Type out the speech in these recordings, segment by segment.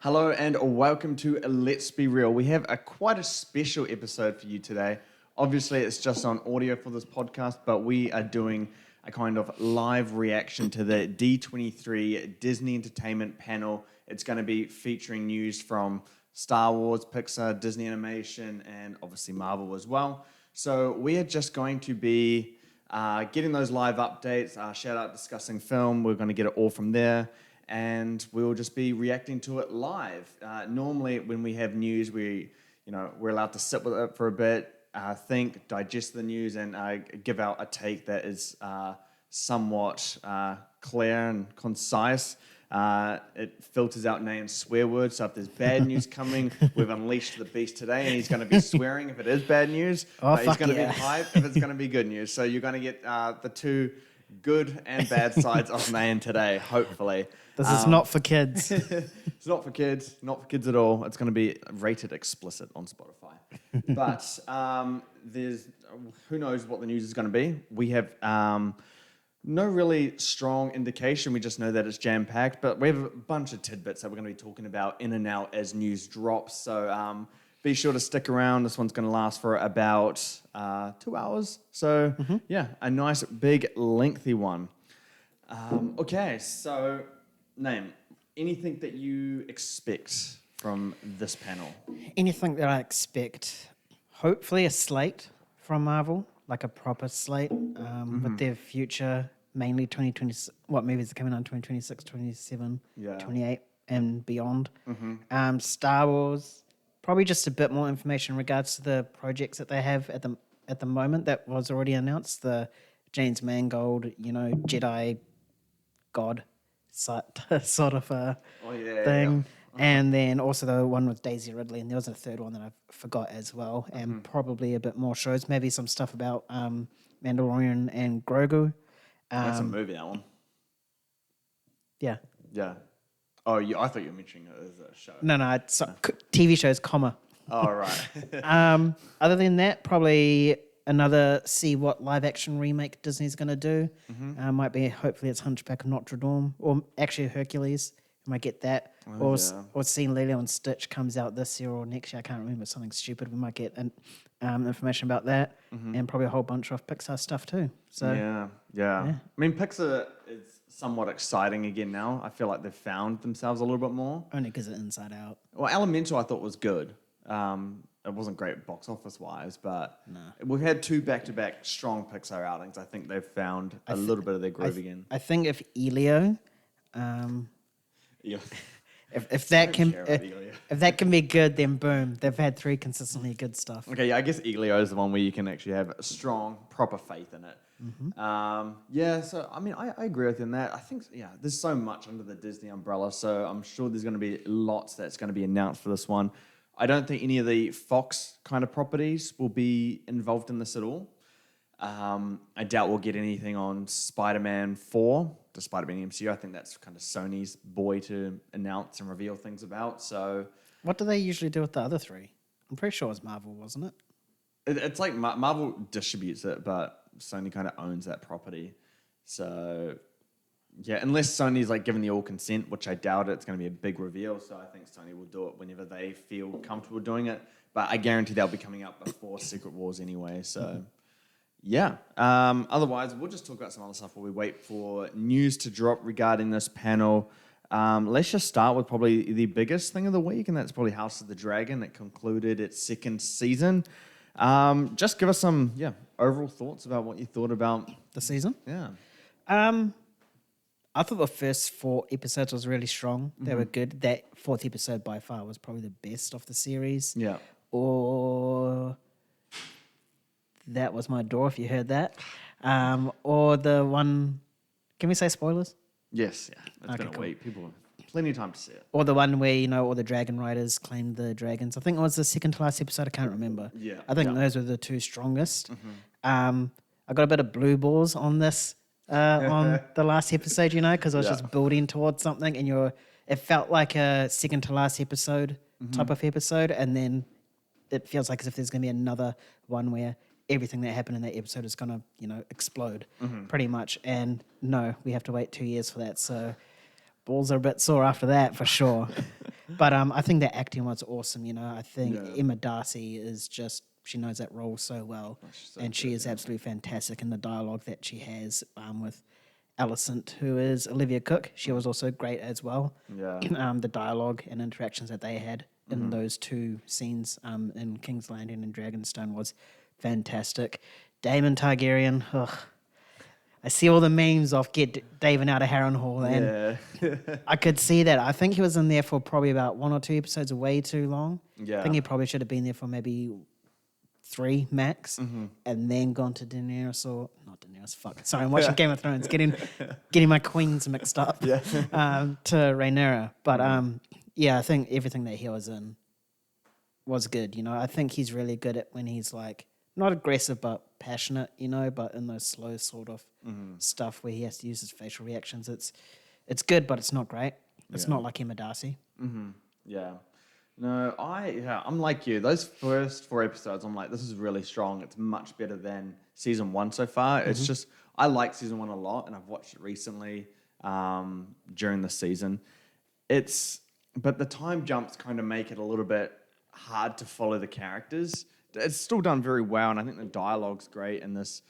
Hello and welcome to Let's Be Real. We have quite a special episode for you today. Obviously, it's just on audio for this podcast, but we are doing a kind of live reaction to the D23 Disney Entertainment panel. It's going to be featuring news from Star Wars, Pixar, Disney Animation, and obviously Marvel as well. So we are just going to be getting those live updates, shout out discussing film. We're going to get it all from there. And we'll just be reacting to it live. Normally, when we have news, we're allowed to sit with it for a bit, think, digest the news, and give out a take that is somewhat clear and concise. It filters out Nayan's swear words, so if there's bad news coming, we've unleashed the beast today, and he's going to be swearing if it is bad news. But he's going to be hype if it's going to be good news. So you're going to get the two good and bad sides of Nayan today, hopefully. This is not for kids. It's not for kids, not for kids at all. It's going to be rated explicit on Spotify. But there's who knows what the news is going to be. We have no really strong indication. We just know that it's jam-packed. But we have a bunch of tidbits that we're going to be talking about in and out as news drops. So be sure to stick around. This one's going to last for about 2 hours. So yeah, a nice, big, lengthy one. Okay, so Name, anything that you expect from this panel? Anything that I expect, hopefully a slate from Marvel, like a proper slate with their future, mainly 2020, what movies are coming out in 2026, 27, 28 and beyond. Star Wars, probably just a bit more information in regards to the projects that they have at the moment that was already announced. The James Mangold, Jedi God sort of thing. And then also the one with Daisy Ridley, and there was a third one that I forgot as well, and probably a bit more shows, maybe some stuff about Mandalorian and Grogu. That's a movie, that one. Yeah. Yeah. Oh, I thought you were mentioning it as a show. No, it's TV shows, comma. Oh, right. Other than that, probably another see what live action remake Disney's going to do. Might be, hopefully it's Hunchback of Notre Dame, or actually Hercules. We might get that. Or seeing Lilo and Stitch comes out this year or next year. I can't remember, something stupid. We might get information about that, and probably a whole bunch of Pixar stuff too. So yeah. I mean, Pixar is somewhat exciting again now. I feel like they've found themselves a little bit more. Only because of Inside Out. Well, Elemental I thought was good. It wasn't great box office wise, but we've had two back-to-back strong Pixar outings. I think they've found a little bit of their groove again. I think if Elio, if that can be good, then boom, they've had 3 consistently good stuff. Okay, yeah, I guess Elio is the one where you can actually have a strong, proper faith in it. So I mean, I agree with you on that. I think there's so much under the Disney umbrella, so I'm sure there's going to be lots that's going to be announced for this one. I don't think any of the Fox kind of properties will be involved in this at all. I doubt we'll get anything on Spider-Man 4, the Spider-Man MCU. I think that's kind of Sony's boy to announce and reveal things about. So, what do they usually do with the other 3? I'm pretty sure it was Marvel, wasn't it? It's like Marvel distributes it, but Sony kind of owns that property. So, yeah, unless Sony's like given the all consent, which I doubt it's going to be a big reveal. So I think Sony will do it whenever they feel comfortable doing it. But I guarantee they'll be coming up before Secret Wars anyway. So yeah. Otherwise, we'll just talk about some other stuff while we wait for news to drop regarding this panel. Let's just start with probably the biggest thing of the week, and that's probably House of the Dragon. It concluded its 2nd season. Just give us some overall thoughts about what you thought about the season. Yeah. I thought the first 4 episodes was really strong. They were good. That 4th episode by far was probably the best of the series. Yeah. Or that was my door, if you heard that. Or the one... Can we say spoilers? Yes, yeah. It's been a week. People have plenty of time to see it. Or the one where, all the dragon riders claimed the dragons. I think it was the second to last episode. I can't remember. Yeah. I think those were the 2 strongest. I got a bit of blue balls on this. On the last episode, because I was just building towards something, and it felt like a second to last episode type of episode, and then it feels like as if there's going to be another one where everything that happened in that episode is going to, explode pretty much. And no, we have to wait 2 years for that. So balls are a bit sore after that for sure. But I think the acting was awesome. I think Emma Darcy is just she knows that role so well, and she is absolutely fantastic in the dialogue that she has with Alicent, who is Olivia Cook. She was also great as well. Yeah. The dialogue and interactions that they had in those two scenes in King's Landing and Dragonstone was fantastic. Daemon Targaryen, ugh. I see all the memes of get Daemon out of Harrenhal, and I could see that. I think he was in there for probably about 1 or 2 episodes, way too long. Yeah. I think he probably should have been there for maybe 3 max, and then gone to Daenerys or not Daenerys. Fuck, sorry, I'm watching Game of Thrones, getting my queens mixed up. Yeah. To Rhaenyra, but yeah, I think everything that he was in was good. I think he's really good at when he's like not aggressive but passionate. But in those slow sort of stuff where he has to use his facial reactions, it's good, but it's not great. It's not like Emma Darcy. Yeah. No, I'm like you. Those first 4 episodes, I'm like, this is really strong. It's much better than season 1 so far. It's just, I like season 1 a lot, and I've watched it recently during the season. But the time jumps kind of make it a little bit hard to follow the characters. It's still done very well, and I think the dialogue's great, and this,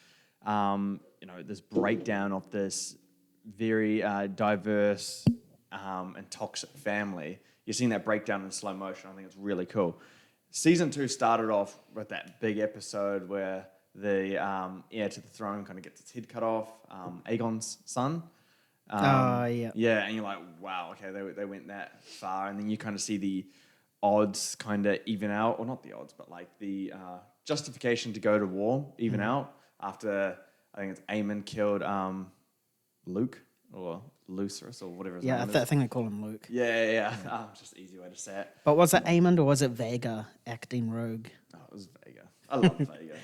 this breakdown of this very diverse and toxic family. You're seeing that breakdown in slow motion. I think it's really cool. Season 2 started off with that big episode where the heir to the throne kind of gets its head cut off, Aegon's son. Yeah. Yeah, and you're like, wow, okay, they went that far. And then you kind of see the odds kind of even out, or not the odds, but like the justification to go to war even out after, I think it's Aemon killed Luke or Lucerys or whatever his name is. I think they call him Luke. Yeah. Just an easy way to say it. But was it Aemond or was it Vhagar acting rogue? Oh, it was Vhagar. I love Vhagar. Yeah.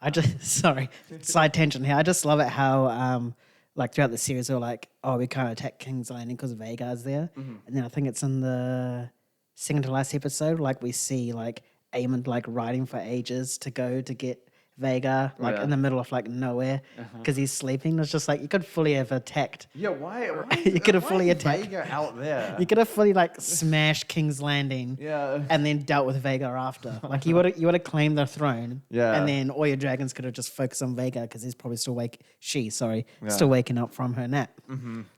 I just, sorry, side tangent here. I just love it how, like throughout the series, they're like, oh, we can't attack King's Landing because Vhagar's there. And then I think it's in the second to last episode, like we see like Aemond like riding for ages to go to get Vhagar, like in the middle of like nowhere because he's sleeping. It's just like you could fully have attacked. Yeah, why you could have fully attacked Vhagar out there? You could have fully like smashed King's Landing, and then dealt with Vhagar after. Like you would have claimed the throne, and then all your dragons could have just focused on Vhagar because he's probably still still waking up from her nap.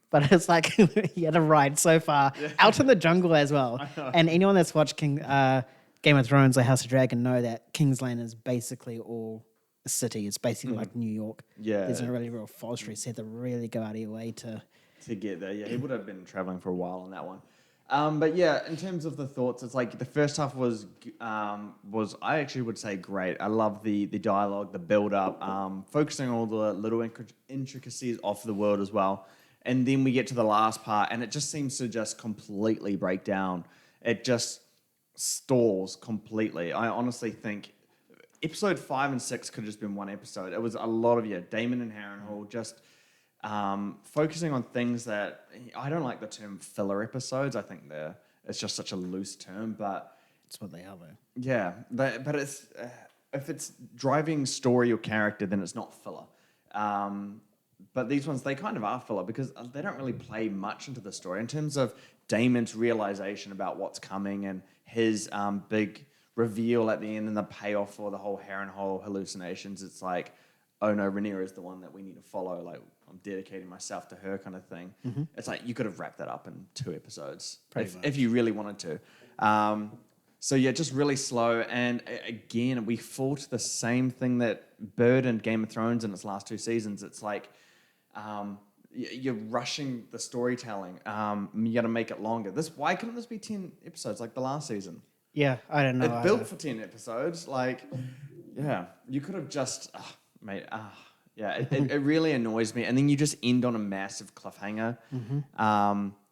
But it's like he had to ride so far out in the jungle as well. And anyone that's watched Game of Thrones or House of Dragon know that King's Landing is basically all a city. It's basically like New York. Yeah. There's no really real forestry, so you have to really go out of your way to get there. Yeah, he would have been traveling for a while on that one. But yeah, in terms of the thoughts, it's like the first half was I actually would say great. I love the dialogue, the build up, focusing on all the little intricacies of the world as well. And then we get to the last part, and it just seems to just completely break down. It just stalls completely. I honestly think episode 5 and 6 could have just been one episode. It was a lot of Daemon and Harrenhal just focusing on things that I don't like the term filler episodes. I think it's just such a loose term, but it's what they are though. Yeah, but it's if it's driving story or character, then it's not filler. But these ones, they kind of are filler because they don't really play much into the story in terms of Daemon's realization about what's coming and his big reveal at the end and the payoff for the whole Harrenhal hallucinations. It's like, oh no, Rhaenyra is the one that we need to follow. Like, I'm dedicating myself to her kind of thing. It's like you could have wrapped that up in 2 episodes if you really wanted to. So yeah, just really slow. And again, we fall to the same thing that Bird and Game of Thrones in its last 2 seasons. It's like you're rushing the storytelling. You got to make it longer. Why couldn't this be 10 episodes like the last season? Yeah, I don't know. It built for 10 episodes. Like, yeah, you could have just, mate. Yeah, it really annoys me. And then you just end on a massive cliffhanger.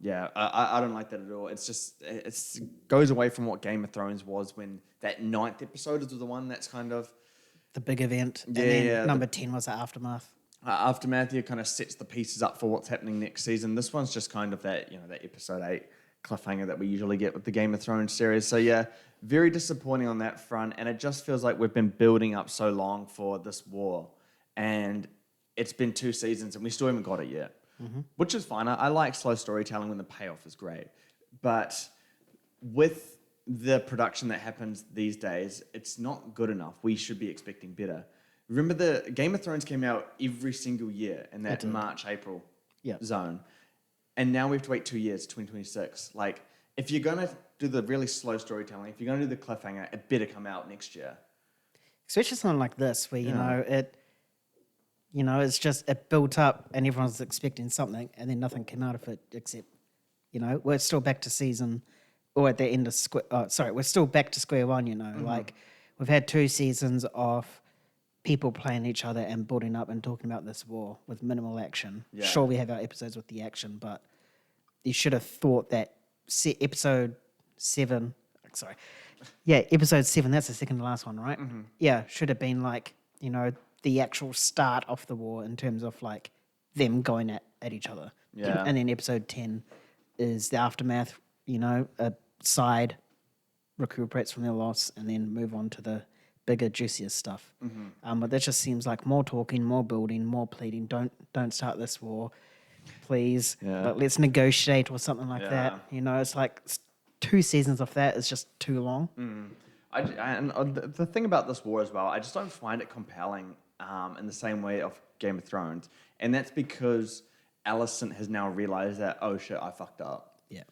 Yeah, I don't like that at all. It's just, it goes away from what Game of Thrones was when that 9th episode is the one that's kind of the big event. Yeah, and then number 10 was the Aftermath. Aftermath, it kind of sets the pieces up for what's happening next season. This one's just kind of that, that episode 8 cliffhanger that we usually get with the Game of Thrones series. So yeah, very disappointing on that front. And it just feels like we've been building up so long for this war. And it's been 2 seasons and we still haven't got it yet. which is fine. I like slow storytelling when the payoff is great. But with the production that happens these days, it's not good enough. We should be expecting better. Remember the Game of Thrones came out every single year in that March, April zone. And now we have to wait 2 years, 2026. Like, if you're going to do the really slow storytelling, if you're going to do the cliffhanger, it better come out next year. Especially something like this where, it's just, it built up and everyone's expecting something and then nothing came out of it except, we're still back to season, or at the end of we're still back to square one, like we've had 2 seasons of people playing each other and building up and talking about this war with minimal action. Yeah. Sure, we have our episodes with the action, but you should have thought that episode 7, episode 7, that's the second to last one, right? Mm-hmm. Yeah, should have been like, the actual start of the war in terms of like them going at each other. Yeah. And then episode 10 is the aftermath, a side recuperates from their loss and then move on to the bigger, juicier stuff. Mm-hmm. But that just seems like more talking, more building, more pleading. Don't start this war, please. Yeah. But let's negotiate or something like that. It's like 2 seasons of that is just too long. And the thing about this war as well, I just don't find it compelling in the same way of Game of Thrones. And that's because Alicent has now realized that, oh shit, I fucked up. Yeah.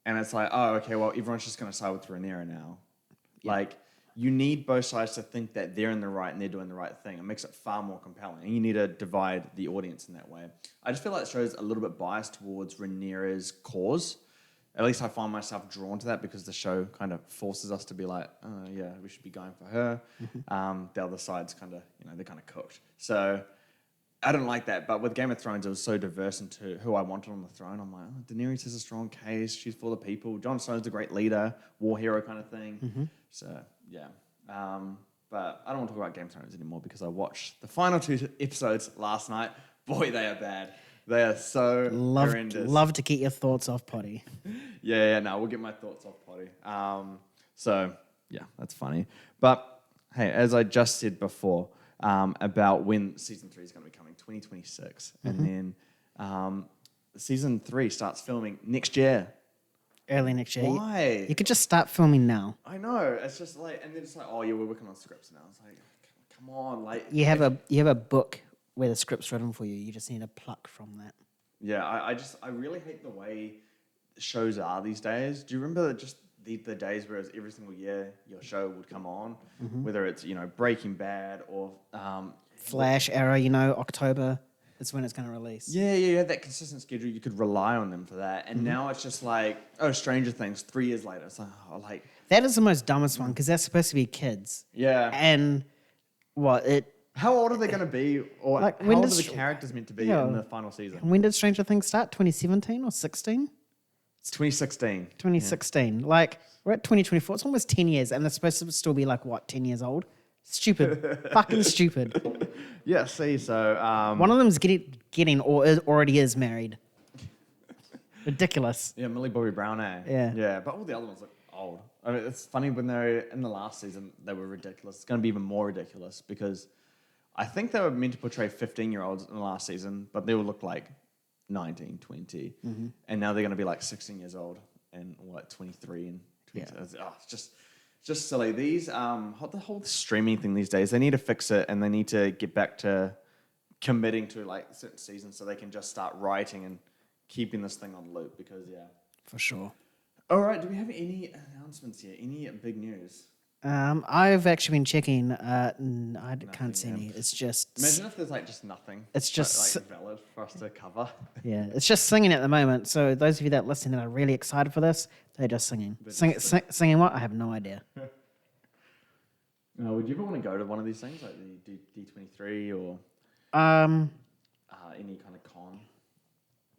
And it's like, oh, okay, well, everyone's just going to side with Rhaenyra now. Yeah. Like, you need both sides to think that they're in the right and they're doing the right thing. It makes it far more compelling. And you need to divide the audience in that way. I just feel like the show's a little bit biased towards Rhaenyra's cause. At least I find myself drawn to that because the show kind of forces us to be like, oh, yeah, we should be going for her. Mm-hmm. The other side's kind of, they're kind of cooked. So I don't like that. But with Game of Thrones, it was so diverse into who I wanted on the throne. I'm like, oh, Daenerys has a strong case. She's for the people. Jon Snow's a great leader, war hero kind of thing. Mm-hmm. So, yeah. But I don't want to talk about Game of Thrones anymore because I watched the final 2 episodes last night. Boy, they are bad. They are so horrendous. Love to get your thoughts off potty. No, we'll get my thoughts off potty. So, yeah, that's funny. But, hey, as I just said before, about when Season 3 is going to be coming, 2026. Mm-hmm. And then Season 3 starts filming next year. Early next year. Why? You could just start filming now. I know. It's just like, and then it's like, oh, yeah, we're working on scripts now. It's like, come on. Like, you have a book where the script's written for you. You just need to pluck from that. Yeah, I really hate the way shows are these days. Do you remember just the days where every single year your show would come on, whether it's, Breaking Bad or... Flash, Arrow, October is when it's going to release. Yeah, that consistent schedule, you could rely on them for that. And now it's just like, oh, Stranger Things, 3 years later. It's like, oh, like... That is the most dumbest one because they're supposed to be kids. Yeah. And how old are they going to be? Or like, how old are the characters meant to be in the final season? When did Stranger Things start? 2017 or 16? It's 2016. 2016. Yeah. Like, we're at 2024. It's almost 10 years, and they're supposed to still be like, 10 years old? Stupid. Fucking stupid. Yeah, see, so... one of them's getting or already is married. Ridiculous. Yeah, Millie Bobby Brown, eh? Yeah. Yeah, but all the other ones look old. I mean, it's funny when they're in the last season, they were ridiculous. It's going to be even more ridiculous because... I think they were meant to portray 15-year-olds in the last season, but they would look like 19, 20. Mm-hmm. And now they're going to be like 16 years old and 23 and 20. Yeah. Oh, it's just silly. These, the whole streaming thing these days, they need to fix it and they need to get back to committing to like certain seasons so they can just start writing and keeping this thing on loop because, For sure. All right, do we have any announcements here? Any big news? I've actually been checking. Can't see any. It's just... Imagine if there's just nothing. It's just... valid for us to cover. Yeah, it's just singing at the moment. So those of you that listen and are really excited for this, they're just singing. Singing what? I have no idea. Would you ever want to go to one of these things, like the D23 or any kind of con?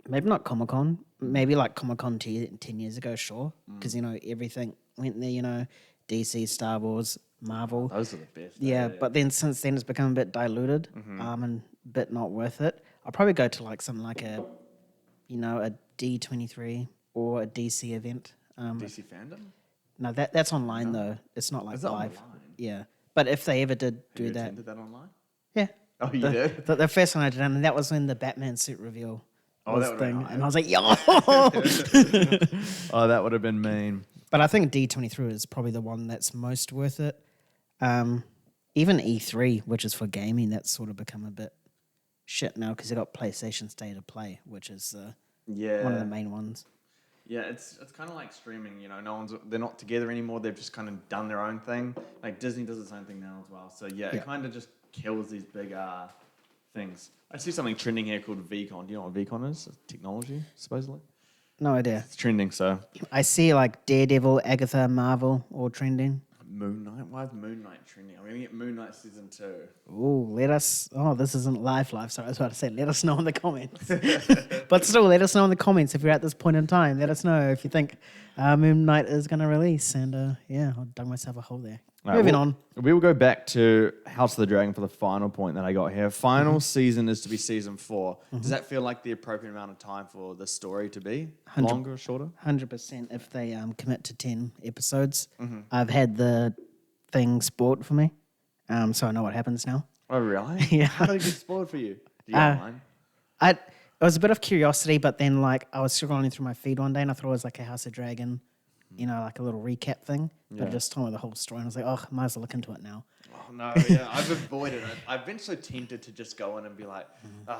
Maybe not Comic-Con. Maybe like Comic-Con 10 years ago, sure. Because, everything went there, DC, Star Wars, Marvel. Those are the best. Yeah, but then since then it's become a bit diluted and a bit not worth it. I'll probably go to like something like a D23 or a DC event. DC fandom? No, that's online though. It's not like Is that live. Online? Yeah, but if they ever did do you that, attended that online? Yeah. Oh, you did? The first one I did, and that was when the Batman suit reveal. Oh, was that would've been thing, hype. and I was like, yo. Oh, that would have been mean. But I think D23 is probably the one that's most worth it. Even E3, which is for gaming, that's sort of become a bit shit now because they got PlayStation State of Play, which is Yeah. one of the main ones. Yeah, it's kind of like streaming. You know, they're not together anymore. They've just kind of done their own thing. Like Disney does its own thing now as well. So yeah, Yeah. it kind of just kills these big things. I see something trending here called VCon. Do you know what VCon is? It's technology, supposedly. No idea. It's trending. So I see like Daredevil, Agatha, Marvel all trending. Moon Knight. Why is Moon Knight trending? I'm gonna get Moon Knight season 2. Ooh, let us. Oh, this isn't live. Sorry, I was about to say, let us know in the comments. But still, let us know in the comments if you're at this point in time. Let us know if you think Moon Knight is going to release. And yeah, I dug myself a hole there. All right, Moving on. We will go back to House of the Dragon for the final point that I got here. Final season is to be season 4. Does that feel like the appropriate amount of time for the story to be? Longer or shorter? 100% if they commit to 10 episodes. I've had the thing spoiled for me, so I know what happens now. Oh, really? Yeah. How did it get spoiled for you? Do you go online? It was a bit of curiosity, but then like I was scrolling through my feed one day and I thought it was like a House of Dragon, like a little recap thing. But it just told me the whole story and I was like, oh, I might as well look into it now. Oh, no, yeah. I've avoided it. I've been so tempted to just go in and be like,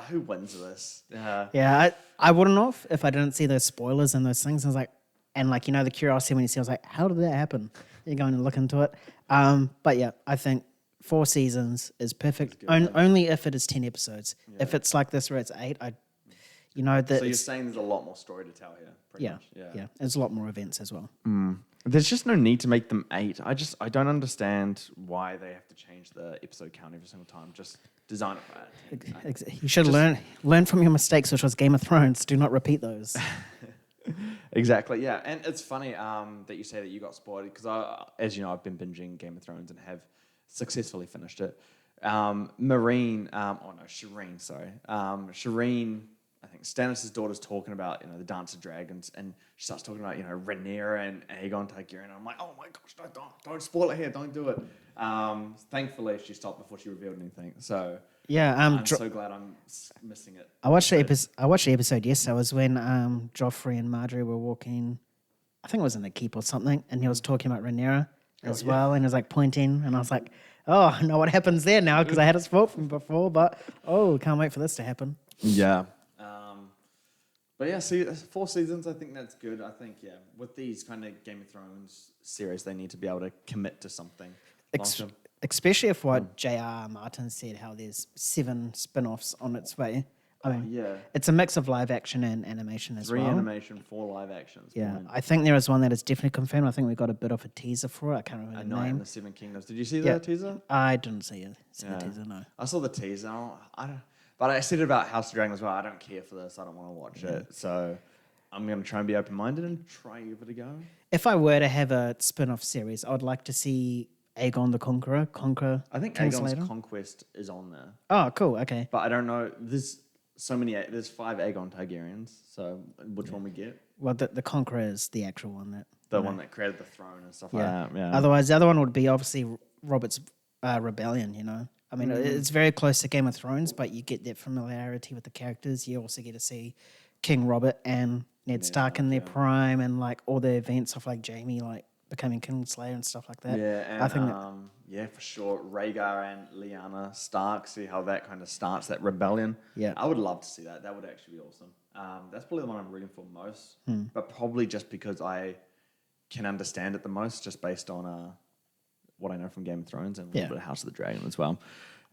who wins this? Yeah, I wouldn't have if I didn't see those spoilers and those things. I was like, and like, the curiosity when you see, I was like, how did that happen? You go in and look into it. But yeah, I think 4 seasons is perfect. Only if it is 10 episodes. Yeah. If it's like this where it's 8, So you're saying there's a lot more story to tell here, pretty much. yeah. There's a lot more events as well. There's just no need to make them 8. I don't understand why they have to change the episode count every single time. Just design it for that. You should learn from your mistakes, which was Game of Thrones. Do not repeat those. Exactly, yeah. And it's funny that you say that you got spoiled because, as you know, I've been binging Game of Thrones and have successfully finished it. Shireen, I think Stannis' daughter's talking about, the Dance of Dragons, and she starts talking about, Rhaenyra and Aegon Targaryen. And I'm like, oh my gosh, don't spoil it here, don't do it. Thankfully, she stopped before she revealed anything. So Yeah, I'm so glad I'm missing it. I watched the episode yesterday. It was when Joffrey and Marjorie were walking. I think it was in the keep or something, and he was talking about Rhaenyra as well, and he was like pointing, and I was like, oh, I know what happens there now because I had it spoiled from before, but can't wait for this to happen. Yeah. But yeah, see, 4 seasons, I think that's good. I think, with these kind of Game of Thrones series, they need to be able to commit to something. Especially if what J.R.R. Martin said, how there's 7 spin-offs on its way. I mean, it's a mix of live action and animation as 3 well. 3 animation, 4 live actions. Yeah, I think there is one that is definitely confirmed. I think we got a bit of a teaser for it. I can't remember the Nayan name. and the 7 Kingdoms. Did you see the teaser? I didn't see it. The teaser, no. I saw the teaser. But I said it about House of Dragon as well. I don't care for this. I don't want to watch it. So I'm going to try and be open-minded and try give it a go. If I were to have a spin-off series, I would like to see Aegon the Conqueror. I think Aegon's Conquest is on there. Oh, cool. Okay. But I don't know. There's 5 Aegon Targaryens. So which one we get? Well, the Conqueror is the actual one that... The one that created the throne and stuff like that. Yeah. Otherwise, the other one would be obviously Robert's rebellion, I mean, it's very close to Game of Thrones, but you get that familiarity with the characters. You also get to see King Robert and Ned Stark in their prime and, like, all the events of, like, Jaime, like, becoming Kingslayer and stuff like that. Yeah, and I think for sure. Rhaegar and Lyanna Stark, see how that kind of starts, that rebellion. Yeah. I would love to see that. That would actually be awesome. That's probably the one I'm rooting for most, but probably just because I can understand it the most, just based on what I know from Game of Thrones and a little bit of House of the Dragon as well.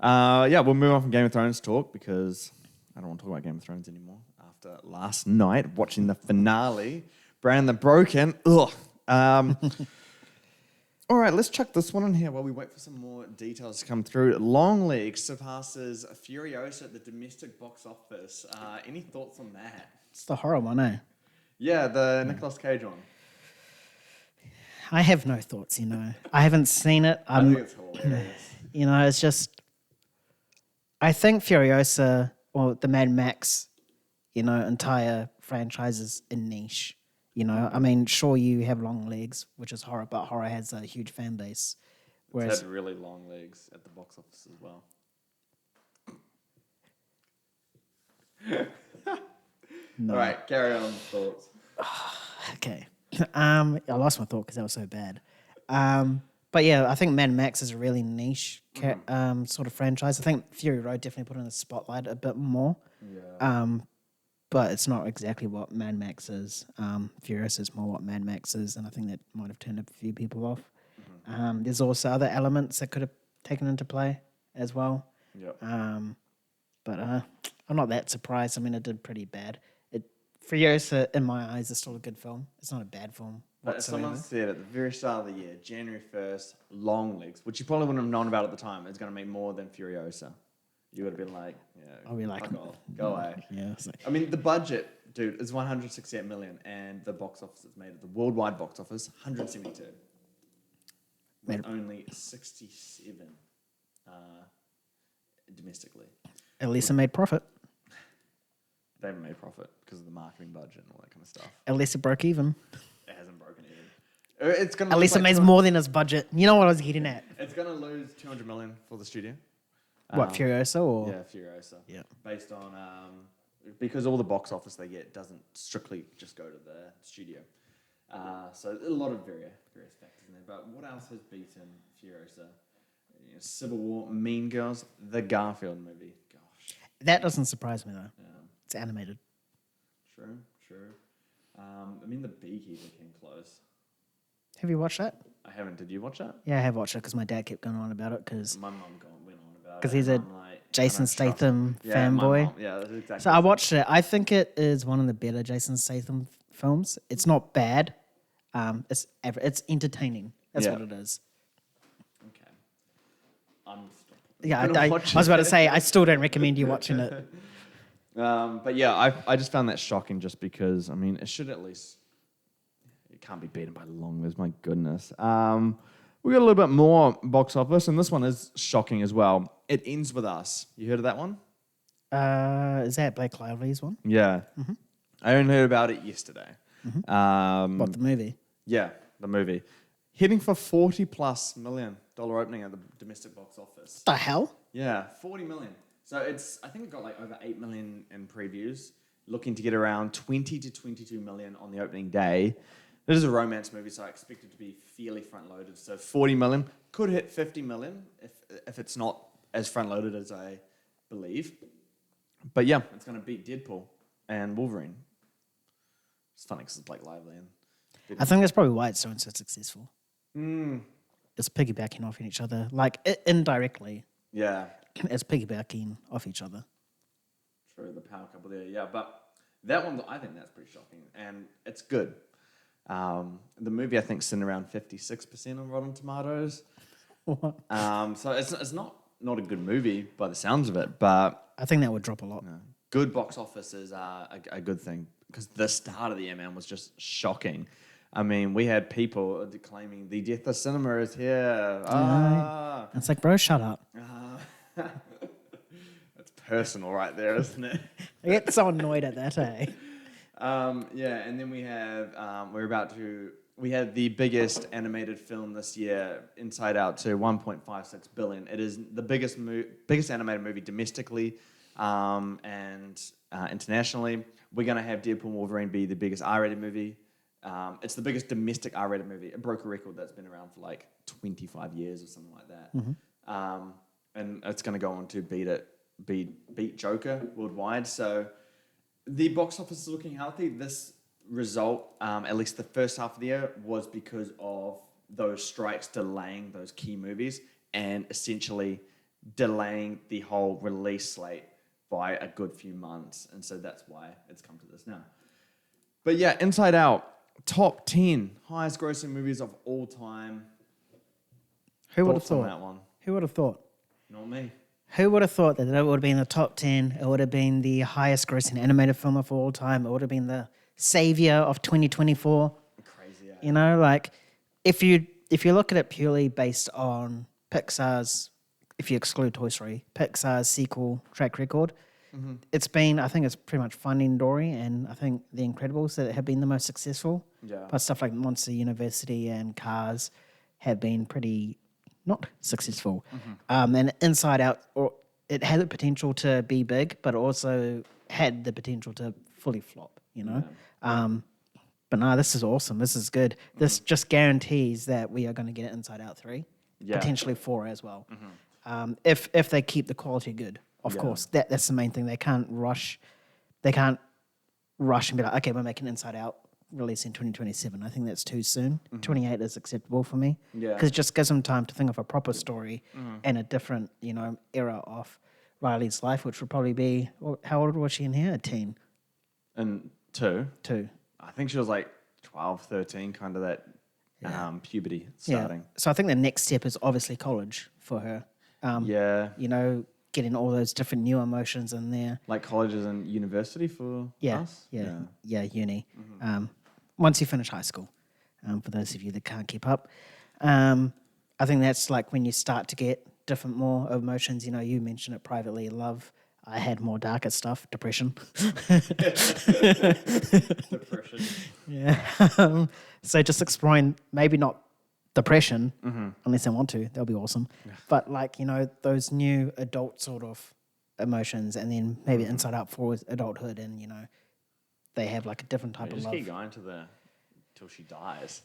We'll move on from Game of Thrones talk because I don't want to talk about Game of Thrones anymore after last night watching the finale. Bran the Broken. Ugh. All right, let's chuck this one in here while we wait for some more details to come through. Longlegs surpasses Furiosa at the domestic box office. Any thoughts on that? it's the horror one, eh? Yeah, the Nicolas Cage one. I have no thoughts, I haven't seen it. I think it's hilarious. It's just... I think Furiosa, or the Mad Max, entire franchise is a niche. I mean, sure, you have long legs, which is horror, but horror has a huge fan base. Whereas, It's had really long legs at the box office as well. No. All right, carry on thoughts. Okay. I lost my thought because that was so bad. But yeah, I think Mad Max is a really niche sort of franchise. I think Fury Road definitely put in the spotlight a bit more. Yeah. But it's not exactly what Mad Max is. Furious is more what Mad Max is, and I think that might have turned a few people off. There's also other elements that could have taken into play as well. Yep. But I'm not that surprised. I mean, it did pretty bad. Furiosa, in my eyes, is still a good film. It's not a bad film But whatsoever. someone said at the very start of the year, January 1st, Long Legs, which you probably wouldn't have known about at the time, is going to make more than Furiosa. You would have been like, yeah, I'll be like, fuck off, go away. Yeah. It's like, I mean, the budget, dude, is 168 million, and the box office it's made, the worldwide box office, 172. With only 67 domestically. at least it made profit. They haven't made profit because of the marketing budget and all that kind of stuff. At least it broke even. It hasn't broken even. It's gonna At least it makes more than its budget. You know what I was getting at? It's gonna lose 200 million for the studio. What, Furiosa or? Yeah, Furiosa. Yeah. Based on because all the box office they get doesn't strictly just go to the studio. So a lot of various factors in there. But what else has beaten Furiosa? You know, Civil War, Mean Girls, the Garfield movie. Gosh. That doesn't surprise me though. Yeah. It's animated. True. I mean, The Beekeeper came close. Have you watched that? I haven't. Did you watch that? Yeah, I have watched it because my dad kept going on about it because My mum went on about it. 'cause he's a and I'm like, Jason and I'm shocked. Statham Yeah, my fanboy. mum. Yeah, that's exactly. So I watched it. I think it is one of the better Jason Statham films. It's not bad. It's entertaining. That's Yeah. what it is. Okay. I'm Yeah, gonna I watch was about to it. say I still don't recommend you watching it. But yeah, I just found that shocking just because, I mean, it should at least, it can't be beaten by Long Legs, my goodness. We got a little bit more box office, and this one is shocking as well. It Ends With Us. You heard of that one? Is that Blake Lively's one? Yeah. I only heard about it yesterday. What, the movie? Yeah, the movie. Heading for $40+ million opening at the domestic box office. The hell? Yeah, 40 million. So I think it got like over 8 million in previews, looking to get around 20 to 22 million on the opening day. It is a romance movie, so I expect it to be fairly front-loaded. So 40 million, could hit 50 million if it's not as front-loaded as I believe. But yeah, it's going to beat Deadpool and Wolverine. It's funny because it's Blake Lively. And I think that's probably why it's so successful. It's piggybacking off each other, like indirectly. yeah, It's piggybacking off each other. true, the power couple there. Yeah, but that one, I think that's pretty shocking. And it's good. The movie, I think, is sitting around 56% on Rotten Tomatoes. So it's not a good movie by the sounds of it, but I think that would drop a lot. good box office is a good thing because the start of the year, man, was just shocking. I mean, we had people claiming the death of cinema is here. It's like, bro, shut up. That's personal right there, isn't it? I get so annoyed at that, eh? Yeah, and then we have we had the biggest animated film this year, Inside Out, to 1.56 billion. It is the biggest animated movie domestically and internationally. We're gonna have Deadpool and Wolverine be the biggest R-rated movie. It's the biggest domestic R-rated movie. It broke a record that's been around for like 25 years or something like that. And it's gonna go on to beat Joker worldwide. So the box office is looking healthy. This result, at least the first half of the year, was because of those strikes delaying those key movies and essentially delaying the whole release slate by a good few months. And so that's why it's come to this now. But yeah, Inside Out, top 10 highest grossing movies of all time. Who would have Thoughts on thought? that one? Who would have thought? Not me. Who would have thought that it would have been the top 10? It would have been the highest grossing animated film of all time. It would have been the savior of 2024. Crazy. You know, like if you look at it purely based on Pixar's, if you exclude Toy Story, Pixar's sequel track record, it's been, I think it's pretty much Finding Dory and I think The Incredibles that have been the most successful. Yeah. But stuff like Monster University and Cars have been pretty not successful. And Inside Out, or it had the potential to be big, but also had the potential to fully flop, you know. But no, this is awesome. This is good. This just guarantees that we are going to get Inside Out 3, potentially 4 as well. If they keep the quality good, of course. That's the main thing. They can't rush. They can't rush and be like, okay, we're making Inside Out release in 2027. I think that's too soon. 28 is acceptable for me. Because it just gives them time to think of a proper story and a different, you know, era of Riley's life, which would probably be, how old was she in here? A teen. And 2. 2. I think she was like 12, 13, kind of that puberty starting. So I think the next step is obviously college for her. You know, getting all those different new emotions in there. Like colleges and university for us? Uni. Once you finish high school, for those of you that can't keep up. I think that's like when you start to get different more emotions. You know, you mentioned it privately, love. I had more darker stuff, depression. Depression. Yeah. So just exploring, maybe not depression, unless I want to, that'll be awesome. But like, you know, those new adult sort of emotions, and then maybe Inside Out for adulthood, and, you know, they have like a different type of just love. keep going till she dies.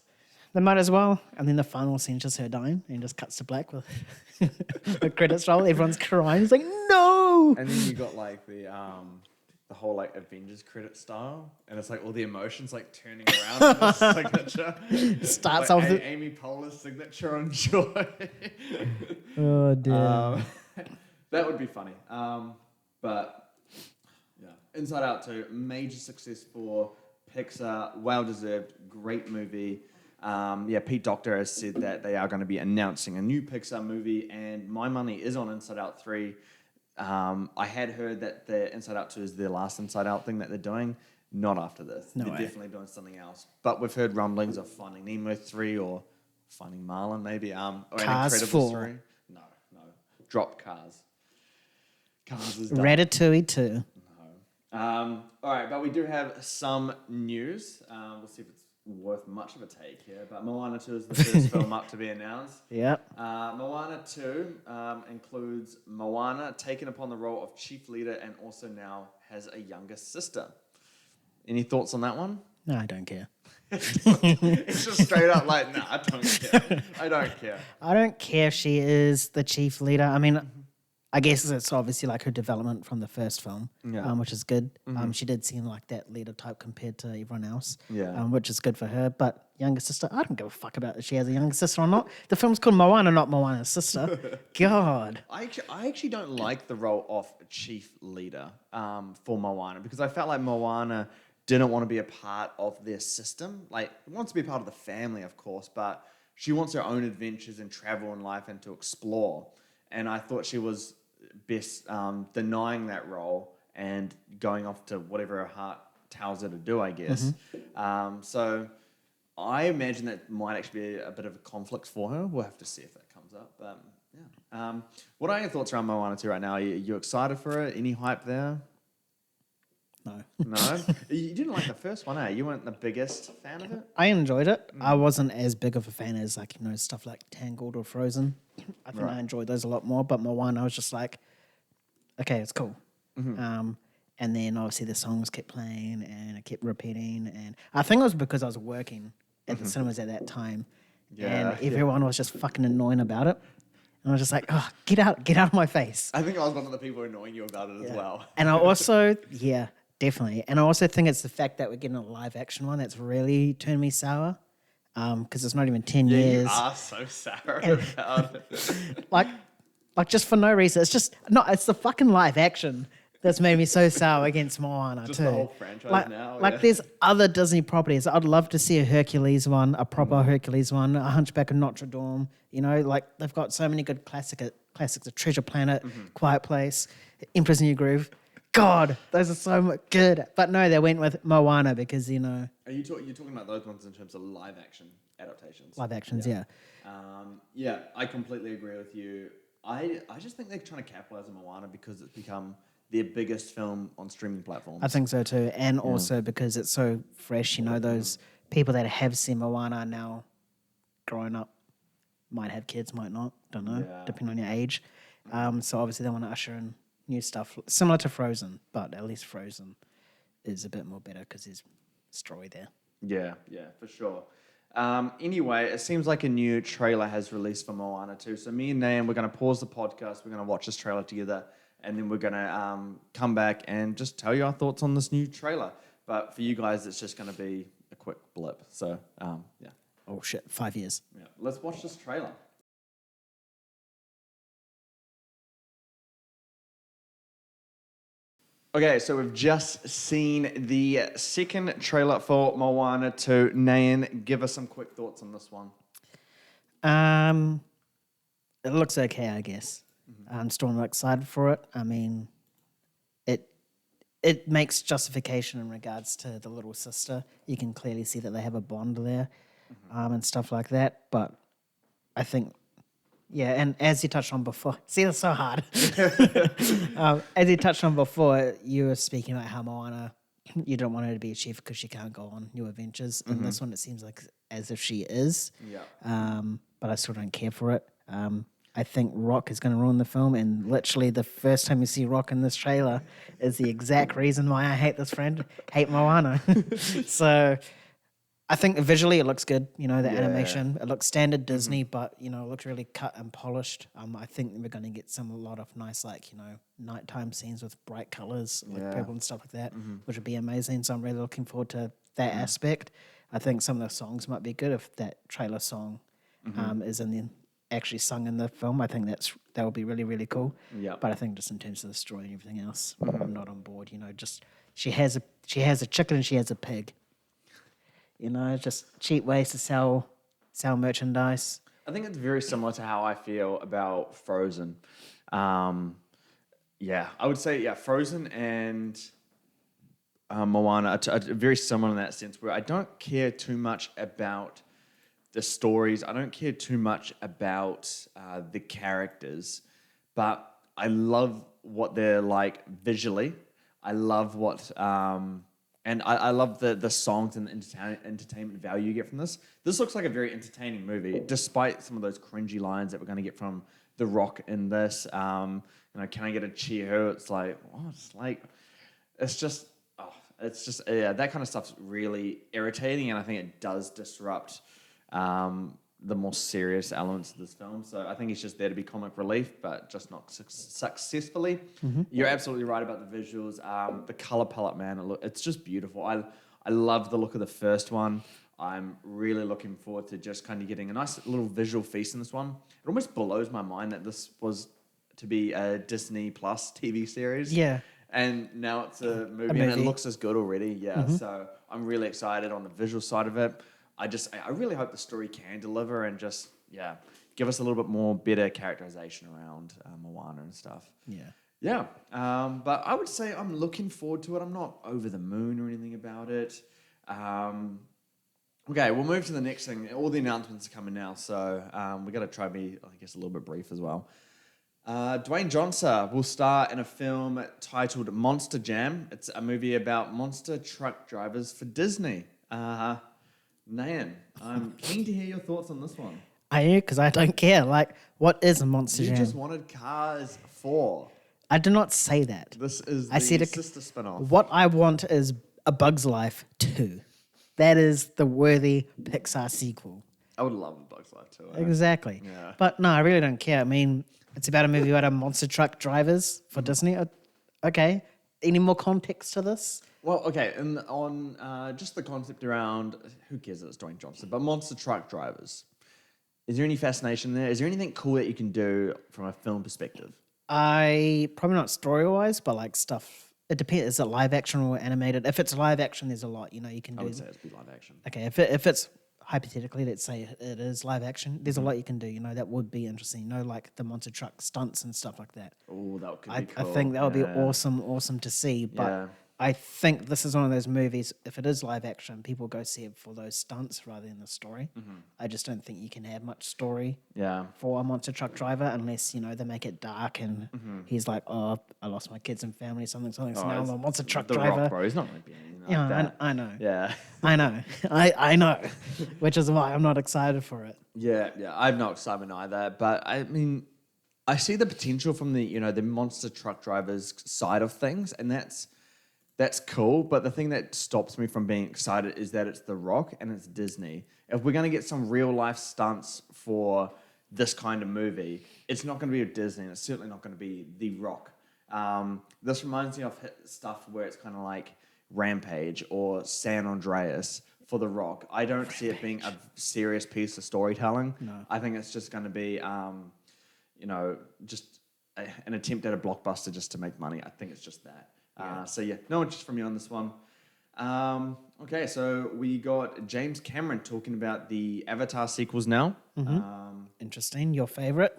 They might as well. And then the final scene is just her dying and just cuts to black with the credits roll. Everyone's crying. It's like, no! And then you got like the whole like Avengers credit style, and it's like all the emotions like turning around in the signature. Starts like off with Amy Poehler's signature on joy. oh dear. That would be funny. But yeah, Inside Out 2, major success for Pixar, well deserved, great movie. Pete Docter has said that they are going to be announcing a new Pixar movie, and my money is on Inside Out 3. I had heard that the Inside Out 2 is their last Inside Out thing that they're doing. Not after this. No they're way. definitely doing something else. But we've heard rumblings of Finding Nemo 3 or Finding Marlin maybe. Or Cars an Incredibles 4. 3. No. Drop Cars. Cars is done. Ratatouille 2. All right, but we do have some news. We'll see if it's worth much of a take here. But Moana 2 is the first film up to be announced. Yep. Moana 2 includes Moana taking upon the role of chief leader and also now has a younger sister. Any thoughts on that one? No, I don't care. It's just straight up like, no, I don't care. I don't care. I don't care if she is the chief leader. I mean, I guess it's obviously like her development from the first film, which is good. She did seem like that leader type compared to everyone else, which is good for her. But younger sister, I don't give a fuck about if she has a younger sister or not. The film's called Moana, not Moana's sister. God. I actually don't like the role of chief leader for Moana, because I felt like Moana didn't want to be a part of their system. Like, wants to be a part of the family, of course, but she wants her own adventures and travel in life and to explore. And I thought she was best denying that role and going off to whatever her heart tells her to do, I guess. So I imagine that might actually be a bit of a conflict for her. We'll have to see if that comes up. But yeah. What are your thoughts around Moana 2 right now? Are you excited for it? Any hype there? No. No? You didn't like the first one, eh? You weren't the biggest fan of it? I enjoyed it. I wasn't as big of a fan as, like, you know, stuff like Tangled or Frozen. I think I enjoyed those a lot more. But Moana, I was just like, okay, it's cool. And then obviously the songs kept playing and it kept repeating. And I think it was because I was working at the cinemas at that time. And everyone was just fucking annoying about it. And I was just like, oh, get out of my face. I think I was one of the people annoying you about it as well. And I also, definitely. And I also think it's the fact that we're getting a live action one that's really turned me sour. Because it's not even 10 years. You are so sour about it. Like just for no reason. It's the fucking live action that's made me so sour against Moana Just too. the whole franchise now. There's other Disney properties. I'd love to see a Hercules one, a proper Hercules one, a Hunchback of Notre Dame. You know, like they've got so many good classics, a Treasure Planet, Quiet Place, Emperor's New Groove. God, those are so good. But no, they went with Moana because, you know. Are you're talking about those ones in terms of live action adaptations? Live actions, yeah. I completely agree with you. I just think they're trying to capitalize on Moana because it's become their biggest film on streaming platforms. I think so too. And also because it's so fresh, you know, those people that have seen Moana are now growing up, might have kids, might not, don't know, depending on your age. So obviously they want to usher in new stuff, similar to Frozen, but at least Frozen is a bit more better because there's story there. Yeah, for sure. Anyway, it seems like a new trailer has released for Moana 2. So me and Nayan, we're going to pause the podcast. We're going to watch this trailer together. And then we're going to come back and just tell you our thoughts on this new trailer. But for you guys, it's just going to be a quick blip. So, yeah. Oh, shit. 5 years. Yeah. Let's watch this trailer. Okay, so we've just seen the second trailer for Moana 2. Nayan, give us some quick thoughts on this one. It looks okay, I guess. I'm still not excited for it. I mean, it makes justification in regards to the little sister. You can clearly see that they have a bond there, and stuff like that. But I think, yeah, and as you touched on before, see, it's so hard. As you touched on before, you were speaking about how Moana, you don't want her to be a chief because she can't go on new adventures. In this one, it seems like as if she is. Yeah. But I still don't care for it. I think Rock is going to ruin the film, and literally the first time you see Rock in this trailer is the exact reason why I hate Moana. So I think visually it looks good, the animation. It looks standard Disney, but, it looks really cut and polished. I think we're going to get a lot of nice, nighttime scenes with bright colors, like purple and stuff like that, which would be amazing. So I'm really looking forward to that aspect. I think some of the songs might be good if that trailer song is actually sung in the film. I think that would be really, really cool. Yeah. But I think just in terms of the story and everything else, I'm not on board. Just she has a chicken and she has a pig. Just cheap ways to sell merchandise. I think it's very similar to how I feel about Frozen. I would say, Frozen and Moana are very similar in that sense, where I don't care too much about the stories. I don't care too much about the characters, but I love what they're like visually. I love what, and I love the songs and the entertainment value you get from this. This looks like a very entertaining movie, despite some of those cringy lines that we're going to get from The Rock in this. Can I get a cheer? It's like, that kind of stuff's really irritating, and I think it does disrupt the more serious elements of this film. So I think he's just there to be comic relief, but just not successfully. You're absolutely right about the visuals. The color palette, man, it's just beautiful. I love the look of the first one. I'm really looking forward to just kind of getting a nice little visual feast in this one. It almost blows my mind that this was to be a Disney Plus TV series. Yeah. And now it's a movie, and it looks as good already. Yeah, so I'm really excited on the visual side of it. I really hope the story can deliver and just, give us a little bit more better characterization around Moana and stuff. Yeah. But I would say I'm looking forward to it. I'm not over the moon or anything about it. Okay, we'll move to the next thing. All the announcements are coming now, so we got to try to be, I guess, a little bit brief as well. Dwayne Johnson will star in a film titled Monster Jam. It's a movie about monster truck drivers for Disney. Nayan, I'm keen to hear your thoughts on this one. Are you? Because I don't care. What is a Monster Jam? You just wanted Cars 4. I did not say that. This is the sister spin-off. What I want is A Bug's Life 2. That is the worthy Pixar sequel. I would love A Bug's Life 2. Exactly. Yeah. But no, I really don't care. I mean, it's about a movie about monster truck drivers for Disney. Okay. Any more context to this? Well, okay, and on just the concept around, who cares that it's Dwayne Johnson, but monster truck drivers. Is there any fascination there? Is there anything cool that you can do from a film perspective? Probably not story-wise, but stuff. It depends. Is it live action or animated? If it's live action, there's a lot, you can do. I would say it'd be live action. Okay, if it's hypothetically, let's say it is live action, there's a lot you can do, that would be interesting, like the monster truck stunts and stuff like that. Oh, that could be cool. I think that would be awesome to see, but I think this is one of those movies, if it is live action, people go see it for those stunts rather than the story. I just don't think you can have much story for a monster truck driver unless, they make it dark and he's like, oh, I lost my kids and family, something, so now I'm a monster truck driver. Rock, bro. He's not going to be anything like that. I know. Yeah. I know. I know, which is why I'm not excited for it. Yeah, I'm not excited either, but I mean, I see the potential from the, the monster truck drivers side of things, and that's That's cool, but the thing that stops me from being excited is that it's The Rock and it's Disney. If we're going to get some real life stunts for this kind of movie, it's not going to be with Disney, and it's certainly not going to be The Rock. This reminds me of stuff where it's kind of like Rampage or San Andreas for The Rock. I don't see it being a serious piece of storytelling. No. I think it's just going to be, just an attempt at a blockbuster just to make money. I think it's just that. So yeah, no interest from me on this one. Okay, so we got James Cameron talking about the Avatar sequels now. Interesting. Your favorite?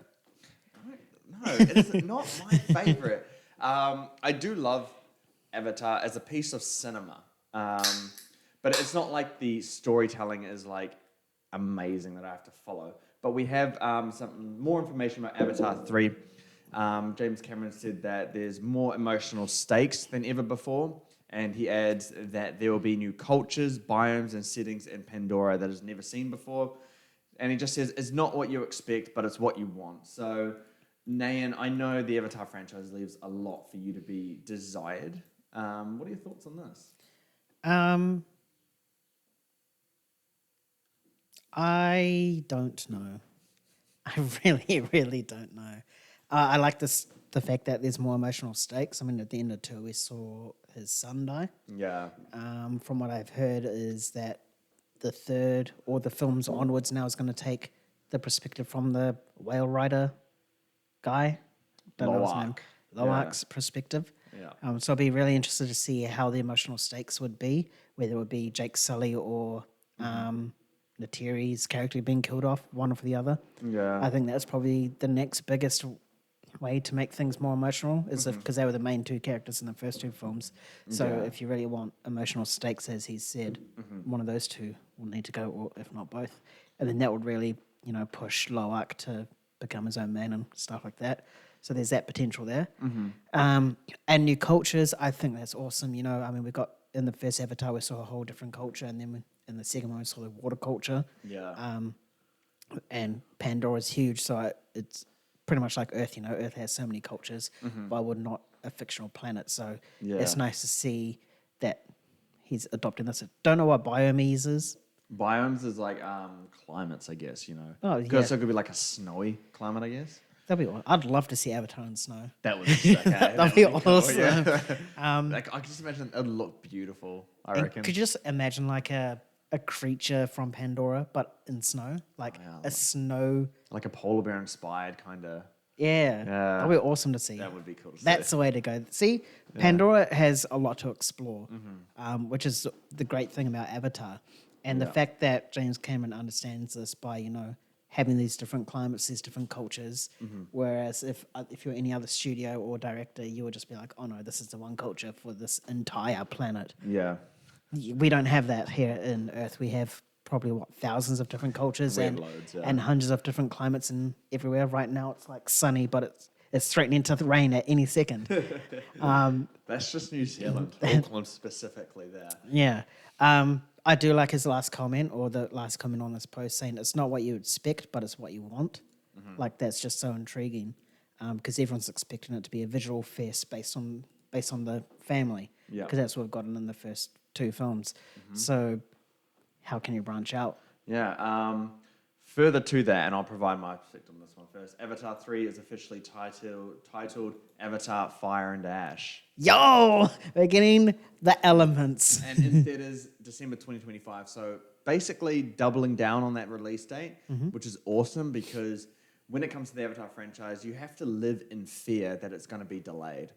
No, it's not my favorite. I do love Avatar as a piece of cinema, but it's not like the storytelling is like amazing that I have to follow. But we have some more information about Avatar 3. James Cameron said that there's more emotional stakes than ever before, and he adds that there will be new cultures, biomes, and settings in Pandora that is never seen before. And he just says, it's not what you expect, but it's what you want. So, Nayan, I know the Avatar franchise leaves a lot for you to be desired. What are your thoughts on this? I don't know. I really don't know. I like the fact that there's more emotional stakes. I mean, at the end of 2, we saw his son die. Yeah. From what I've heard is that the third or the films onwards now is going to take the perspective from the whale rider guy. Don't know his name. Loak's perspective. Yeah. So I'd be really interested to see how the emotional stakes would be, whether it would be Jake Sully or Natiri's character being killed off, one or the other. Yeah. I think that's probably the next biggest way to make things more emotional, is because they were the main 2 characters in the first 2 films. So if you really want emotional stakes, as he said, one of those 2 will need to go, or if not both. And then that would really, push Loak to become his own man and stuff like that. So there's that potential there. And new cultures, I think that's awesome. I mean, we got in the first Avatar, we saw a whole different culture, and then in the second one, we saw the water culture. Yeah. And Pandora's huge, so it's pretty much like Earth. Earth has so many cultures. Why would not a fictional planet? So it's nice to see that he's adopting this. I don't know what biomes is. Biomes is like climates, I guess, Oh, Because yeah. it could be like a snowy climate, I guess. That'd be. I'd love to see Avatar in snow. That would be sick. That'd be cool, awesome. yeah. Like, I can just imagine it would look beautiful, I reckon. Could you just imagine like a creature from Pandora, but in snow, like a snow? Like a polar bear inspired kind of. Yeah, that'd be awesome to see. That would be cool to see. That's the way to go. See, Pandora has a lot to explore, which is the great thing about Avatar. And the fact that James Cameron understands this by, having these different climates, these different cultures, whereas if you're any other studio or director, you would just be like, oh no, this is the one culture for this entire planet. Yeah. We don't have that here in Earth. We have probably, thousands of different cultures We have and loads, yeah. and hundreds of different climates and everywhere. Right now it's like sunny, but it's threatening to rain at any second. That's just New Zealand, Auckland specifically there. Yeah. I do like his last comment, or the last comment on this post, saying it's not what you expect, but it's what you want. Like, that's just so intriguing, because everyone's expecting it to be a visual feast based on the family, Yeah. because that's what we've gotten in the first 2 films. So how can you branch out? Yeah. Further to that, and I'll provide my perspective on this one first. Avatar 3 is officially titled Avatar Fire and Ash. Yo, we're getting the elements. And in theaters, December 2025. So basically doubling down on that release date, which is awesome because when it comes to the Avatar franchise, you have to live in fear that it's going to be delayed.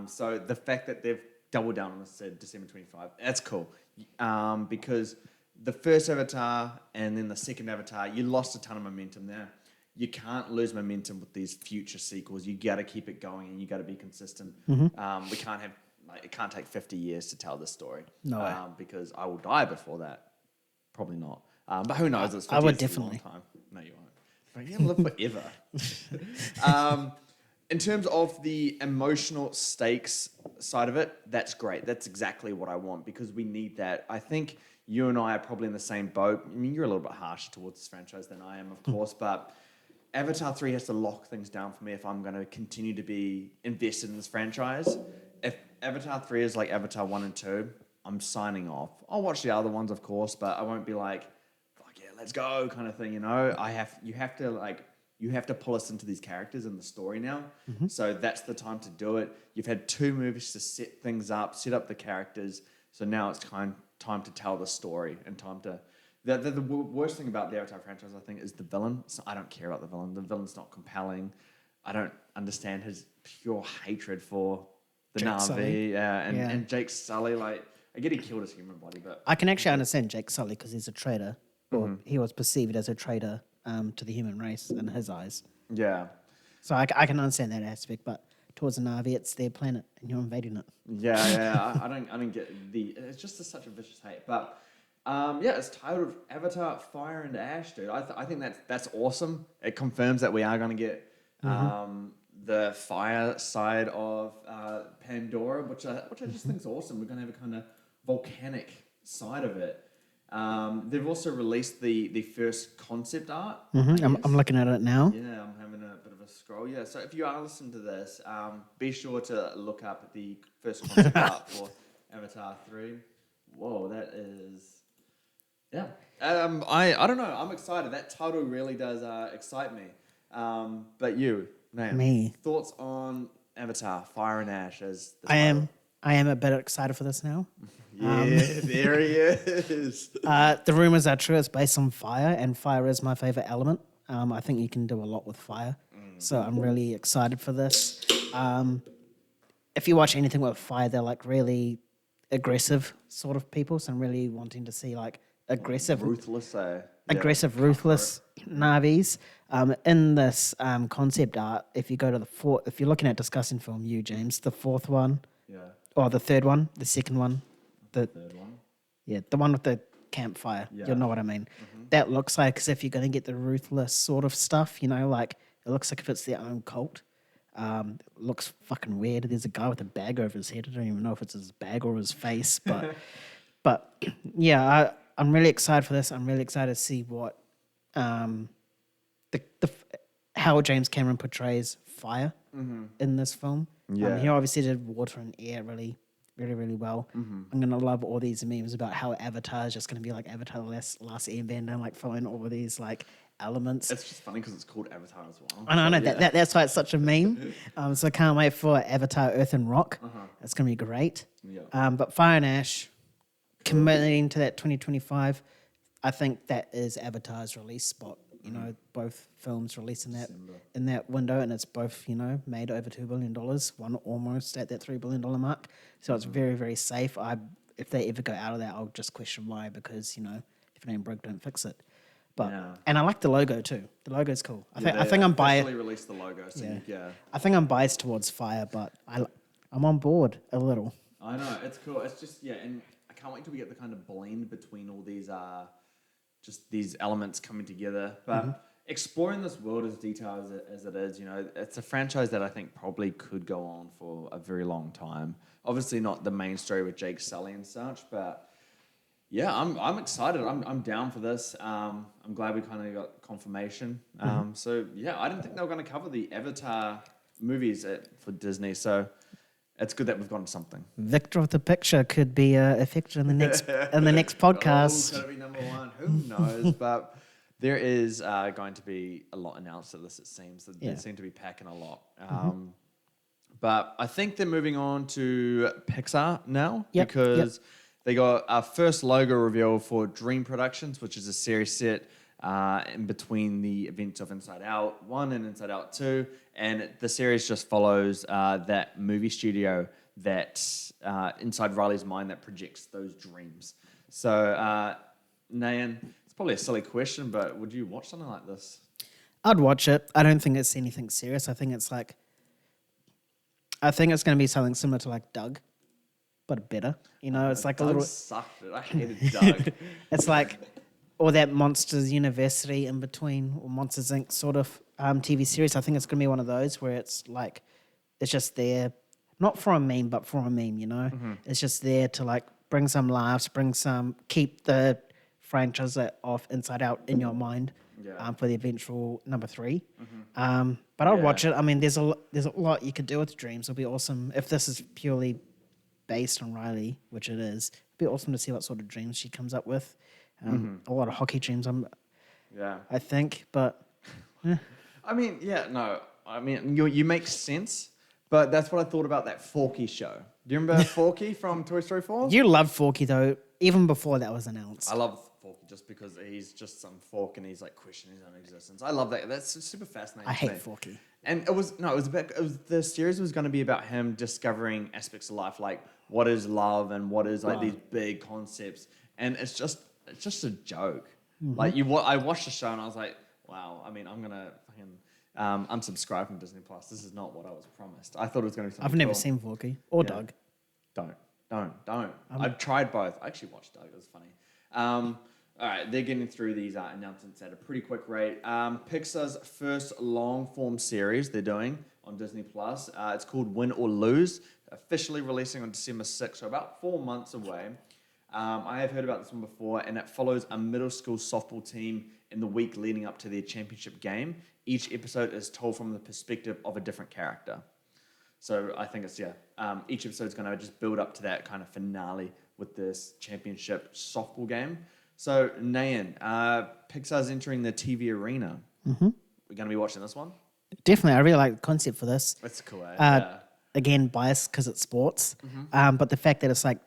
So the fact that they've doubled down on this, said December 25, that's cool. Because the first Avatar and then the second Avatar, you lost a ton of momentum there. You can't lose momentum with these future sequels. You got to keep it going and you got to be consistent. We can't have, it can't take 50 years to tell this story. No way. Because I will die before that. Probably not. But who knows? It's 50 I would years is a long definitely. time. No, you won't. But you're going to live forever. In terms of the emotional stakes side of it, that's great. That's exactly what I want because we need that. I think you and I are probably in the same boat. I mean, you're a little bit harsher towards this franchise than I am, of course, but Avatar 3 has to lock things down for me if I'm going to continue to be invested in this franchise. If Avatar 3 is like Avatar 1 and 2, I'm signing off. I'll watch the other ones, of course, but I won't be like, fuck yeah, let's go kind of thing, you know? You have to pull us into these characters and the story now. So that's the time to do it. You've had 2 movies to set things up, set up the characters. So now it's time to tell the story and time to... The worst thing about the Avatar franchise, I think, is the villain. So I don't care about the villain. The villain's not compelling. I don't understand his pure hatred for the Jake Na'vi. Sully. And Jake Sully. Like, I get he killed his human body, but... I can actually understand Jake Sully because he's a traitor, or he was perceived as a traitor to the human race in his eyes. Yeah. So I can understand that aspect, but towards the Na'vi, it's their planet and you're invading it. Yeah. I don't get the... It's just such a vicious hate. But, it's titled Avatar Fire and Ash, dude. I think that's awesome. It confirms that we are going to get the fire side of Pandora, which I just think is awesome. We're going to have a kind of volcanic side of it. They've also released the first concept art. I'm looking at it now. Yeah, I'm having a bit of a scroll. Yeah, so if you are listening to this, be sure to look up the first concept art for Avatar 3. Whoa, that is... Yeah. I don't know. I'm excited. That title really does excite me. But you, man, Me. thoughts on Avatar Fire and Ash as the I title? am a bit excited for this now. Yeah, there he is. The rumors are true. It's based on fire, and fire is my favorite element. I think you can do a lot with fire, so I'm really excited for this. If you watch anything with fire, they're like really aggressive sort of people. So I'm really wanting to see like aggressive, Ruthless, ruthless Na'vis. In this concept art, if you go to if you're looking at discussing film, James, the 4th one, or the 3rd one, the 2nd one, the 3rd one. Yeah, the one with the campfire. Yeah. You'll know what I mean. That looks like as if you're going to get the ruthless sort of stuff, you know, like it looks like if it's their own cult. It looks fucking weird. There's a guy with a bag over his head. I don't even know if it's his bag or his face, but yeah, I'm really excited for this. I'm really excited to see what how James Cameron portrays fire in this film. Yeah. He obviously did water and air really, really, really well. I'm gonna love all these memes about how Avatar is just gonna be like Avatar: The Last Airbender, like following all of these like elements. It's just funny because it's called Avatar as well. I know, So, that's why it's such a meme. So I can't wait for Avatar: Earth and Rock. It's gonna be great. Yeah. But Fire and Ash, committing to that 2025, I think that is Avatar's release spot. You know, both films released in that window, and it's both, you know, made over $2 billion, one almost at that $3 billion mark. So it's very, very safe. If they ever go out of that, I'll just question why, because, you know, if it ain't broke, don't fix it. But and I like the logo too. The logo's cool. I think I'm biased. They released the logo, so I think I'm biased towards fire, but I'm on board a little. I know, it's cool. It's just and I can't wait till we get the kind of blend between all these just these elements coming together. But exploring this world as detailed as it is, you know, it's a franchise that I think probably could go on for a very long time. Obviously not the main story with Jake Sully and such, but yeah, I'm excited. I'm down for this. I'm glad we kind of got confirmation. So yeah, I didn't think they were going to cover the Avatar movies for Disney. So it's good that we've gotten something. Victor of the Picture could be affected in the next podcast. Could it be number 1? Who knows? But there is going to be a lot announced at this. It seems they seem to be packing a lot. But I think they're moving on to Pixar now because they got our first logo reveal for Dream Productions, which is a series set in between the events of Inside Out 1 and Inside Out 2. And the series just follows that movie studio that inside Riley's mind that projects those dreams. So, Nayan, it's probably a silly question, but would you watch something like this? I'd watch it. I don't think it's anything serious. I think it's going to be something similar to like Doug, but better. You know, it's like Doug a little... sucked it. I hated Doug. It's like... or that Monsters University in between, or Monsters Inc. sort of TV series. I think it's going to be one of those where it's like, it's just there, not for a meme, but for a meme, you know? It's just there to like bring some laughs, keep the franchise of Inside Out in your mind for the eventual number 3. But I'll watch it. I mean, there's a lot you could do with dreams. It'll be awesome if this is purely based on Riley, which it is, it'd be awesome to see what sort of dreams she comes up with. A lot of hockey dreams, Yeah. I think, but I mean, yeah, no. I mean, you make sense, but that's what I thought about that Forky show. Do you remember Forky from Toy Story 4? you love Forky though, even before that was announced. I love Forky just because he's just some fork and he's like questioning his own existence. I love that. That's super fascinating. I to hate me. Forky. And it was the series was going to be about him discovering aspects of life, like what is love and what is like these big concepts. And it's just a joke. Like I watched the show and I was like, wow. I mean, I'm gonna fucking unsubscribe from Disney Plus. This is not what I was promised. I thought it was going to be something I've never cool. seen Forky or Doug. Don't. I've tried both. I actually watched Doug. It was funny. All right, they're getting through these announcements at a pretty quick rate. Pixar's first long-form series they're doing on Disney Plus. It's called Win or Lose, officially releasing on December 6th, so about 4 months away. I have heard about this one before, and it follows a middle school softball team in the week leading up to their championship game. Each episode is told from the perspective of a different character. So I think it's, each episode is going to just build up to that kind of finale with this championship softball game. So, Nayan, Pixar's entering the TV arena. Mm-hmm. We're going to be watching this one? Definitely. I really like the concept for this. That's cool, eh? Again, biased because it's sports. But the fact that it's like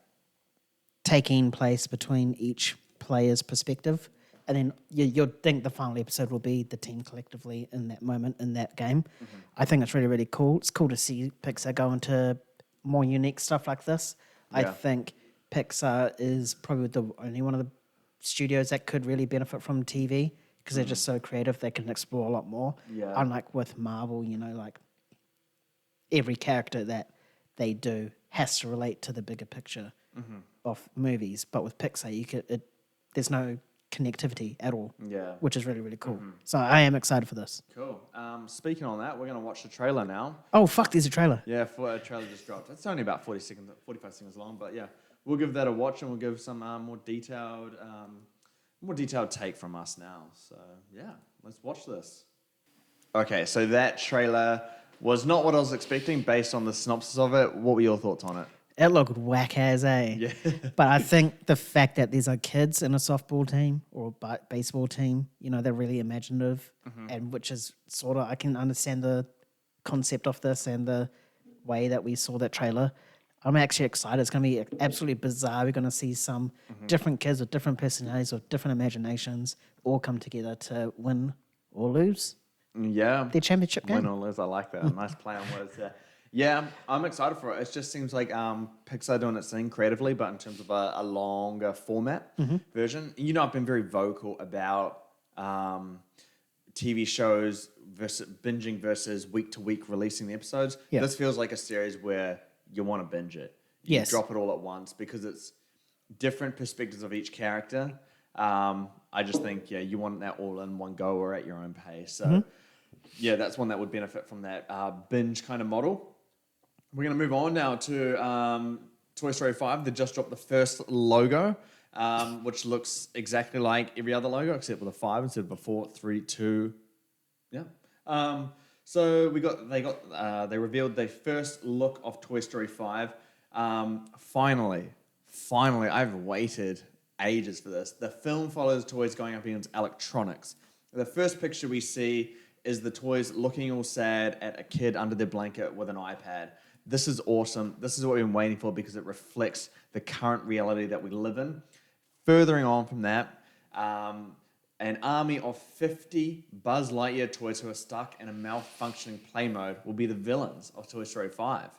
taking place between each player's perspective. And then you'd think the final episode will be the team collectively in that moment, in that game. I think it's really, really cool. It's cool to see Pixar go into more unique stuff like this. I think Pixar is probably the only one of the studios that could really benefit from TV because they're just so creative. They can explore a lot more. Yeah. Unlike with Marvel, like every character that they do has to relate to the bigger picture of movies. But with Pixar, there's no connectivity at all, which is really, really cool. So I am excited for this. Cool. Speaking on that, we're going to watch the trailer now. Oh, fuck, there's a trailer. Yeah, a trailer just dropped. It's only about 45 seconds long, but yeah, we'll give that a watch and we'll give some more detailed take from us now. So yeah, let's watch this. Okay, so that trailer was not what I was expecting based on the synopsis of it. What were your thoughts on it? It looked whack as, eh? Yeah. But I think the fact that these are kids in a softball team or a baseball team, they're really imaginative, and which is sort of, I can understand the concept of this and the way that we saw that trailer. I'm actually excited. It's going to be absolutely bizarre. We're going to see some different kids with different personalities, with different imaginations, all come together to win or lose. Yeah. Their championship game. Win or lose, I like that. Nice play on words there. Yeah, I'm excited for it. It just seems like Pixar doing its thing creatively, but in terms of a longer format version. I've been very vocal about TV shows versus binging versus week-to-week releasing the episodes. Yeah. This feels like a series where you want to binge it. You drop it all at once because it's different perspectives of each character. I just think, you want that all in one go or at your own pace. So, that's one that would benefit from that binge kind of model. We're going to move on now to Toy Story 5. They just dropped the first logo, which looks exactly like every other logo except with a 5 instead of a 4, 3, 2. Yeah. So they revealed the first look of Toy Story 5. Finally, I've waited ages for this. The film follows toys going up against electronics. The first picture we see is the toys looking all sad at a kid under their blanket with an iPad. This is awesome. This is what we've been waiting for because it reflects the current reality that we live in. Furthering on from that, an army of 50 Buzz Lightyear toys who are stuck in a malfunctioning play mode will be the villains of Toy Story 5.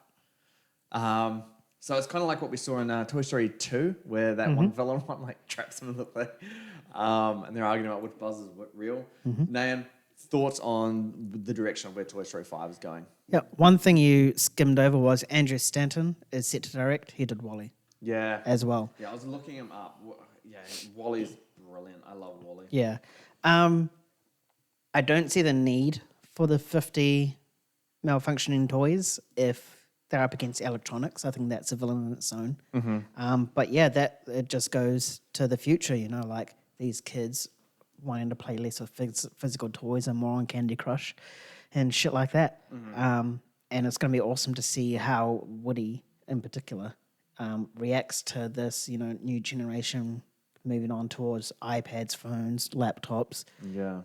So it's kind of like what we saw in Toy Story 2, where that one villain traps him in the thing. And they're arguing about which Buzz is real. Nayan, thoughts on the direction of where Toy Story 5 is going? Yeah, one thing you skimmed over was Andrew Stanton is set to direct. He did WALL-E. Yeah. As well. Yeah, I was looking him up. Yeah, WALL-E's brilliant. I love WALL-E. Yeah. I don't see the need for the 50 malfunctioning toys if they're up against electronics. I think that's a villain in its own. But yeah, that it just goes to the future, like these kids wanting to play less with physical toys and more on Candy Crush and shit like that. And it's going to be awesome to see how Woody, in particular, reacts to this, new generation moving on towards iPads, phones, laptops,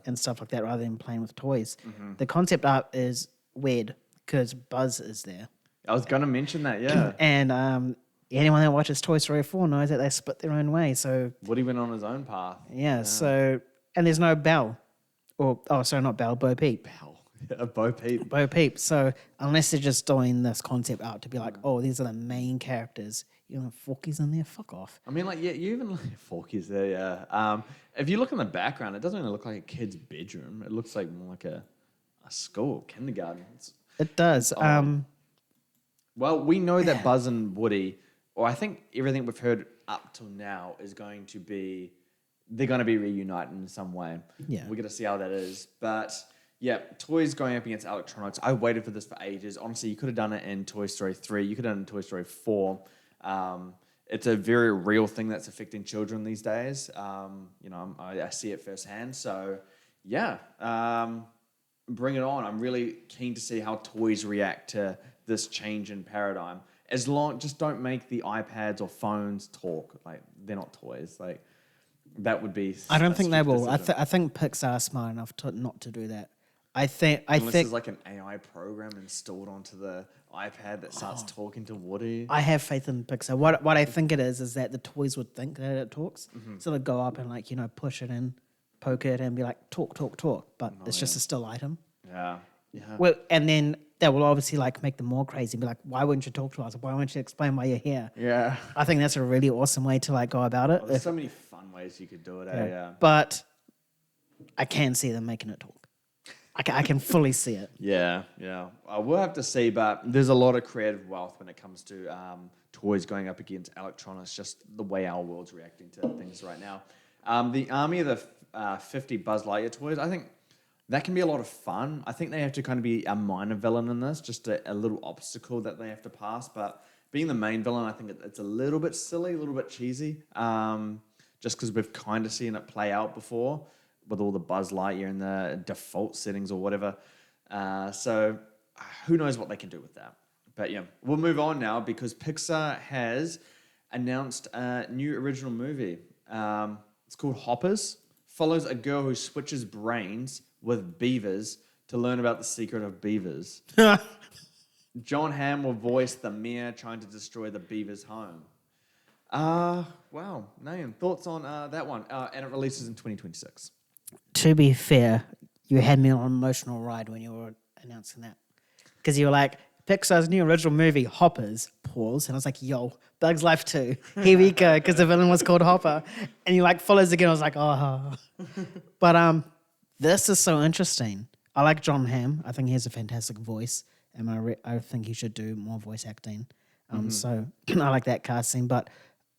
and stuff like that, rather than playing with toys. The concept art is weird because Buzz is there. I was going to mention that, yeah. And anyone that watches Toy Story 4 knows that they split their own way. So Woody went on his own path. yeah. So, and there's no Belle. Not Belle, Bo Peep. Bo Peep. Bo Peep. So unless they're just doing this concept art to be like, oh, these are the main characters, Forky's in there, fuck off. I mean, you even Forky's there, yeah. If you look in the background, it doesn't even look like a kid's bedroom. It looks like more like a school, kindergarten. It does. Well, we know that Buzz and Woody, or I think everything we've heard up till now is going to be, they're going to be reunited in some way. Yeah. We're going to see how that is. But yeah, toys going up against electronics. I waited for this for ages. Honestly, you could have done it in Toy Story 3. You could have done it in Toy Story 4. It's a very real thing that's affecting children these days. I see it firsthand. So yeah, bring it on. I'm really keen to see how toys react to this change in paradigm. Just don't make the iPads or phones talk. Like, they're not toys. Like, that would be. I don't think they will. I think Pixar are smart enough not to do that. I think there's like an AI program installed onto the iPad that starts talking to Woody. I have faith in Pixar. What I think it is that the toys would think that it talks. So they'd go up and push it in, poke it, and be like, talk. But it's just a still item. Yeah. Well, and then that will obviously make them more crazy and be like, why wouldn't you talk to us? Why won't you explain why you're here? Yeah. I think that's a really awesome way to go about it. There's so many fun ways you could do it. Yeah. But I can see them making it talk. I can fully see it. Yeah. We'll have to see, but there's a lot of creative wealth when it comes to toys going up against electronics, just the way our world's reacting to things right now. The army of the 50 Buzz Lightyear toys, I think that can be a lot of fun. I think they have to kind of be a minor villain in this, just a little obstacle that they have to pass. But being the main villain, I think it's a little bit silly, a little bit cheesy, just because we've kind of seen it play out before with all the Buzz Lightyear in the default settings or whatever. So who knows what they can do with that. But yeah, we'll move on now because Pixar has announced a new original movie. It's called Hoppers. Follows a girl who switches brains with beavers to learn about the secret of beavers. John Hamm will voice the mayor trying to destroy the beavers' home. Wow, Nayan, thoughts on that one? And it releases in 2026. To be fair, you had me on an emotional ride when you were announcing that. Because you were like, Pixar's new original movie, Hoppers, pause. And I was like, yo, Bug's Life 2. Here we go, because the villain was called Hopper. And he follows again. I was like, oh. But this is so interesting. I like John Hamm. I think he has a fantastic voice. And I think he should do more voice acting. So I like that casting. But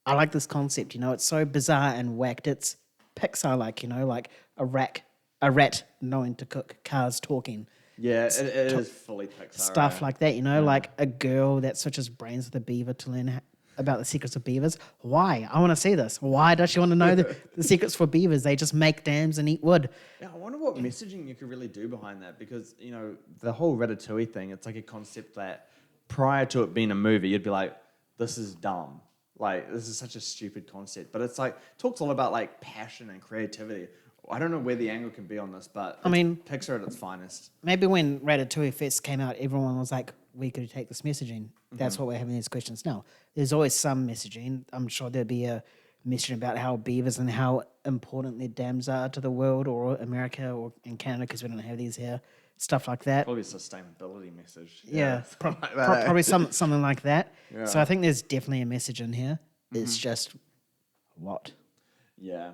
I like this concept, it's so bizarre and whacked. It's Pixar, like a rat knowing to cook, cars talking. Yeah, it is fully Pixar. Stuff like that, like a girl that switches brains with a beaver to learn about the secrets of beavers. Why? I want to see this. Why does she want to know the secrets for beavers? They just make dams and eat wood. Yeah, I wonder what messaging you could really do behind that because, the whole Ratatouille thing, it's like a concept that prior to it being a movie, you'd be like, this is dumb. This is such a stupid concept. But it's talks all about passion and creativity. I don't know where the angle can be on this, but Pixar at its finest. Maybe when Ratatouille first came out, everyone was like, we could take this messaging. That's what we're having these questions now. There's always some messaging. I'm sure there'll be a messaging about how beavers and how important their dams are to the world or America or in Canada because we don't have these here. Stuff like that. Probably a sustainability message. Yeah, probably something like that. Yeah. So I think there's definitely a message in here. It's just what? Yeah,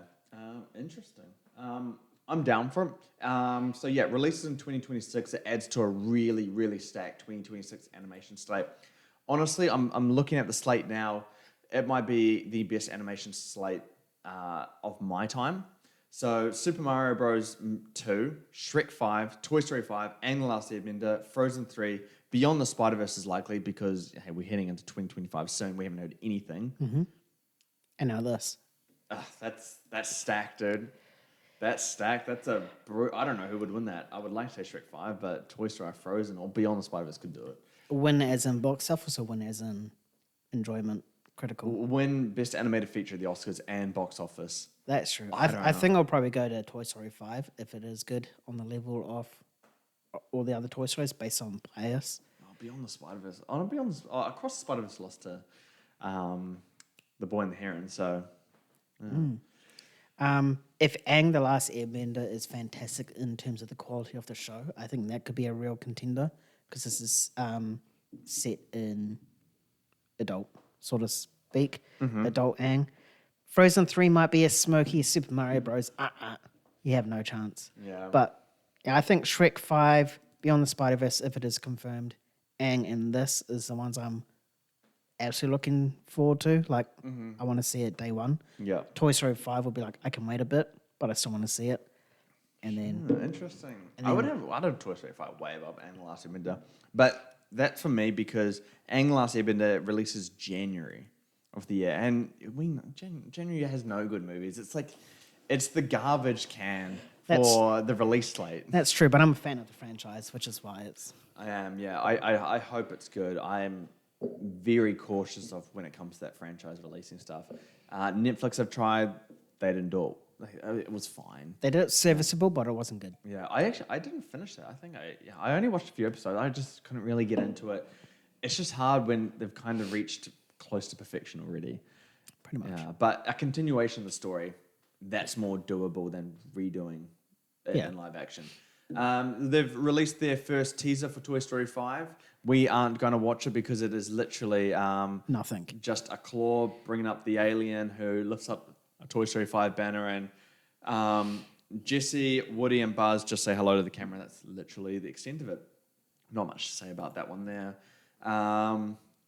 interesting. I'm down for it. So yeah, releases in 2026. It adds to a really, really stacked 2026 animation slate. Honestly, I'm looking at the slate now. It might be the best animation slate of my time. So Super Mario Bros. 2, Shrek 5, Toy Story 5, and The Last Airbender, Frozen 3, Beyond the Spider-Verse is likely because hey, we're heading into 2025 soon. We haven't heard anything. And now this. That's stacked, dude. That's stacked. That's I don't know who would win that. I would like to say Shrek 5, but Toy Story, Frozen, or Beyond the Spider-Verse could do it. Win as in box office or win as in enjoyment, critical. Win Best Animated Feature at the Oscars and box office. That's true. I don't I know. think I'll probably go to Toy Story 5 if it is good on the level of all the other Toy Stories based on bias. Beyond the Spider-Verse. Across the Spider-Verse lost to The Boy and the Heron, so... Yeah. If Aang the Last Airbender is fantastic in terms of the quality of the show, I think that could be a real contender because this is set in adult, so to speak, adult Aang. Frozen 3 might be as smoky as Super Mario Bros. You have no chance. Yeah. But yeah, I think Shrek 5, Beyond the Spider-Verse, if it is confirmed, Aang and this is the ones I'm absolutely looking forward to. Like, I want to see it day one. Yeah. Toy Story 5 will be like, I can wait a bit, but I still want to see it. And then... Interesting. I'd have Toy Story 5 way above Aang the Last Airbender. But that's for me because Aang the Last Airbender releases January of the year. And January has no good movies. It's like, it's the garbage can for the release slate. That's true, but I'm a fan of the franchise, which is why it's... I am, yeah. I hope it's good. I am very cautious of when it comes to that franchise releasing stuff. Netflix have tried, they didn't do it. It was fine. They did it serviceable, but it wasn't good. Yeah, I didn't finish that. I think I only watched a few episodes. I just couldn't really get into it. It's just hard when they've kind of reached close to perfection already. Pretty much. Yeah, but a continuation of the story, that's more doable than redoing it in live action. They've released their first teaser for Toy Story 5. We aren't going to watch it because it is literally nothing. Just a claw bringing up the alien who lifts up a Toy Story 5 banner, and Jesse, Woody, and Buzz just say hello to the camera. That's literally the extent of it. Not much to say about that one there.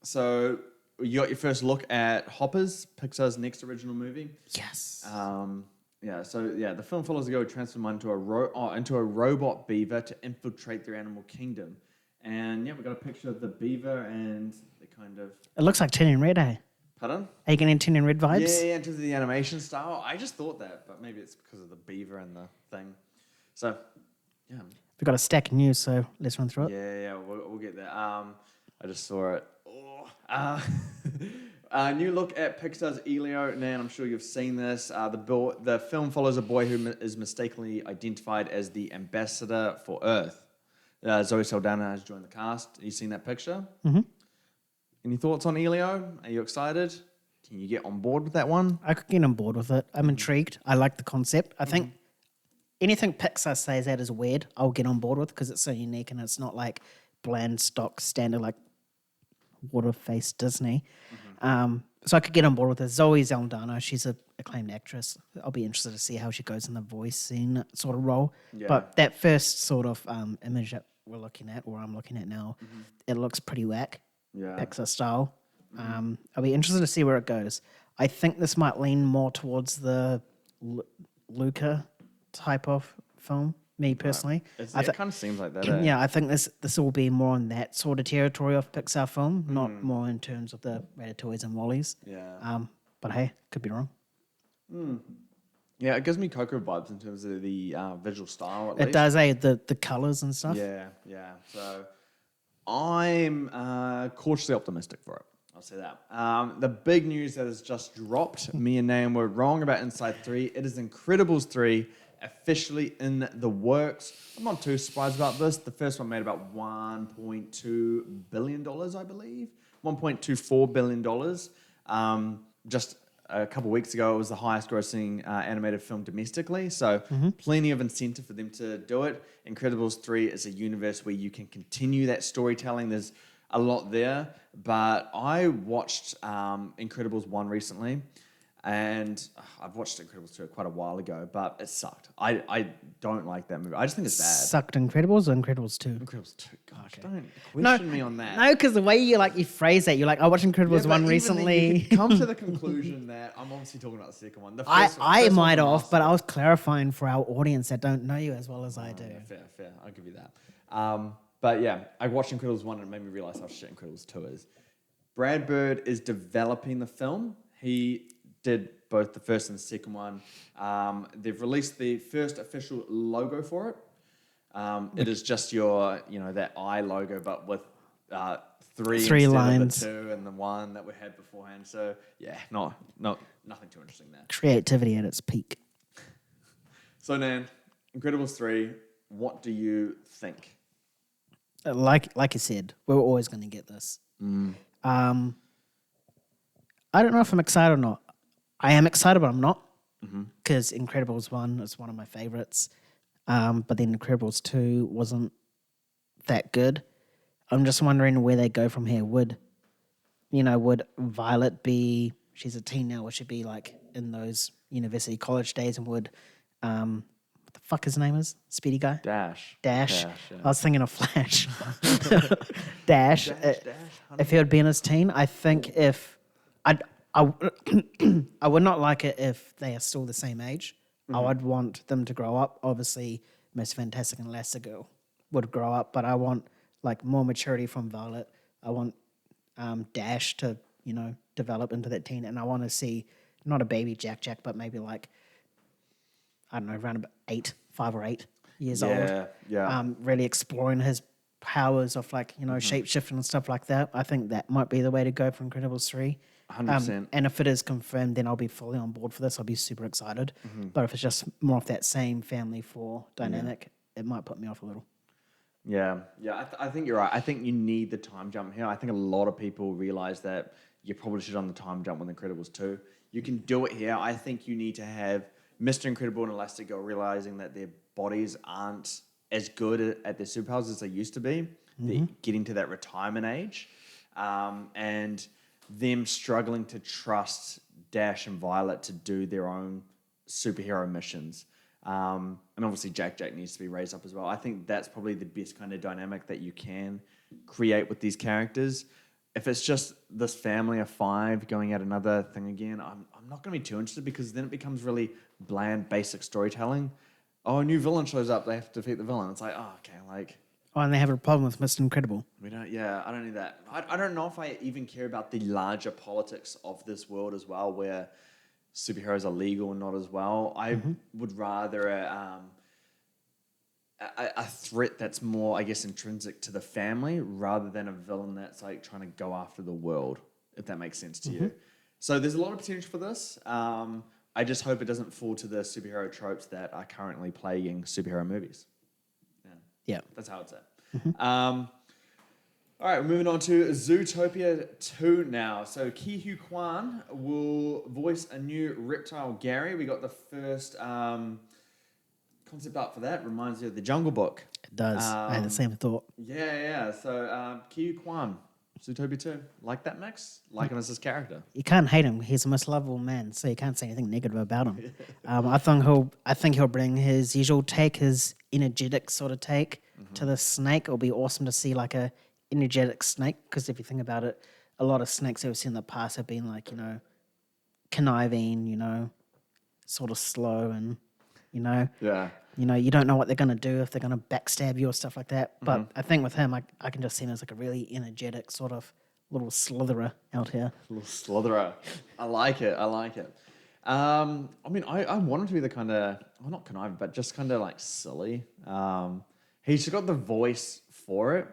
So you got your first look at Hoppers, Pixar's next original movie. Yes. The film follows a girl who transforms into a robot beaver to infiltrate their animal kingdom. And yeah, we got a picture of the beaver and the kind of... It looks like Turning Red, eh? Pardon? Are you getting Turning Red vibes? Yeah, in terms of the animation style. I just thought that, but maybe it's because of the beaver and the thing. So, yeah. We've got a stack of news, so let's run through it. Yeah, we'll get there. I just saw it. New look at Pixar's Elio. Nan, I'm sure you've seen this. The film follows a boy who is mistakenly identified as the ambassador for Earth. Zoe Saldana has joined the cast. Have you seen that picture? Mm-hmm. Any thoughts on Elio? Are you excited? Can you get on board with that one? I could get on board with it. I'm intrigued. I like the concept. I think anything Pixar says that is weird, I'll get on board with because it's so unique and it's not like bland stock standard like water-faced Disney. So I could get on board with it. Zoe Saldana, she's an acclaimed actress. I'll be interested to see how she goes in the voice scene sort of role. Yeah. But that first sort of image that we're looking at, or I'm looking at now, it looks pretty whack. Yeah. Pixar style. I'll be interested to see where it goes. I think this might lean more towards the Luca type of film, me personally. It kind of seems like that. Yeah, I think this will be more on that sort of territory of Pixar film, not more in terms of the Ratatouilles and Wallies. Yeah. But hey, could be wrong. Yeah, it gives me Coco vibes in terms of the visual style. It does, the colors and stuff. Yeah. So I'm cautiously optimistic for it. I'll say that. The big news that has just dropped, me and Nayan were wrong about Inside 3. It is Incredibles 3 officially in the works. I'm not too surprised about this. The first one made about $1.2 billion, I believe. $1.24 billion. Just a couple of weeks ago, it was the highest grossing animated film domestically. So plenty of incentive for them to do it. Incredibles 3 is a universe where you can continue that storytelling. There's a lot there. But I watched Incredibles 1 recently. And I've watched Incredibles 2 quite a while ago, but it sucked. I don't like that movie. I just think it's bad. Sucked Incredibles or Incredibles 2? Incredibles 2. Gosh, don't question me on that. No, because the way you phrase that, you're like, I watched Incredibles 1 recently. You can come to the conclusion that I'm obviously talking about the second one. I might have, but I was clarifying for our audience that don't know you as well as I do. Yeah, fair. I'll give you that. But yeah, I watched Incredibles 1 and it made me realize how shit Incredibles 2 is. Brad Bird is developing the film. He did both the first and the second one. They've released the first official logo for it. It is just your, that eye logo, but with three Three instead lines. of the 2 and the 1 that we had beforehand. So yeah, nothing too interesting there. Creativity at its peak. So Nan, Incredibles 3, what do you think? Like you said, we're always going to get this. I don't know if I'm excited or not. I am excited, but I'm not. Because Incredibles 1 is one of my favorites. But then Incredibles 2 wasn't that good. I'm just wondering where they go from here. Would Violet be, she's a teen now, would she be like in those university college days, and would, what the fuck his name is? Speedy guy? Dash. Dash. Yeah. I was thinking of Flash. Dash. If he would be in his teen, I think if I would not like it if they are still the same age. I would want them to grow up. Obviously, Miss Fantastic and Elastigirl would grow up, but I want like more maturity from Violet. I want Dash to develop into that teen, and I want to see not a baby Jack, but maybe like, I don't know, around about 5 or 8 years old. Yeah. Really exploring his powers of like, shape shifting and stuff like that. I think that might be the way to go for Incredibles 3. 100%. And if it is confirmed, then I'll be fully on board for this. I'll be super excited. But if it's just more of that same family 4 dynamic, it might put me off a little. Yeah. I think you're right. I think you need the time jump here. I think a lot of people realize that you probably should on the time jump with Incredibles 2. You can do it here. I think you need to have Mr. Incredible and Elastigirl realizing that their bodies aren't as good at their superpowers as they used to be. They're getting to that retirement age. And them struggling to trust Dash and Violet to do their own superhero missions. And obviously Jack needs to be raised up as well. I think that's probably the best kind of dynamic that you can create with these characters. If it's just this family of 5 going at another thing again, I'm not going to be too interested, because then it becomes really bland, basic storytelling. Oh, a new villain shows up, they have to defeat the villain. It's like, oh, okay, like... Oh, and they have a problem with Mr. Incredible. I don't need that. I don't know if I even care about the larger politics of this world as well, where superheroes are legal and not as well. I would rather a threat that's more, I guess, intrinsic to the family, rather than a villain that's like trying to go after the world, if that makes sense to you. So there's a lot of potential for this. I just hope it doesn't fall to the superhero tropes that are currently plaguing superhero movies. Yeah. That's how it's at. All right, we're moving on to Zootopia 2 now. So Ki Hu Kwan will voice a new reptile Gary. We got the first concept art for that. Reminds you of the Jungle Book. It does. I had the same thought. Yeah. So Ki Hu Kwan, Zootopia 2. Like that, Max? Liking us as character? You can't hate him. He's the most lovable man, so you can't say anything negative about him. I think he'll bring his usual take, his energetic sort of take to the snake. It'll be awesome to see like a energetic snake, because if you think about it, a lot of snakes that we've seen in the past have been like, conniving, sort of slow, and you don't know what they're gonna do, if they're gonna backstab you or stuff like that. But I think with him, I can just see him as like a really energetic sort of little slitherer out here. Little slitherer. I like it. I mean, I want him to be the kind of, well, not conniving, but just kind of like silly. He's got the voice for it.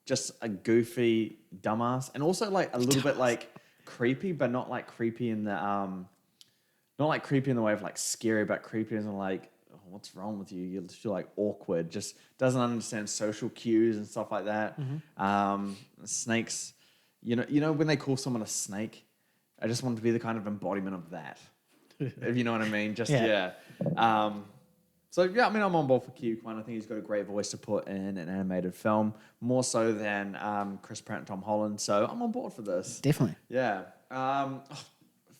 Just a goofy dumbass, and also like a little bit like creepy, but not like creepy in the not like creepy in the way of like scary, but creepy as in like, oh, what's wrong with you? You feel like awkward. Just doesn't understand social cues and stuff like that. Snakes, you know when they call someone a snake, I just want to be the kind of embodiment of that. If you know what I mean. Just yeah. So yeah, I mean, I'm on board for Ki Kwan. I think he's got a great voice to put in an animated film, more so than Chris Pratt and Tom Holland. So I'm on board for this. Definitely. Yeah.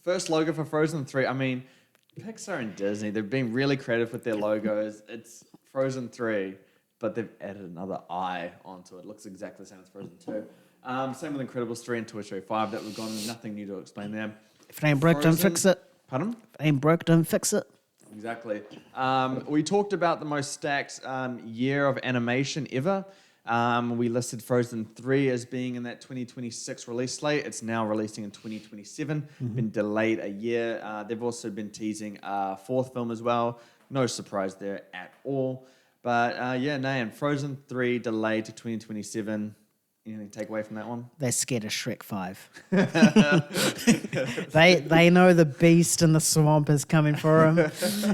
First logo for Frozen 3. I mean, Pixar and Disney, they've been really creative with their logos. It's Frozen 3, but they've added another eye onto it. It looks exactly the same as Frozen 2. Same with Incredibles 3 and Toy Story 5 that we've gone, nothing new to explain there. If it ain't broke, don't fix it. Pardon? If it ain't broke, don't fix it. Exactly. We talked about the most stacked year of animation ever. We listed Frozen 3 as being in that 2026 release slate. It's now releasing in 2027. Been delayed a year. They've also been teasing a 4th film as well. No surprise there at all. But yeah, Nayan, Frozen 3 delayed to 2027. Anything to take away from that one? They're scared of Shrek 5. They know the beast in the swamp is coming for them.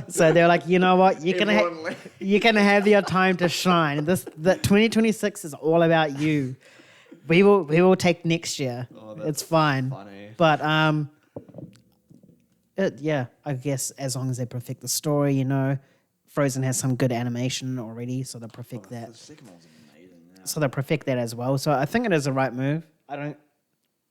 So they're like, you know what? You're gonna have your time to shine. The 2026 is all about you. We will take next year. Oh, it's fine. Funny. But I guess as long as they perfect the story, you know, Frozen has some good animation already, so they'll perfect that. The second one's amazing. Yeah. So they'll perfect that as well. So I think it is the right move. I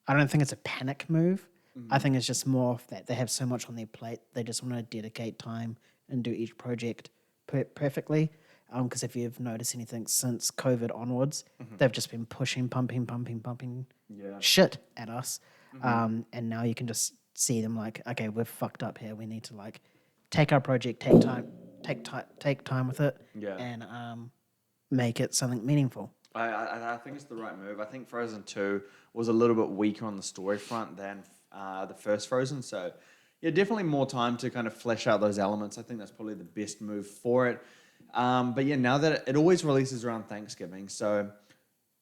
don't think it's a panic move. I think it's just more of that they have so much on their plate. They just want to dedicate time and do each project perfectly. Because if you've noticed anything since COVID onwards, they've just been pumping shit at us. And now you can just see them like, okay, we're fucked up here. We need to like take our project, take time with it, and make it something meaningful. I think it's the right move. I think Frozen 2 was a little bit weaker on the story front than the first Frozen. So, yeah, definitely more time to kind of flesh out those elements. I think that's probably the best move for it. But yeah, now that it always releases around Thanksgiving. So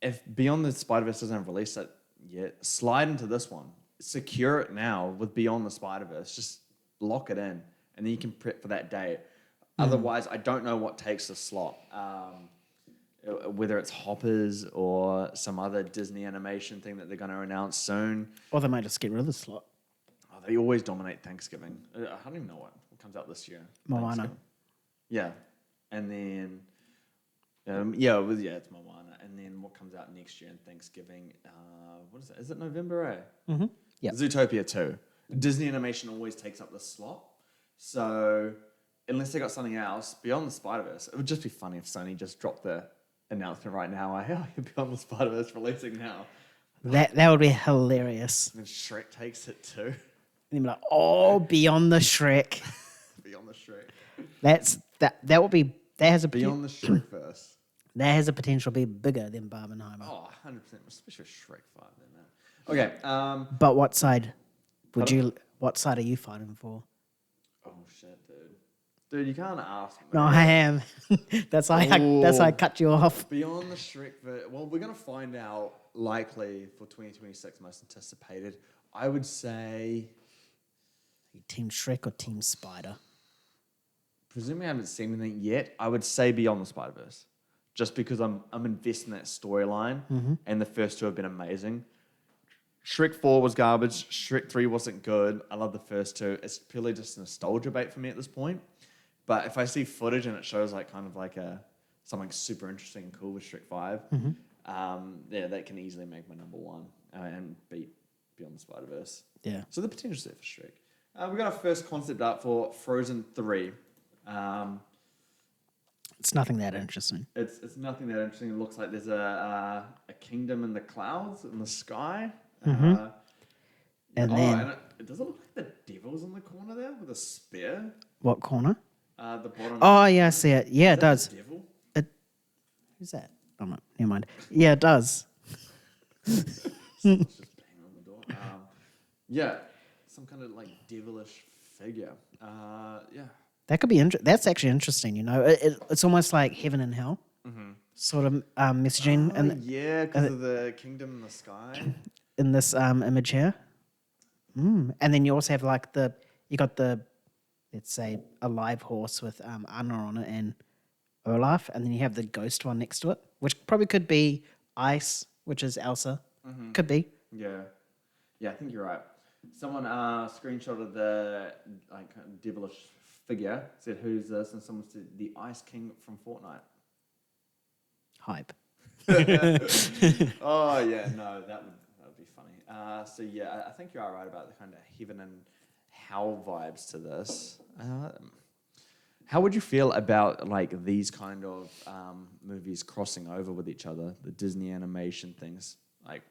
if Beyond the Spider-Verse doesn't have released it yet, slide into this one. Secure it now with Beyond the Spider-Verse. Just lock it in, and then you can prep for that date. Otherwise, I don't know what takes the slot. Whether it's Hoppers or some other Disney animation thing that they're going to announce soon. Or they might just get rid of the slot. Oh, they always dominate Thanksgiving. I don't even know what comes out this year. Moana. Yeah. And then, it's Moana. And then what comes out next year in Thanksgiving? What is it? Is it November, Mm-hmm. Yeah. Zootopia 2. Disney animation always takes up the slot. So unless they got something else, Beyond the Spider-Verse, it would just be funny if Sony just dropped the announcement right now. Beyond the Spider-Verse releasing now. That would be hilarious. And Shrek takes it too. And be like, oh, Beyond the Shrek. Beyond the Shrek. That will be, that has a Beyond the Shrekverse. That has a potential to be bigger than Barbenheimer. Oh, 100%, especially Shrek 5 then, man. Okay. But what side are you fighting for? Oh shit, dude. Dude, you can't ask me. No, I am. That's why I cut you off. Beyond the Shrekverse. Well, we're gonna find out likely for 2026, most anticipated. I would say Team Shrek or Team Spider? Presumably I haven't seen anything yet. I would say Beyond the Spider-Verse. Just because I'm invested in that storyline, and the first two have been amazing. Shrek 4 was garbage. Shrek 3 wasn't good. I love the first two. It's purely just nostalgia bait for me at this point. But if I see footage and it shows like kind of like something super interesting and cool with Shrek 5, that can easily make my number one and beat Beyond the Spider-Verse. Yeah. So the potential's there for Shrek. We got our first concept art for Frozen 3. It's nothing that interesting. It's nothing that interesting. It looks like there's a kingdom in the clouds in the sky. And then does it look like the devil's in the corner there with a spear? What corner? The bottom. Oh yeah, I see it. Yeah, it does. The devil? Who's that? Oh no, never mind. Yeah, it does. Someone's just banging on the door. Yeah, some kind of like devilish figure. Yeah. That could be that's actually interesting. You know, it's almost like heaven and hell sort of messaging. Because of the kingdom in the sky. In this image here. And then you also have like let's say a live horse with Anna on it and Olaf, and then you have the ghost one next to it, which probably could be Ice, which is Elsa. Could be. Yeah, I think you're right. Someone screenshotted the like devilish figure, said who's this, and someone said the Ice King from Fortnite. Hype. Oh yeah, no, that would be funny. So yeah, I think you are right about the kind of heaven and hell vibes to this. How would you feel about like these kind of movies crossing over with each other? The Disney animation things, like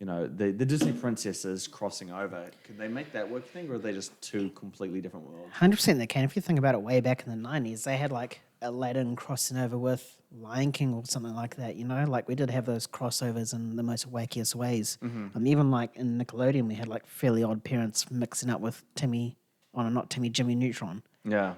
the Disney princesses crossing over. Could they make that work thing, or are they just two completely different worlds? 100% they can. If you think about it, way back in the 90s, they had like Aladdin crossing over with Lion King or something like that, like we did have those crossovers in the most wackiest ways. Even like in Nickelodeon, we had like Fairly Odd Parents mixing up with Jimmy Neutron. Yeah.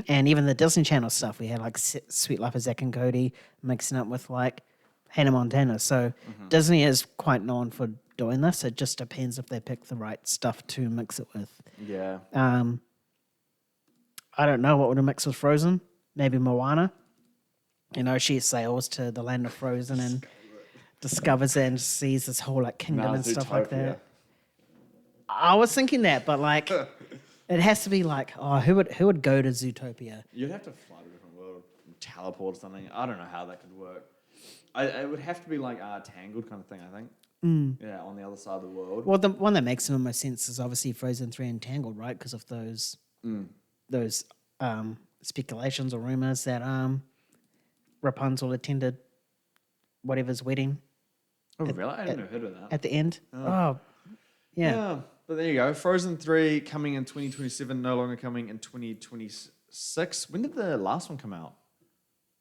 And even the Disney Channel stuff, we had like Sweet Life of Zack and Cody mixing up with like Hannah Montana. So Disney is quite known for doing this. It just depends if they pick the right stuff to mix it with. Yeah. I don't know what would have mixed with Frozen. Maybe Moana. You know, she sails to the land of Frozen and discovers it and sees this whole like kingdom and stuff like that. I was thinking that, but like, it has to be like, who would go to Zootopia? You'd have to fly to a different world, teleport or something. I don't know how that could work. It would have to be like Tangled kind of thing, I think. Yeah, on the other side of the world. Well, the one that makes the most sense is obviously Frozen 3 and Tangled, right? Because of those speculations or rumors that Rapunzel attended whatever's wedding. Oh, really? I didn't know heard of that. At the end. Oh, yeah. But there you go. Frozen 3 coming in 2027, no longer coming in 2026. When did the last one come out?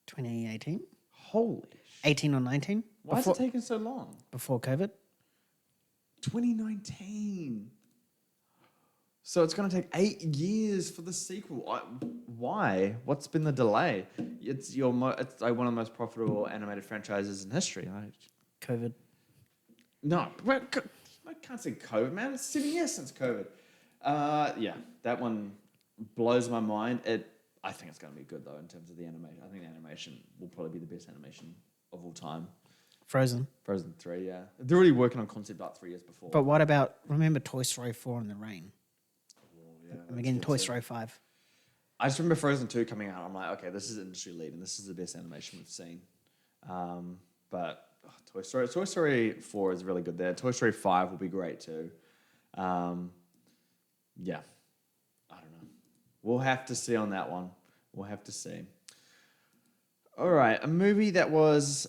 2018? Holy 18 or 19? Why is it taking so long? Before COVID? 2019. So it's going to take 8 years for the sequel. Why? What's been the delay? It's it's like one of the most profitable animated franchises in history. COVID. No, I can't say COVID, man. It's 7 years since COVID. Yeah, that one blows my mind. I think it's going to be good though in terms of the animation. I think the animation will probably be the best animation of all time. Frozen 3, yeah. They're already working on concept art 3 years before. But what about, remember Toy Story 4 in the rain? Yeah, and again, Toy Story 5. I just remember Frozen 2 coming out. I'm like, okay, this is industry lead and this is the best animation we've seen. But Toy Story 4 is really good there. Toy Story 5 will be great too. Yeah, I don't know. We'll have to see on that one. We'll have to see. All right, a movie that was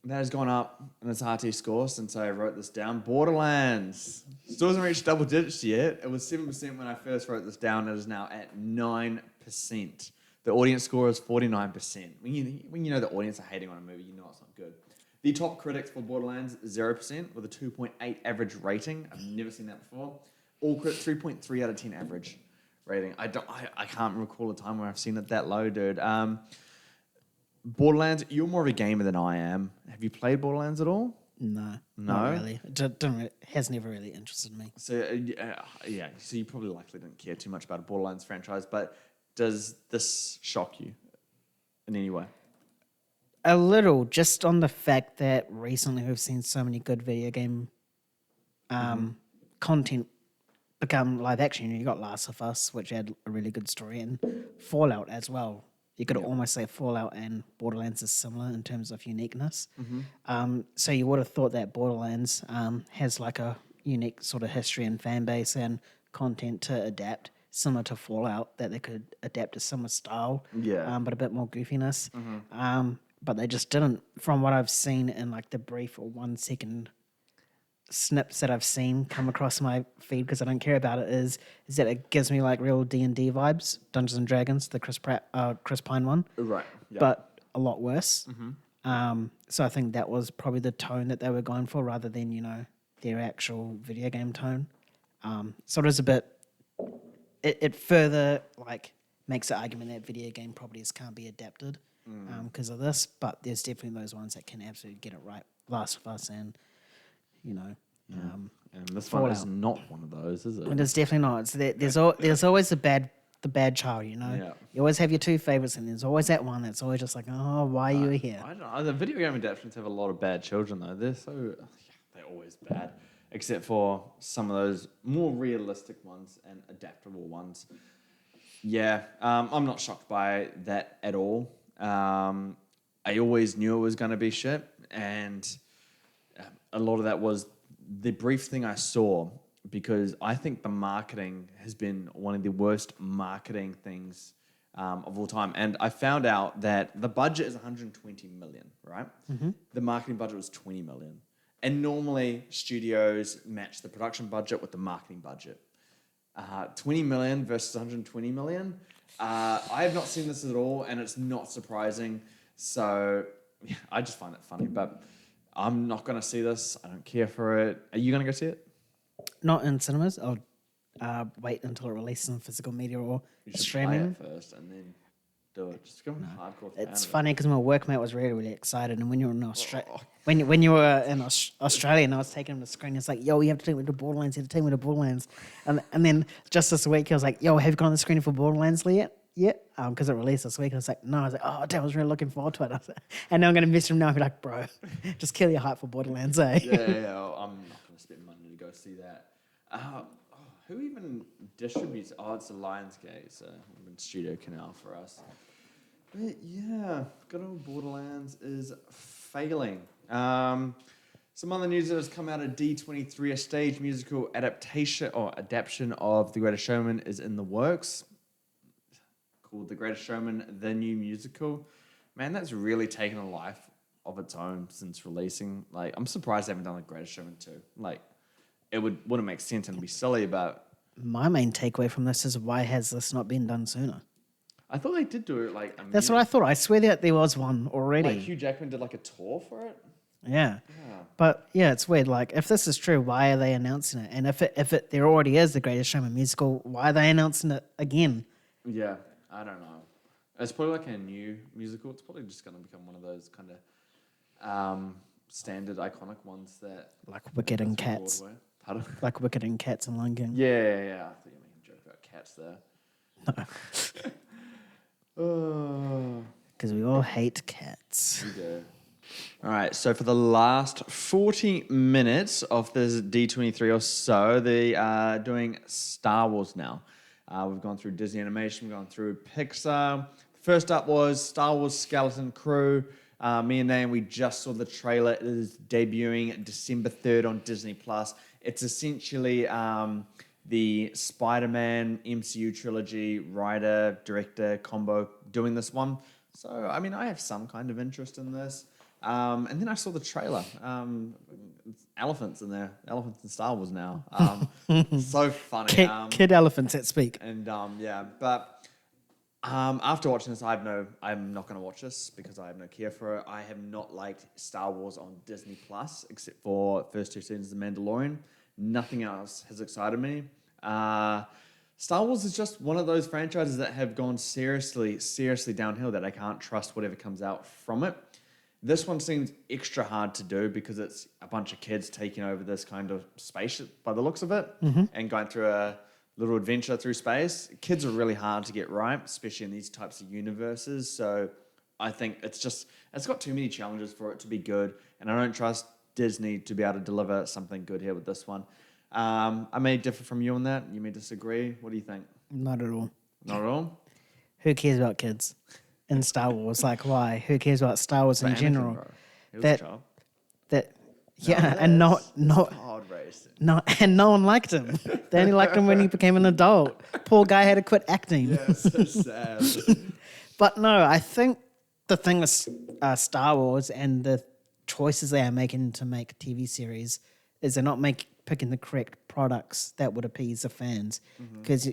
that has gone up in its RT score since I wrote this down. Borderlands. Still hasn't reached double digits yet. It was 7% when I first wrote this down. It is now at 9%. The audience score is 49%. When you know the audience are hating on a movie, you know it's not good. The top critics for Borderlands, 0%, with a 2.8 average rating. I've never seen that before. All critics, 3.3 out of 10 average rating. I can't recall a time where I've seen it that low, dude. Borderlands, you're more of a gamer than I am. Have you played Borderlands at all? No, not really. It has never really interested me. So yeah, so you probably likely didn't care too much about a Borderlands franchise, but does this shock you in any way? A little, just on the fact that recently we've seen so many good video game content become live action. You got Last of Us, which had a really good story, and Fallout as well. You could almost say Fallout and Borderlands is similar in terms of uniqueness. So you would have thought that Borderlands has like a unique sort of history and fan base and content to adapt, similar to Fallout, that they could adapt a similar style, but a bit more goofiness. But they just didn't. From what I've seen in like the brief or 1 second snips that I've seen come across my feed, because I don't care about it, is that it gives me like real D&D vibes, Dungeons and Dragons, the Chris Pine one, right? Yeah. But a lot worse. So I think that was probably the tone that they were going for, rather than their actual video game tone. So it is a bit. It further like makes the argument that video game properties can't be adapted because of this, but there's definitely those ones that can absolutely get it right. Last of Us and and this Fallout. One is not one of those, is it? And it's definitely not. There's always the bad child, Yeah. You always have your two favorites, and there's always that one that's always just like, oh, why are you here? I don't know. The video game adaptations have a lot of bad children, though. They're always bad, except for some of those more realistic ones and adaptable ones. Yeah, I'm not shocked by that at all. I always knew it was going to be shit, and a lot of that was the brief thing I saw, because I think the marketing has been one of the worst marketing things of all time. And I found out that the budget is 120 million, right? The marketing budget was 20 million. And normally studios match the production budget with the marketing budget. 20 million versus 120 million. I have not seen this at all, and it's not surprising. So yeah, I just find it funny, but I'm not going to see this. I don't care for it. Are you going to go see it? Not in cinemas. I'll wait until it releases in physical media or You should streaming. play it first, and then do it. Just become a hardcore fan. It's of it. funny because my workmate was really, really excited, and when you were in Australia, when you were in Australia, and I was taking him to screen, it's like, yo, you have to take me to Borderlands. You have to take me to Borderlands, and then just this week, he was like, yo, have you gone to the screening for Borderlands yet? Yeah, because it released this week. And I was like, no. I was like, oh, damn, I was really looking forward to it. And now I'm going to message him now and be like, bro, just kill your hype for Borderlands, eh? Yeah. I'm not going to spend money to go see that. Who even distributes? Oh, it's the Lionsgate, so Studio Canal for us. But yeah, good old Borderlands is failing. Some other news that has come out of D23, a stage musical adaptation of The Greatest Showman is in the works. Called The Greatest Showman, the new musical. Man, that's really taken a life of its own since releasing. Like, I'm surprised they haven't done The Greatest Showman 2. Like, it wouldn't make sense and be silly, but My main takeaway from this is why has this not been done sooner? I thought they did do it like That's what I thought. I swear that there was one already. Like Hugh Jackman did like a tour for it. Yeah. But yeah, it's weird. Like, if this is true, why are they announcing it? And if there already is The Greatest Showman musical, why are they announcing it again? Yeah, I don't know. It's probably like a new musical. It's probably just going to become one of those kind of standard iconic ones that Like Wicked and Cats. Broadway. Pardon? Like Wicked and Cats and Lion King. Yeah. I thought you were making a joke about cats there. No. Because we all hate cats. We do. All right, so for the last 40 minutes of this D23 or so, they are doing Star Wars now. We've gone through Disney Animation, we've gone through Pixar. First up was Star Wars Skeleton Crew. Me and Nayan, we just saw the trailer. It is debuting December 3rd on Disney+. It's essentially the Spider-Man MCU trilogy writer, director combo doing this one. So, I mean, I have some kind of interest in this. And then I saw the trailer. It's elephants in there. Elephants in Star Wars now. So funny. Kid elephants that speak. And but after watching this, I'm not going to watch this because I have no care for it. I have not liked Star Wars on Disney Plus except for first 2 seasons of The Mandalorian. Nothing else has excited me. Star Wars is just one of those franchises that have gone seriously downhill that I can't trust whatever comes out from it. This one seems extra hard to do because it's a bunch of kids taking over this kind of spaceship by the looks of it and going through a little adventure through space. Kids are really hard to get right, especially in these types of universes. So I think it's got too many challenges for it to be good. And I don't trust Disney to be able to deliver something good here with this one. I may differ from you on that. You may disagree. What do you think? Not at all. Not at all? Who cares about kids in Star Wars? Like, why? Who cares about Star Wars in Anakin, general? bro. He was a child. And no one liked him. They only liked him when he became an adult. Poor guy had to quit acting. Yeah, so sad. But no, I think the thing with Star Wars and the choices they are making to make TV series is they're not picking the correct products that would appease the fans, because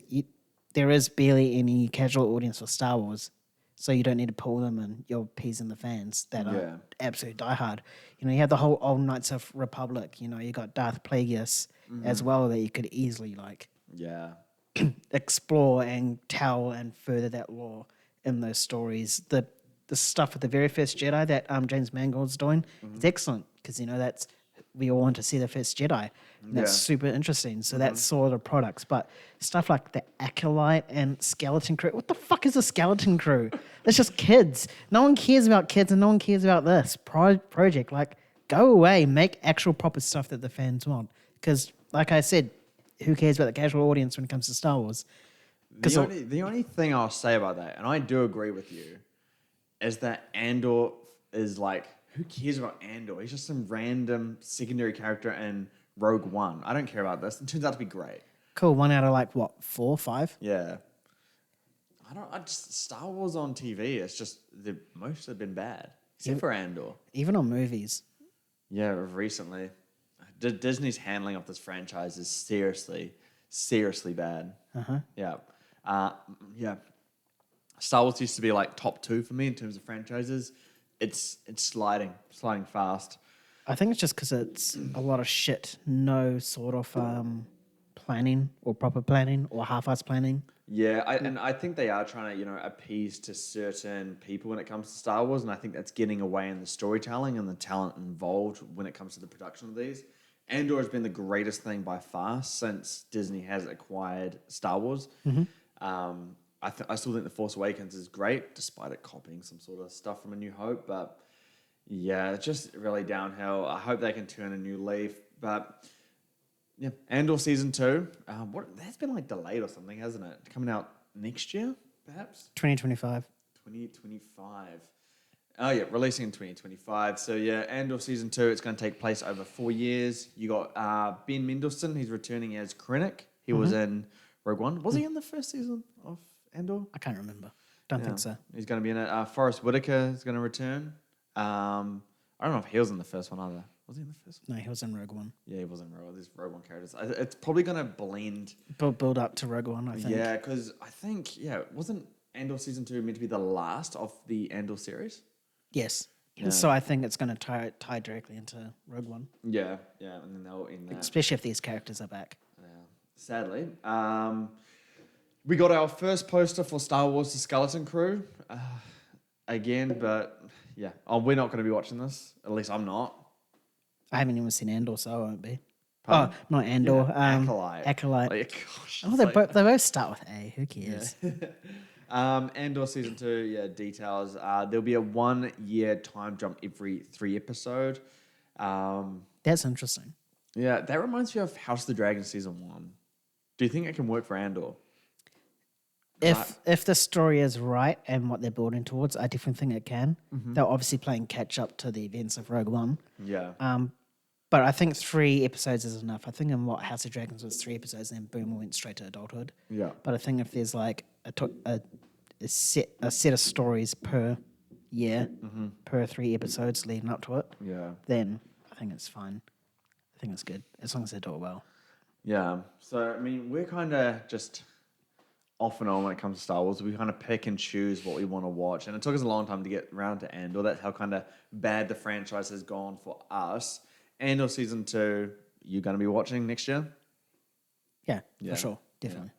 there is barely any casual audience for Star Wars, so you don't need to pull them and you're appeasing the fans that are absolute diehard. You know, you have the whole old Knights of Republic. You know, you got Darth Plagueis as well that you could easily explore and tell and further that lore in those stories. The stuff with the very first Jedi that James Mangold's doing is excellent, because we all want to see the first Jedi. And that's super interesting. So that's sort of products. But stuff like the Acolyte and Skeleton Crew. What the fuck is a Skeleton Crew? It's just kids. No one cares about kids and no one cares about this project. Like, go away. Make actual proper stuff that the fans want. Because, like I said, who cares about the casual audience when it comes to Star Wars? The only thing I'll say about that, and I do agree with you, is that Andor is like, who cares about Andor? He's just some random secondary character in Rogue One. I don't care about this. It turns out to be great. Cool. 1 out of 4, 5? Yeah. Star Wars on TV, it's just, most have been bad. Except for Andor. Even on movies. Yeah, recently. Disney's handling of this franchise is seriously bad. Yeah. Star Wars used to be like top 2 for me in terms of franchises. It's sliding fast. I think it's just because it's a lot of shit. No sort of planning or proper planning or half-ass planning. Yeah, and I think they are trying to, appease to certain people when it comes to Star Wars, and I think that's getting away in the storytelling and the talent involved when it comes to the production of these. Andor has been the greatest thing by far since Disney has acquired Star Wars. I still think The Force Awakens is great, despite it copying some sort of stuff from A New Hope, but yeah, it's just really downhill. I hope they can turn a new leaf, but... Yeah, Andor season 2. That's been delayed or something, hasn't it? Coming out next year, perhaps 2025. 2025. Oh yeah, releasing in 2025. So yeah, Andor season 2. It's going to take place over 4 years. You got Ben Mendelsohn. He's returning as Krennic. He was in Rogue One. Was he in the first season of Andor? I can't remember. Don't think so. He's going to be in it. Forrest Whitaker is going to return. I don't know if he was in the first one either. Was he in the first one? No, he was in Rogue One. Yeah, he was in Rogue One. There's Rogue One characters. It's probably going to blend. Build up to Rogue One, I think. Yeah, because I think, wasn't Andor Season 2 meant to be the last of the Andor series? Yes. Yeah. So I think it's going to tie directly into Rogue One. Yeah, and then they'll end that. Especially if these characters are back. Yeah. Sadly. We got our first poster for Star Wars The Skeleton Crew. Again, but yeah. We're not going to be watching this. At least I'm not. I haven't even seen Andor, so I won't be. Pardon? Oh, not Andor. Acolyte. Acolyte. Gosh, Oh, they both start with A. Who cares? Andor season 2, details. There'll be a 1 year time jump every 3 episodes. That's interesting. Yeah, that reminds me of House of the Dragon season 1. Do you think it can work for Andor? If the story is right and what they're building towards, I definitely think it can. They're obviously playing catch up to the events of Rogue One. Yeah. But I think 3 episodes is enough. I think in what House of Dragons was 3 episodes, and then boom, we went straight to adulthood. Yeah. But I think if there's a set of stories per year, per 3 episodes leading up to it, then I think it's fine. I think it's good as long as they do it well. Yeah. So I mean, we're kind of just off and on when it comes to Star Wars. We kind of pick and choose what we want to watch, and it took us a long time to get around to Andor. That's how kind of bad the franchise has gone for us. Andor season 2, you're going to be watching next year? Yeah, for sure. Definitely.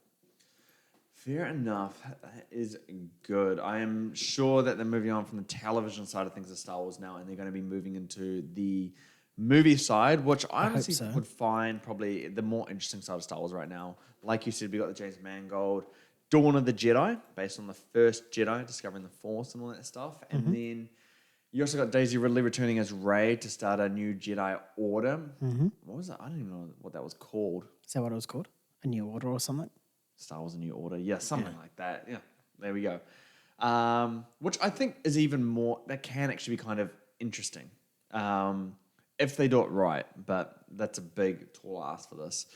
Fair enough. That is good. I am sure that they're moving on from the television side of things of Star Wars now, and they're going to be moving into the movie side, which I honestly would find probably the more interesting side of Star Wars right now. Like you said, we got the James Mangold Dawn of the Jedi, based on the first Jedi discovering the Force and all that stuff. And then you also got Daisy Ridley returning as Rey to start a new Jedi Order. What was that? I don't even know what that was called. Is that what it was called? A New Order or something? Star Wars A New Order. Yeah, something like that. Yeah, there we go. Which I think is even more, that can actually be kind of interesting if they do it right. But that's a big, tall ask for this.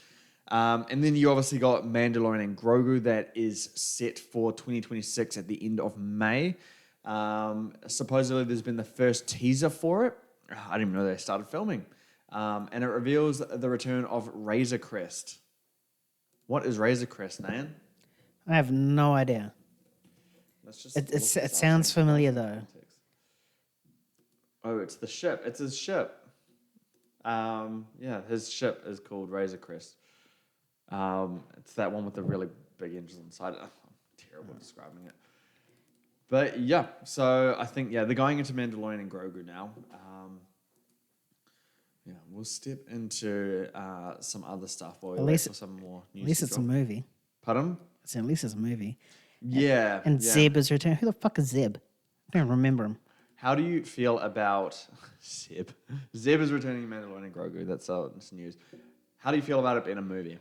And then you obviously got Mandalorian and Grogu that is set for 2026 at the end of May. Supposedly there's been the first teaser for it. I didn't even know they started filming. And it reveals the return of Razor Crest. What is Razor Crest, Nayan? I have no idea. It sounds familiar though. Oh, it's the ship. It's his ship. His ship is called Razor Crest. It's that one with the really big engine inside it. I'm terrible at describing it. But yeah, so I think, they're going into Mandalorian and Grogu now. We'll step into some other stuff while we wait for some more news. At least it's a movie. Pardon? At least it's a movie. Yeah. And Zeb is returning. Who the fuck is Zeb? I don't remember him. How do you feel about Zeb? Zeb is returning in Mandalorian and Grogu. That's news. How do you feel about it being a movie?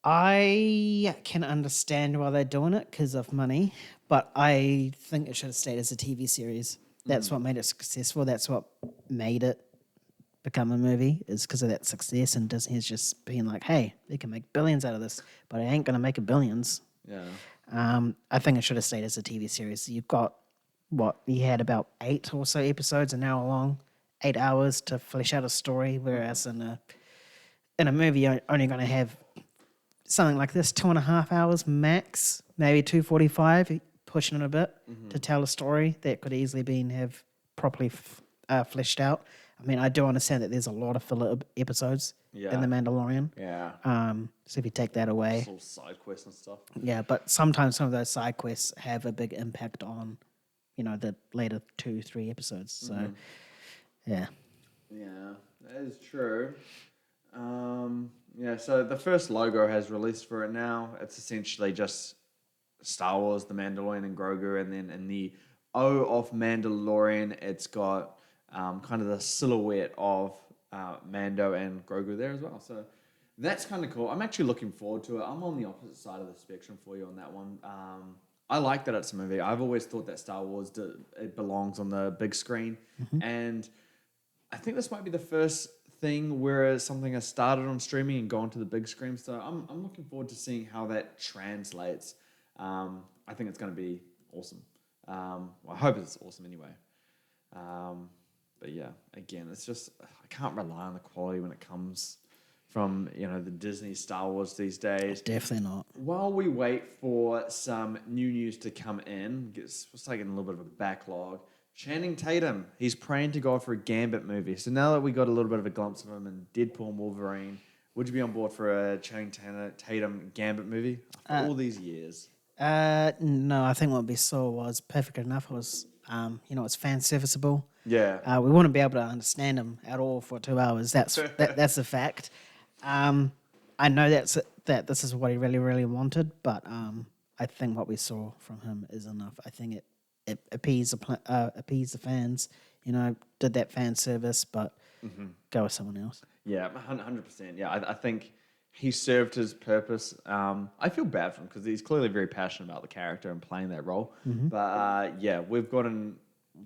I can understand why they're doing it because of money, but I think it should have stayed as a TV series. That's what made it successful. That's what made it become a movie, is because of that success. And Disney's just being like, hey, they can make billions out of this, but it ain't going to make it billions. Yeah. I think it should have stayed as a TV series. You've got, you had about 8 or so episodes, an hour long, 8 hours to flesh out a story, whereas in a movie, you're only going to have something like this, 2.5 hours max, maybe 2:45, pushing it a bit to tell a story that could easily have properly fleshed out. I mean, I do understand that there's a lot of filler episodes Yeah. in The Mandalorian. Yeah. So if you take that away, Just all side quests and stuff. yeah, but sometimes some of those side quests have a big impact on, the later 2-3 episodes. So, yeah. Yeah, that is true. Yeah, so the first logo has released for it now. It's essentially just Star Wars, The Mandalorian, and Grogu, and then in the O of Mandalorian, it's got kind of the silhouette of Mando and Grogu there as well. So that's kind of cool. I'm actually looking forward to it. I'm on the opposite side of the spectrum for you on that one. I like that it's a movie. I've always thought that Star Wars it belongs on the big screen, and I think this might be the first thing where something has started on streaming and gone to the big screen. So I'm looking forward to seeing how that translates. I think it's going to be awesome. Well, I hope it's awesome anyway. But yeah, again, it's just I can't rely on the quality when it comes from the Disney Star Wars these days. Definitely not. While we wait for some new news to come in, it's taking a little bit of a backlog. Channing Tatum, he's praying to God for a Gambit movie. So now that we got a little bit of a glimpse of him in Deadpool and Wolverine, would you be on board for a Channing Tatum Gambit movie after all these years? No, I think what we saw was perfect enough. It was, it's fan serviceable. Yeah. We wouldn't be able to understand him at all for 2 hours. That's a fact. I know that this is what he really, really wanted, but I think what we saw from him is enough. I think it appeased the fans. Did that fan service, but go with someone else. Yeah, 100%. Yeah, I think he served his purpose. I feel bad for him because he's clearly very passionate about the character and playing that role. But yeah, we've gotten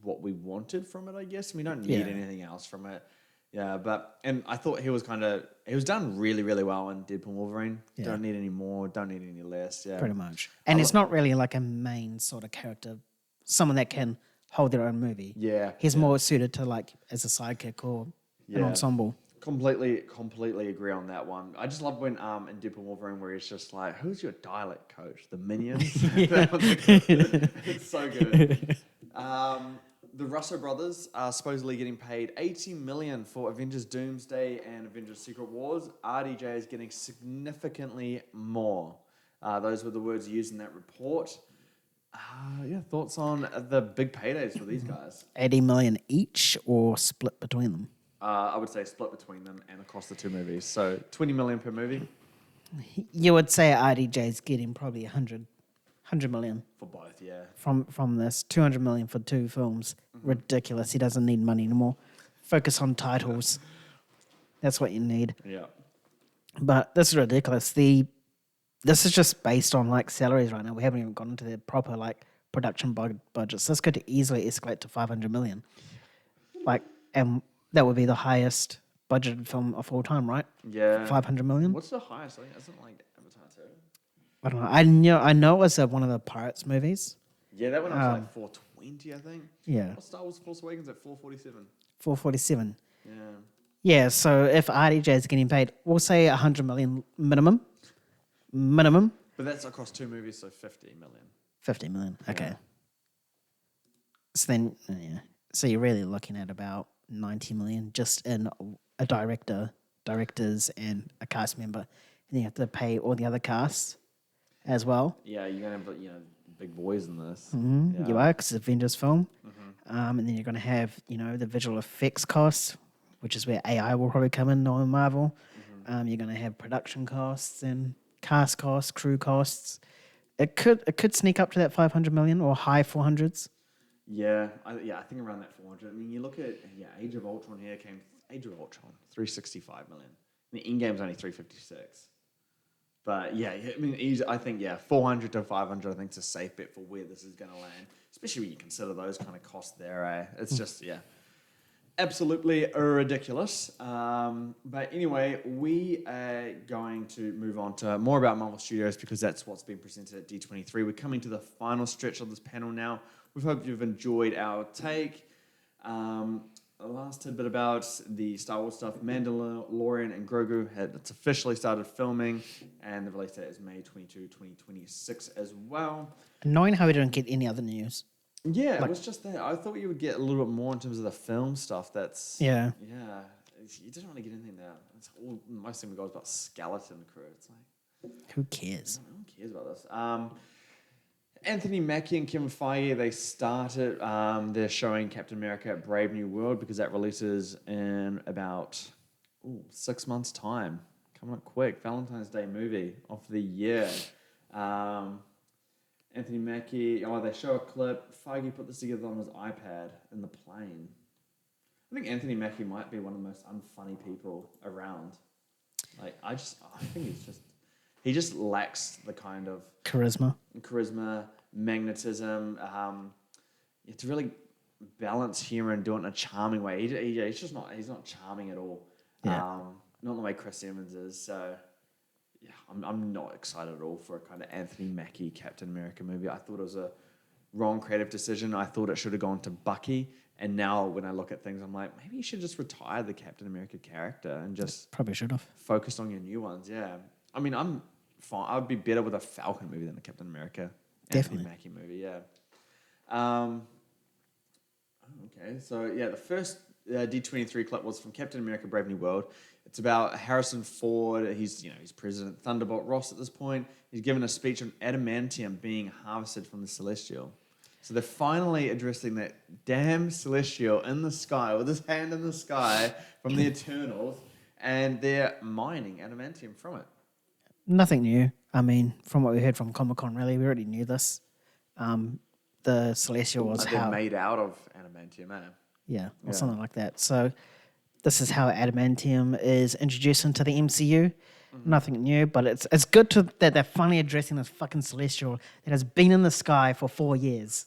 what we wanted from it, I guess. We don't need anything else from it. Yeah, and I thought he was done really, really well in Deadpool and Wolverine. Yeah. Don't need any more, don't need any less. Yeah, Pretty much. And it's not really like a main sort of character, someone that can hold their own movie. Yeah, He's more suited to like as a sidekick or an ensemble. Completely agree on that one. I just love when in Deadpool and Wolverine where he's just like, "Who's your dialect coach? The Minions." It's so good. The Russo brothers are supposedly getting paid $80 million for Avengers Doomsday and Avengers Secret Wars. RDJ is getting significantly more. Those were the words used in that report. Yeah, thoughts on the big paydays for these guys? 80 million each or split between them? I would say split between them and across the two movies. So 20 million per movie. You would say RDJ's getting probably 100 million For both, yeah. from this. 200 million for 2 films. Ridiculous. He doesn't need money anymore. Focus on titles. That's what you need. Yeah. But this is ridiculous. This is just based on like salaries right now. We haven't even gone into the proper like production budgets. This could easily escalate to 500 million. And that would be the highest budgeted film of all time, right? Yeah. 500 million. What's the highest? I think isn't like Avatar 2. I don't know. I know it was one of the Pirates movies. Yeah, that one was like 420, I think. Yeah. What's Star Wars Force Awakens at 447? 447. Yeah. Yeah, so if RDJ is getting paid, we'll say 100 million minimum. But that's across 2 movies, so 50 million. 50 million. Okay. So then, so you're really looking at about 90 million just in a directors, and a cast member. And then you have to pay all the other casts as well. Yeah, you're going to have, big boys in this. Mm-hmm. Yeah. You are, because it's a Avengers film. And then you're going to have, the visual effects costs, which is where AI will probably come in on Marvel. You're going to have production costs and cast costs, crew costs. It could sneak up to that 500 million or high 400s. Yeah, I think around that 400. I mean, you look at Age of Ultron here came Age of Ultron 365 million. The in-game's only 356. But yeah, I mean, I think 400 to 500. I think is a safe bet for where this is going to land, especially when you consider those kind of costs there. It's just absolutely ridiculous. But anyway, we are going to move on to more about Marvel Studios because that's what's been presented at D23. We're coming to the final stretch of this panel now. We hope you've enjoyed our take. The last tidbit about the Star Wars stuff, Mandalorian and Grogu it's officially started filming, and the release date is May 22, 2026 as well. Annoying how we don't get any other news. Yeah, it Like- was just that. I thought you would get a little bit more in terms of the film stuff. That's Yeah. yeah. You didn't really get anything there. It's all, most of the goes about skeleton crew. It's like Who cares? no one cares about this. Anthony Mackie and Kevin Feige, they started. They're showing Captain America: Brave New World because that releases in about 6 months' time. Coming up quick. Valentine's Day movie of the year. Anthony Mackie, they show a clip. Feige put this together on his iPad in the plane. I think Anthony Mackie might be one of the most unfunny people around. I think he just lacks the kind of Charisma. magnetism. You have to really balance humor and do it in a charming way. He's not charming at all. Yeah. Not the way Chris Evans is. So yeah, I'm not excited at all for a kind of Anthony Mackie Captain America movie. I thought it was a wrong creative decision. I thought it should have gone to Bucky. And now when I look at things, I'm like, maybe you should just retire the Captain America character and just Probably should have. focus on your new ones. Yeah. I mean, I'm fine. I'd be better with a Falcon movie than a Captain America Definitely. Anthony Mackie movie. Yeah. Okay. So yeah, the first D23 clip was from Captain America: Brave New World. It's about Harrison Ford. He's President Thunderbolt Ross at this point. He's given a speech on adamantium being harvested from the Celestial. So they're finally addressing that damn Celestial in the sky with his hand in the sky from the Eternals, and they're mining adamantium from it. Nothing new. I mean, from what we heard from Comic-Con, really, we already knew this. The Celestial was They're how... made out of adamantium, eh? Yeah, or Yeah. something like that. So this is how adamantium is introduced into the MCU. Nothing new, but it's good that they're finally addressing this fucking Celestial that has been in the sky for 4 years.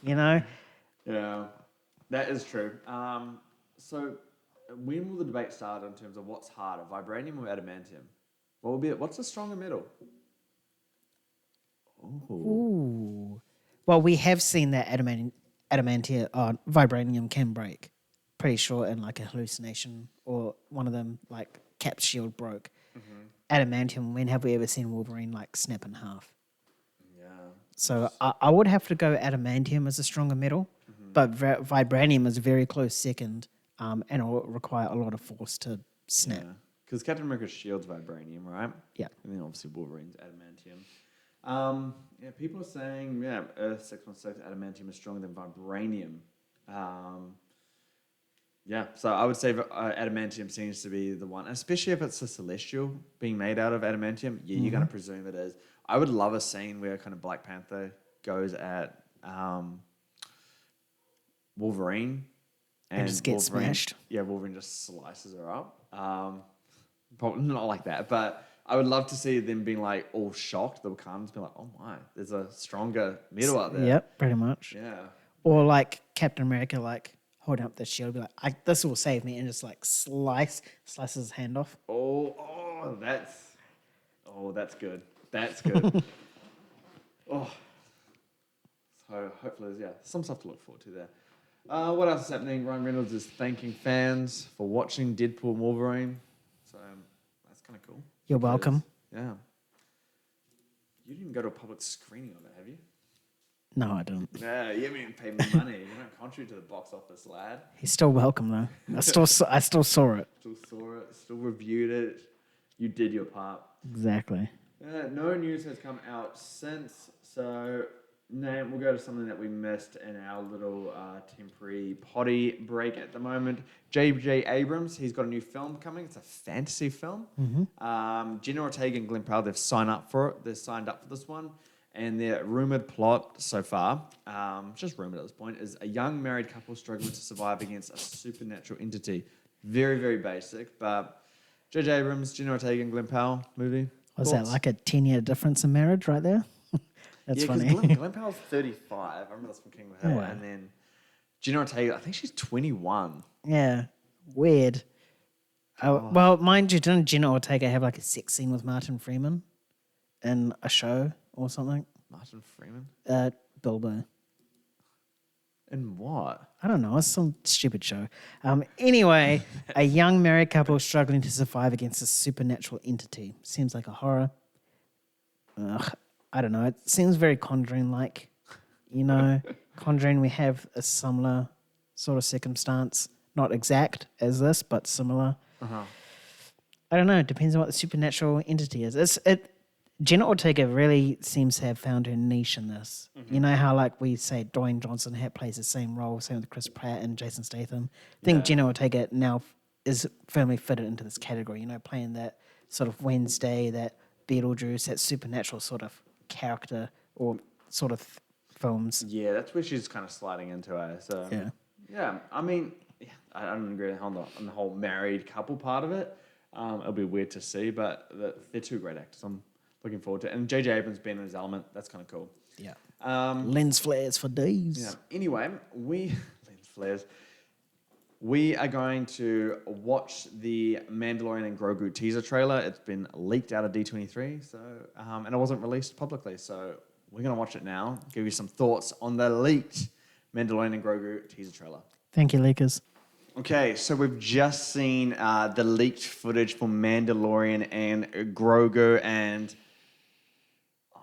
You know? Yeah, that is true. So when will the debate start in terms of what's harder, vibranium or adamantium? What's the stronger metal? Ooh. Well, we have seen that vibranium can break. Pretty sure in like a hallucination or one of them, like Cap's shield broke. Adamantium, when have we ever seen Wolverine like snap in half? Yeah. So I would have to go adamantium as a stronger metal, but vibranium is a very close second, and it will require a lot of force to snap. Because Captain America's shield's vibranium, right? Yeah. And then obviously Wolverine's adamantium. People are saying, Earth 616 adamantium is stronger than vibranium. So I would say adamantium seems to be the one, especially if it's a celestial being made out of adamantium. Yeah, you're going to presume it is. I would love a scene where kind of Black Panther goes at Wolverine And just gets smashed. Yeah, Wolverine just slices her up. Probably not like that, but I would love to see them being like all shocked. The Wakandans being like, "Oh my, there's a stronger metal out there." Yep, pretty much. Yeah. Or like Captain America, like holding up the shield, be like, "This will save me," and just like slices his hand off. That's good. That's good. So hopefully, some stuff to look forward to there. What else is happening? Ryan Reynolds is thanking fans for watching Deadpool and Wolverine. So that's kind of cool. You're welcome. Yeah. You didn't go to a public screening of it, have you? No, I don't. Yeah, you haven't even paid me money. You don't contribute to the box office, lad. He's still welcome though. I still saw it. Still saw it, still reviewed it. You did your part. Exactly. No news has come out since, so we'll go to something that we missed in our little temporary potty break at the moment. J.J. Abrams, he's got a new film coming. It's a fantasy film. Jenna Ortega and Glenn Powell, they've signed up for it. They're signed up for this one. And their rumoured plot so far, just rumoured at this point, is a young married couple struggling to survive against a supernatural entity. Very, very basic, but J.J. Abrams, Jenna Ortega and Glenn Powell movie. Was that like a 10-year difference in marriage right there? That's funny. Glenn Powell's 35. I remember that's from King of the Hill. Yeah. And then Jenna Ortega, I think she's 21. Yeah, weird. Well, mind you, didn't Jenna Ortega have like a sex scene with Martin Freeman in a show or something? Martin Freeman? Bilbo. In what? I don't know. It's some stupid show. Anyway, a young married couple struggling to survive against a supernatural entity. Seems like a horror. I don't know. It seems very Conjuring-like. You know, Conjuring, we have a similar sort of circumstance. Not exact as this, but similar. Uh-huh. I don't know. It depends on what the supernatural entity is. Jenna Ortega really seems to have found her niche in this. You know how, like, we say Dwayne Johnson plays the same role, same with Chris Pratt and Jason Statham. I think Jenna Ortega now is firmly fitted into this category, playing that sort of Wednesday, that Beetlejuice, that supernatural sort of character or sort of films. Yeah, that's where she's kind of sliding into it. So yeah. I mean, I don't agree on the whole married couple part of it. It'll be weird to see, but they're two great actors. I'm looking forward to it. And J.J. Abrams being in his element, that's kind of cool. Yeah. Lens flares for days. Yeah. Anyway, lens flares. We are going to watch the Mandalorian and Grogu teaser trailer. It's been leaked out of D23, so and it wasn't released publicly. So we're going to watch it now. Give you some thoughts on the leaked Mandalorian and Grogu teaser trailer. Thank you, Lakers. Okay, so we've just seen the leaked footage for Mandalorian and Grogu, and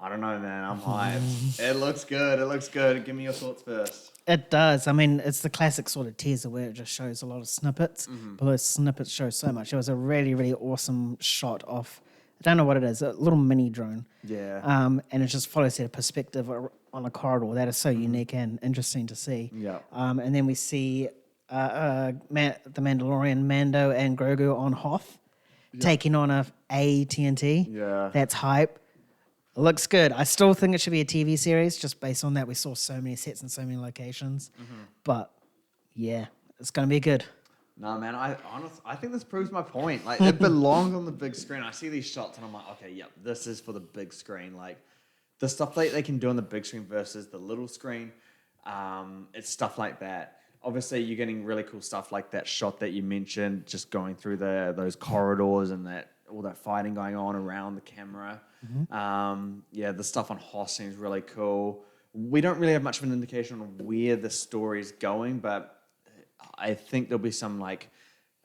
I don't know, man. I'm hyped. It looks good. Give me your thoughts first. It does. I mean, it's the classic sort of teaser where it just shows a lot of snippets, but those snippets show so much. It was a really, really awesome shot of, I don't know what it is, a little mini drone. Yeah. And it just follows their perspective on a corridor. That is so unique and interesting to see. Yeah. And then we see the Mandalorian, Mando, and Grogu on Hoth, taking on a TNT. Yeah. That's hype. It looks good. I still think it should be a TV series, just based on that. We saw so many sets and so many locations. But yeah, it's going to be good. No, man, I think this proves my point. Like, it belongs on the big screen. I see these shots and I'm like, okay, yep, this is for the big screen. Like, the stuff they can do on the big screen versus the little screen, it's stuff like that. Obviously, you're getting really cool stuff like that shot that you mentioned, just going through those corridors and all that fighting going on around the camera. The stuff on Hoth seems really cool. We don't really have much of an indication on where the story is going, but I think there'll be some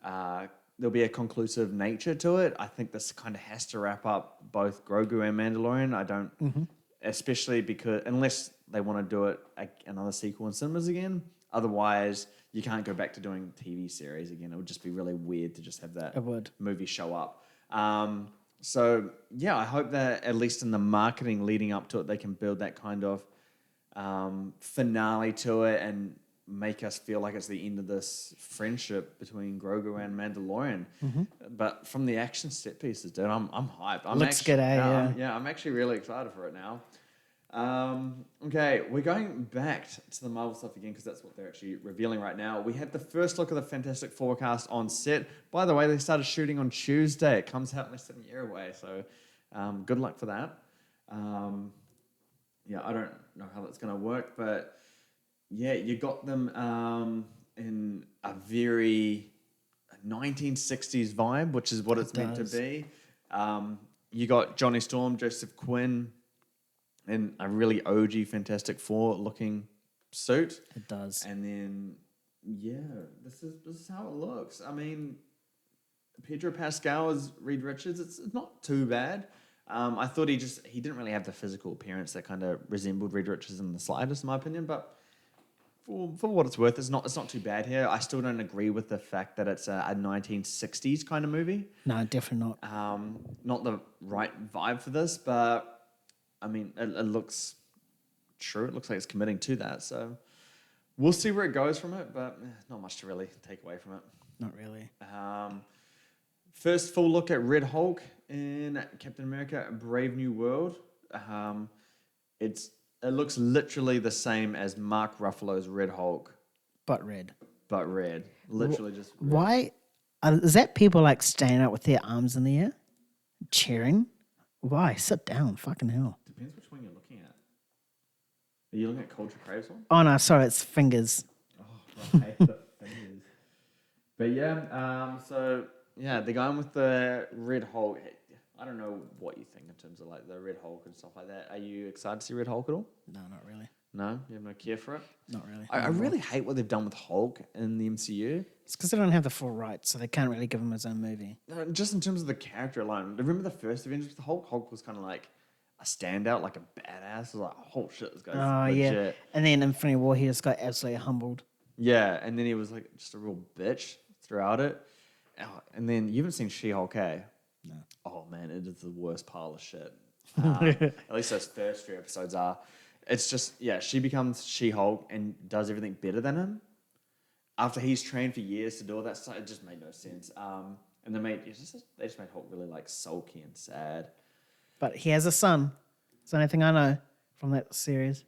there'll be a conclusive nature to it. I think this kind of has to wrap up both Grogu and Mandalorian. I don't, especially because unless they want to do it another sequel in cinemas again. Otherwise, you can't go back to doing TV series again. It would just be really weird to just have that movie show up. So yeah, I hope that at least in the marketing leading up to it, they can build that kind of finale to it and make us feel like it's the end of this friendship between Grogu and Mandalorian. But from the action set pieces, dude, I'm hyped. Looks good, yeah, I'm actually really excited for it now. Okay, we're going back to the Marvel stuff again because that's what they're actually revealing right now. We had the first look of the Fantastic Four cast on set. By the way, they started shooting on Tuesday. It comes out less than a year away, so good luck for that. I don't know how that's going to work, but yeah, you got them in a very 1960s vibe, which is what it's meant to be. You got Johnny Storm, Joseph Quinn, in a really OG Fantastic Four looking suit. It does. And then, this is how it looks. I mean, Pedro Pascal as Reed Richards. It's not too bad. I thought he didn't really have the physical appearance that kind of resembled Reed Richards in the slightest, in my opinion. But for what it's worth, it's not too bad here. I still don't agree with the fact that it's a 1960s kind of movie. No, definitely not. Not the right vibe for this, but I mean, it looks true. It looks like it's committing to that. So we'll see where it goes from it, but not much to really take away from it. Not really. First full look at Red Hulk in Captain America: Brave New World. It looks literally the same as Mark Ruffalo's Red Hulk, but red. Literally just red. Why? Is that people like standing up with their arms in the air, cheering? Why? Sit down. Fucking hell. Depends which one you're looking at. Are you looking at Culture Craves one? Oh, no. Sorry. It's fingers. Oh, right. The fingers. But yeah, they're going with the Red Hulk. I don't know what you think in terms of like the Red Hulk and stuff like that. Are you excited to see Red Hulk at all? No, not really. No? You have no care for it? Not really. I really hate what they've done with Hulk in the MCU. It's because they don't have the full rights, so they can't really give him his own movie. No, just in terms of the character alone. Remember the first Avengers with Hulk? Hulk was kind of like a standout, like a badass. I was like, oh shit, this guy's Oh, legit. yeah. And then Infinity War, he just got absolutely humbled. Yeah, and then he was like just a real bitch throughout it. And then you haven't seen She-Hulk, eh? No. Oh man, it is the worst pile of shit. At least those first 3 episodes are. It's just, yeah, she becomes She-Hulk and does everything better than him. After he's trained for years to do all that stuff, it just made no sense. And they just made Hulk really like sulky and sad. But he has a son. It's the only thing I know from that series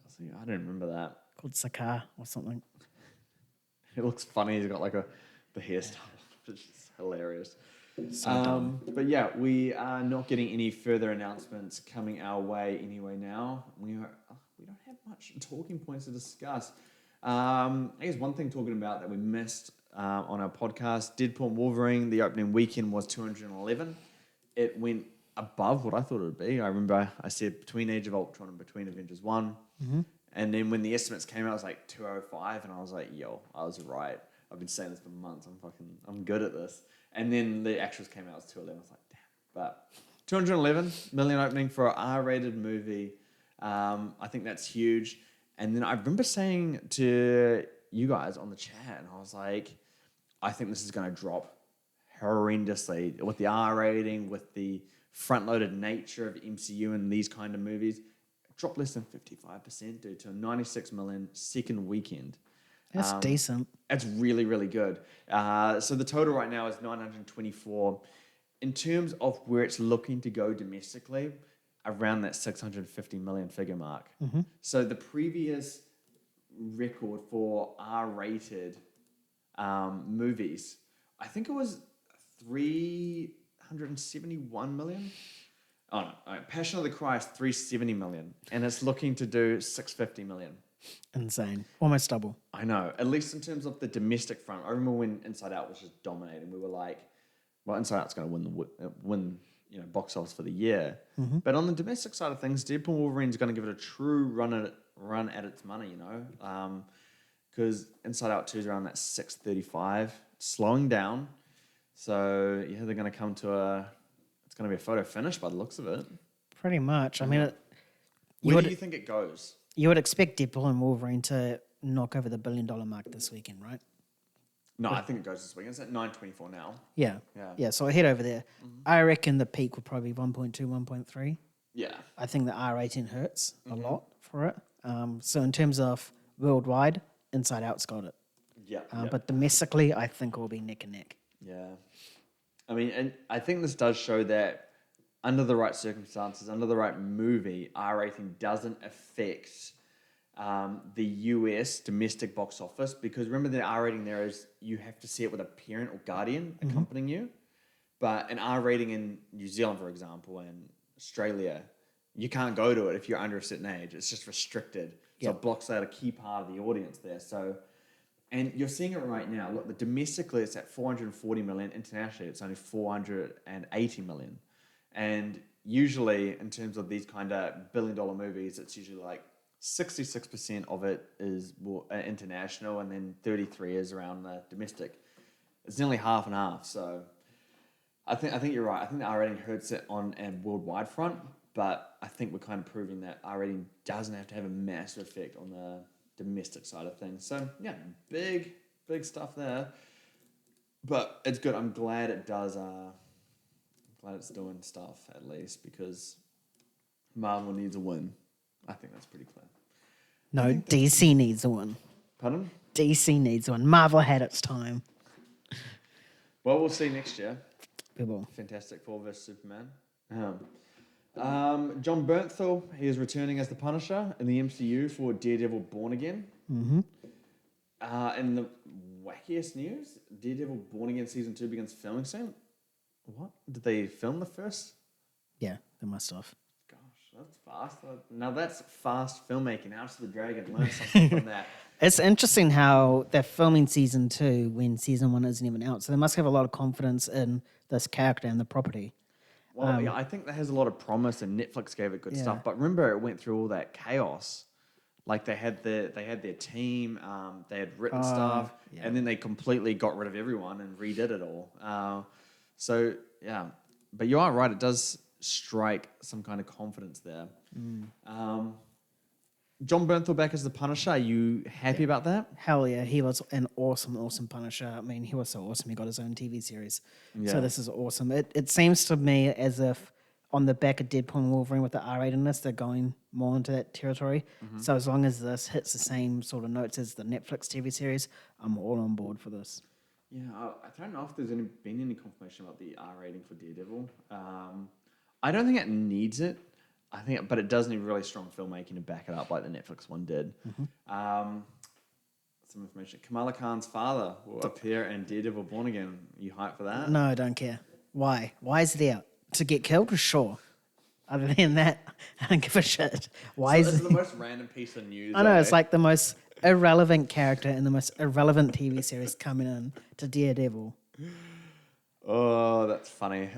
Does he? I don't remember that. called Sakaar or something. It looks funny. He's got like the hairstyle, which is hilarious. So dumb. But yeah, we are not getting any further announcements coming our way anyway now. We don't have much talking points to discuss. I guess one thing talking about that we missed on our podcast, Deadpool and Wolverine, the opening weekend was 211. It went above what I thought it would be. I remember I said between Age of Ultron and between Avengers 1. Mm-hmm. And then when the estimates came out, it was like 205, and I was like, yo, I was right. I've been saying this for months. I'm good at this. And then the actuals came out, it was 211. I was like, damn. But 211 million opening for an R-rated movie. I think that's huge. And then I remember saying to you guys on the chat, and I was like, I think this is going to drop horrendously with the R rating, with the front-loaded nature of MCU and these kind of movies. Drop less than 55%, dude, to a 96 million second weekend. That's decent. That's really, really good. So the total right now is 924. In terms of where it's looking to go domestically, around that 650 million figure mark. Mm-hmm. So the previous record for R-rated movies, I think it was 371 million. Oh no, Passion of the Christ, 370 million. And it's looking to do 650 million. Insane. Almost double. I know, at least in terms of the domestic front. I remember when Inside Out was just dominating. We were like, well, Inside Out's going to win box office for the year. Mm-hmm. But on the domestic side of things, Deadpool and Wolverine's going to give it a true run at its money, because Inside Out 2 is around that 635, slowing down. So yeah, they're going to come to it's going to be a photo finish by the looks of it. Pretty much. I mean, Where do you think it goes? You would expect Deadpool and Wolverine to knock over the $1 billion mark this weekend, right? No, I think it goes this weekend. It's at 924 now. Yeah. Yeah. Yeah, so I head over there. Mm-hmm. I reckon the peak would probably be 1.2, 1.3. Yeah. I think the R18 hurts a lot for it. So in terms of worldwide, Inside Out's got it. Yeah. But domestically, I think it will be neck and neck. Yeah. I mean, and I think this does show that under the right circumstances, under the right movie, R rating doesn't affect the US domestic box office, because remember the R rating there is you have to see it with a parent or guardian accompanying you. But an R rating in New Zealand, for example, and Australia, you can't go to it if you're under a certain age. It's just restricted. So it blocks out a key part of the audience there. So, and you're seeing it right now. Look, domestically it's at 440 million. Internationally, it's only 480 million. And usually, in terms of these kind of $1 billion movies, it's usually like 66% of it is international, and then 33% is around the domestic. It's nearly half and half. So, I think you're right. I think the R rating hurts it on a worldwide front, but I think we're kind of proving that R rating doesn't have to have a massive effect on the domestic side of things. So yeah, big stuff there. But it's good. I'm glad it does. Glad it's doing stuff at least, because Marvel needs a win. I think that's pretty clear. No, DC needs a one. Pardon? DC needs one. Marvel had its time. Well, we'll see next year. We will. Fantastic Four vs Superman. John Bernthal, he is returning as the Punisher in the MCU for Daredevil Born Again. Mm-hmm. In the wackiest news, Daredevil Born Again Season 2 begins filming soon. What? Did they film the first? Yeah, they must have. Gosh, that's fast. Now that's fast filmmaking. House of the Dragon, learn something from that. It's interesting how they're filming season 2 when season 1 isn't even out. So they must have a lot of confidence in this character and the property. Well, yeah, I think that has a lot of promise, and Netflix gave it good stuff. But remember, it went through all that chaos. Like they had their team, they had written stuff, and then they completely got rid of everyone and redid it all. So yeah, but you are right. It does strike some kind of confidence there. John Bernthal back as the Punisher. Are you happy about that? Hell yeah, he was an awesome Punisher. I mean, he was so awesome. He got his own TV series. Yeah. So this is awesome. It seems to me as if on the back of Deadpool and Wolverine with the R-ratedness, they're going more into that territory. So as long as this hits the same sort of notes as the Netflix TV series, I'm all on board for this. Yeah, I don't know if there's been any confirmation about the R rating for Daredevil. I don't think it needs it. But it does need really strong filmmaking to back it up, like the Netflix one did. Some information: Kamala Khan's father will appear in Daredevil: Born Again. You hyped for that? No, I don't care. Why? Why is it out? To get killed? Sure. Other than that, I don't give a shit. Why is This it? is the most random piece of news. I know, it's like the most irrelevant character in the most irrelevant TV series coming in to Daredevil. Oh, that's funny.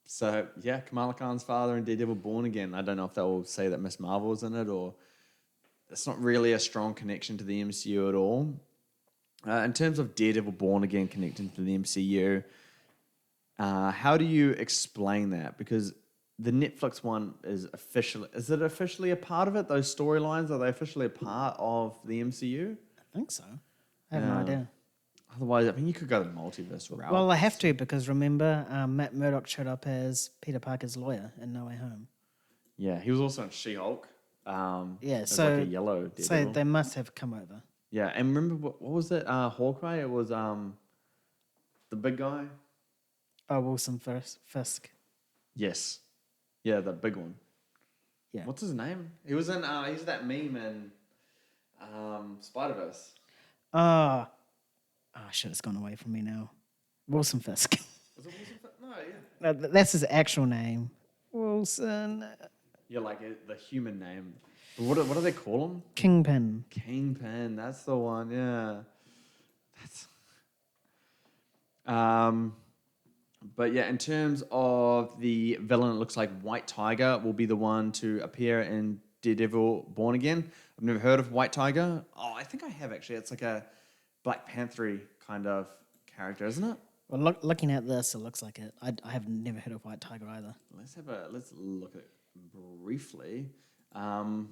So yeah, Kamala Khan's father in Daredevil: Born Again. I don't know if they will say that Miss Marvel's in it, or it's not really a strong connection to the MCU at all. In terms of Daredevil: Born Again connecting to the MCU, how do you explain that? Because the Netflix one is it officially a part of it? Those storylines, are they officially a part of the MCU? I think so. I have no idea. Otherwise, I mean, you could go the multiverse route. Well, I have to because remember, Matt Murdock showed up as Peter Parker's lawyer in No Way Home. Yeah, he was also in She-Hulk. Yeah, as so like a yellow Daredevil. so they must have come over. Yeah, and remember what was it? Hawkeye. It was the big guy. Oh, Wilson Fisk. Yes, yeah, the big one. Yeah. What's his name? He was in. He's that meme in Spider-Verse. Oh, shit, it's gone away from me now. Wilson Fisk. Was it Wilson? No, yeah. No, that's his actual name. Wilson. Yeah, like the human name. But what do they call him? Kingpin. Kingpin. That's the one. Yeah. That's. But yeah, in terms of the villain, it looks like White Tiger will be the one to appear in Daredevil: Born Again. I've never heard of White Tiger. Oh, I think I have actually. It's like a Black Panther kind of character, isn't it? Well, looking at this, it looks like it. I have never heard of White Tiger either. Let's look at it briefly. White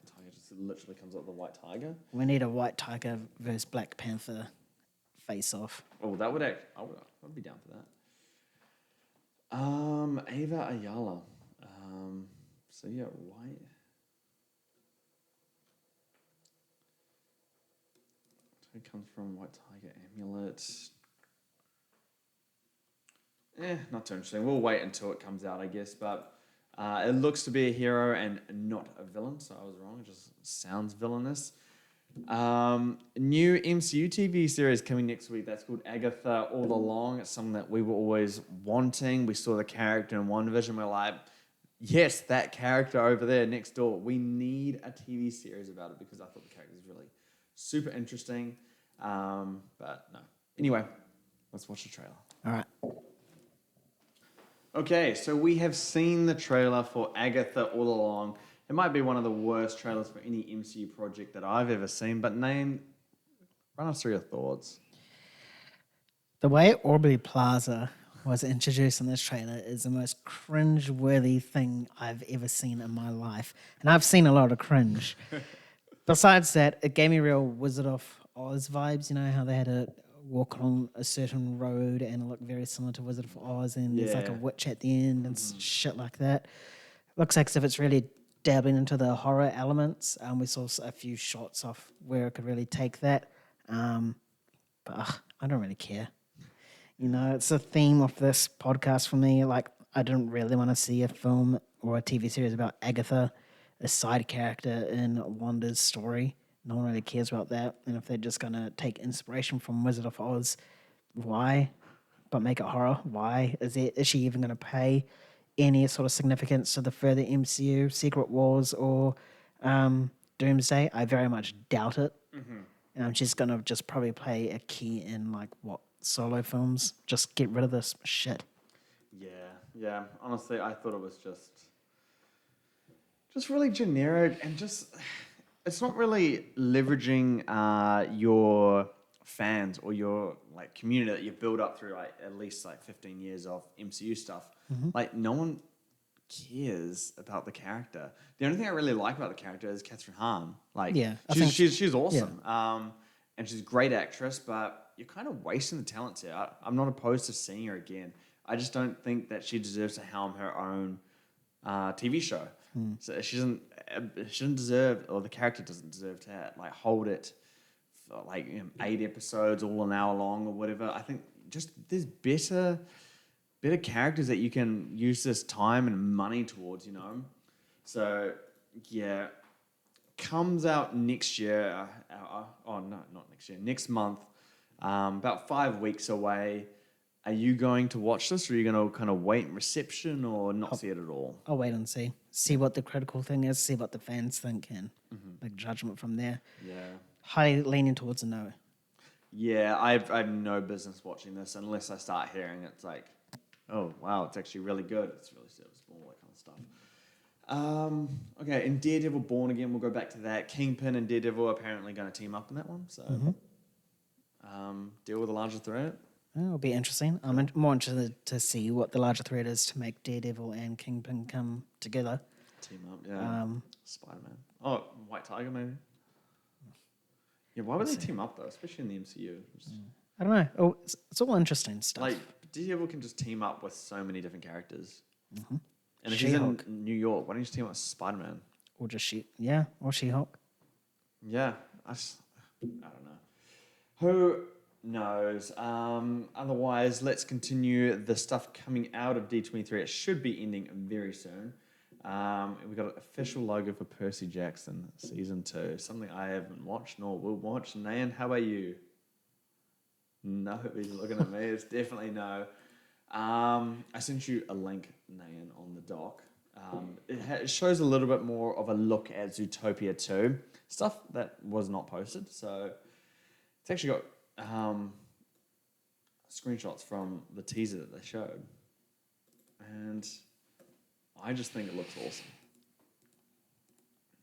Tiger just literally comes up with the White Tiger. We need a White Tiger versus Black Panther face-off. Oh, that would I'd be down for that. Ava Ayala. So yeah, White. It comes from White Tiger Amulet. Not too interesting. We'll wait until it comes out, I guess. But it looks to be a hero and not a villain, so I was wrong. It just sounds villainous. New MCU TV series coming next week. That's called Agatha All Along. It's something that we were always wanting. We saw the character in WandaVision. We're like, yes, that character over there next door. We need a TV series about it because I thought the character was really super interesting. But no. Anyway, let's watch the trailer. All right. Okay, so we have seen the trailer for Agatha All Along. It might be one of the worst trailers for any MCU project that I've ever seen, but Nayan, run us through your thoughts. The way Aubrey Plaza was introduced in this trailer is the most cringe-worthy thing I've ever seen in my life. And I've seen a lot of cringe. Besides that, it gave me real Wizard of Oz vibes. You know how they had to walk along a certain road and it looked very similar to Wizard of Oz, and there's like a witch at the end and shit like that. Looks like as if it's really dabbling into the horror elements. We saw a few shots off where it could really take that. But I don't really care. You know, it's the theme of this podcast for me. Like, I didn't really want to see a film or a TV series about Agatha, a side character in Wanda's story. No one really cares about that. And if they're just going to take inspiration from Wizard of Oz, why? But make it horror, why? Is she even going to pay any sort of significance to the further MCU, Secret Wars, or Doomsday? I very much doubt it. She's going to just probably play a key in, like, solo films. Just get rid of this shit. Yeah. Honestly, I thought it was just really generic and just... It's not really leveraging your fans or your like community that you build up through like at least like 15 years of MCU stuff, like no one cares about the character. The only thing I really like about the character is Catherine Hahn. Like, Yeah, she's awesome. And she's a great actress, but you're kind of wasting the talent here. I'm not opposed to seeing her again. I just don't think that she deserves to helm her own TV show. So she doesn't deserve, or the character doesn't deserve to like hold it for like 8 episodes, all an hour long or whatever. I think just there's better characters that you can use this time and money towards, you know. So yeah, comes out next year. Oh no, not next year. Next month. About 5 weeks away. Are you going to watch this, or are you going to kind of wait in reception, or not see it at all? I'll wait and see. See what the critical thing is, see what the fans think, and make judgment from there. Yeah. Highly leaning towards a no. Yeah, I have no business watching this unless I start hearing it's like, oh wow, it's actually really good. It's really serviceable, all that kind of stuff. Okay, in Daredevil Born Again, we'll go back to that. Kingpin and Daredevil are apparently going to team up in that one, so deal with a larger threat. It'll be interesting. I'm more interested to see what the larger threat is to make Daredevil and Kingpin come together. Team up, yeah. Spider-Man. Oh, White Tiger, maybe. Yeah, why would they team up, though, especially in the MCU? I don't know. Oh, it's all interesting stuff. Like, Daredevil can just team up with so many different characters. And if She-Hulk. he's in New York, why don't you just team up with Spider-Man? Or just or She-Hulk. Yeah, I don't know. Who knows? Otherwise, let's continue the stuff coming out of D23. It should be ending very soon. We got an official logo for Percy Jackson season 2. Something I haven't watched nor will watch. Nayan, how about you? No, he's looking at me. It's definitely no. I sent you a link, Nayan, on the doc. It shows a little bit more of a look at Zootopia 2. Stuff that was not posted. So it's actually got screenshots from the teaser that they showed. And I just think it looks awesome.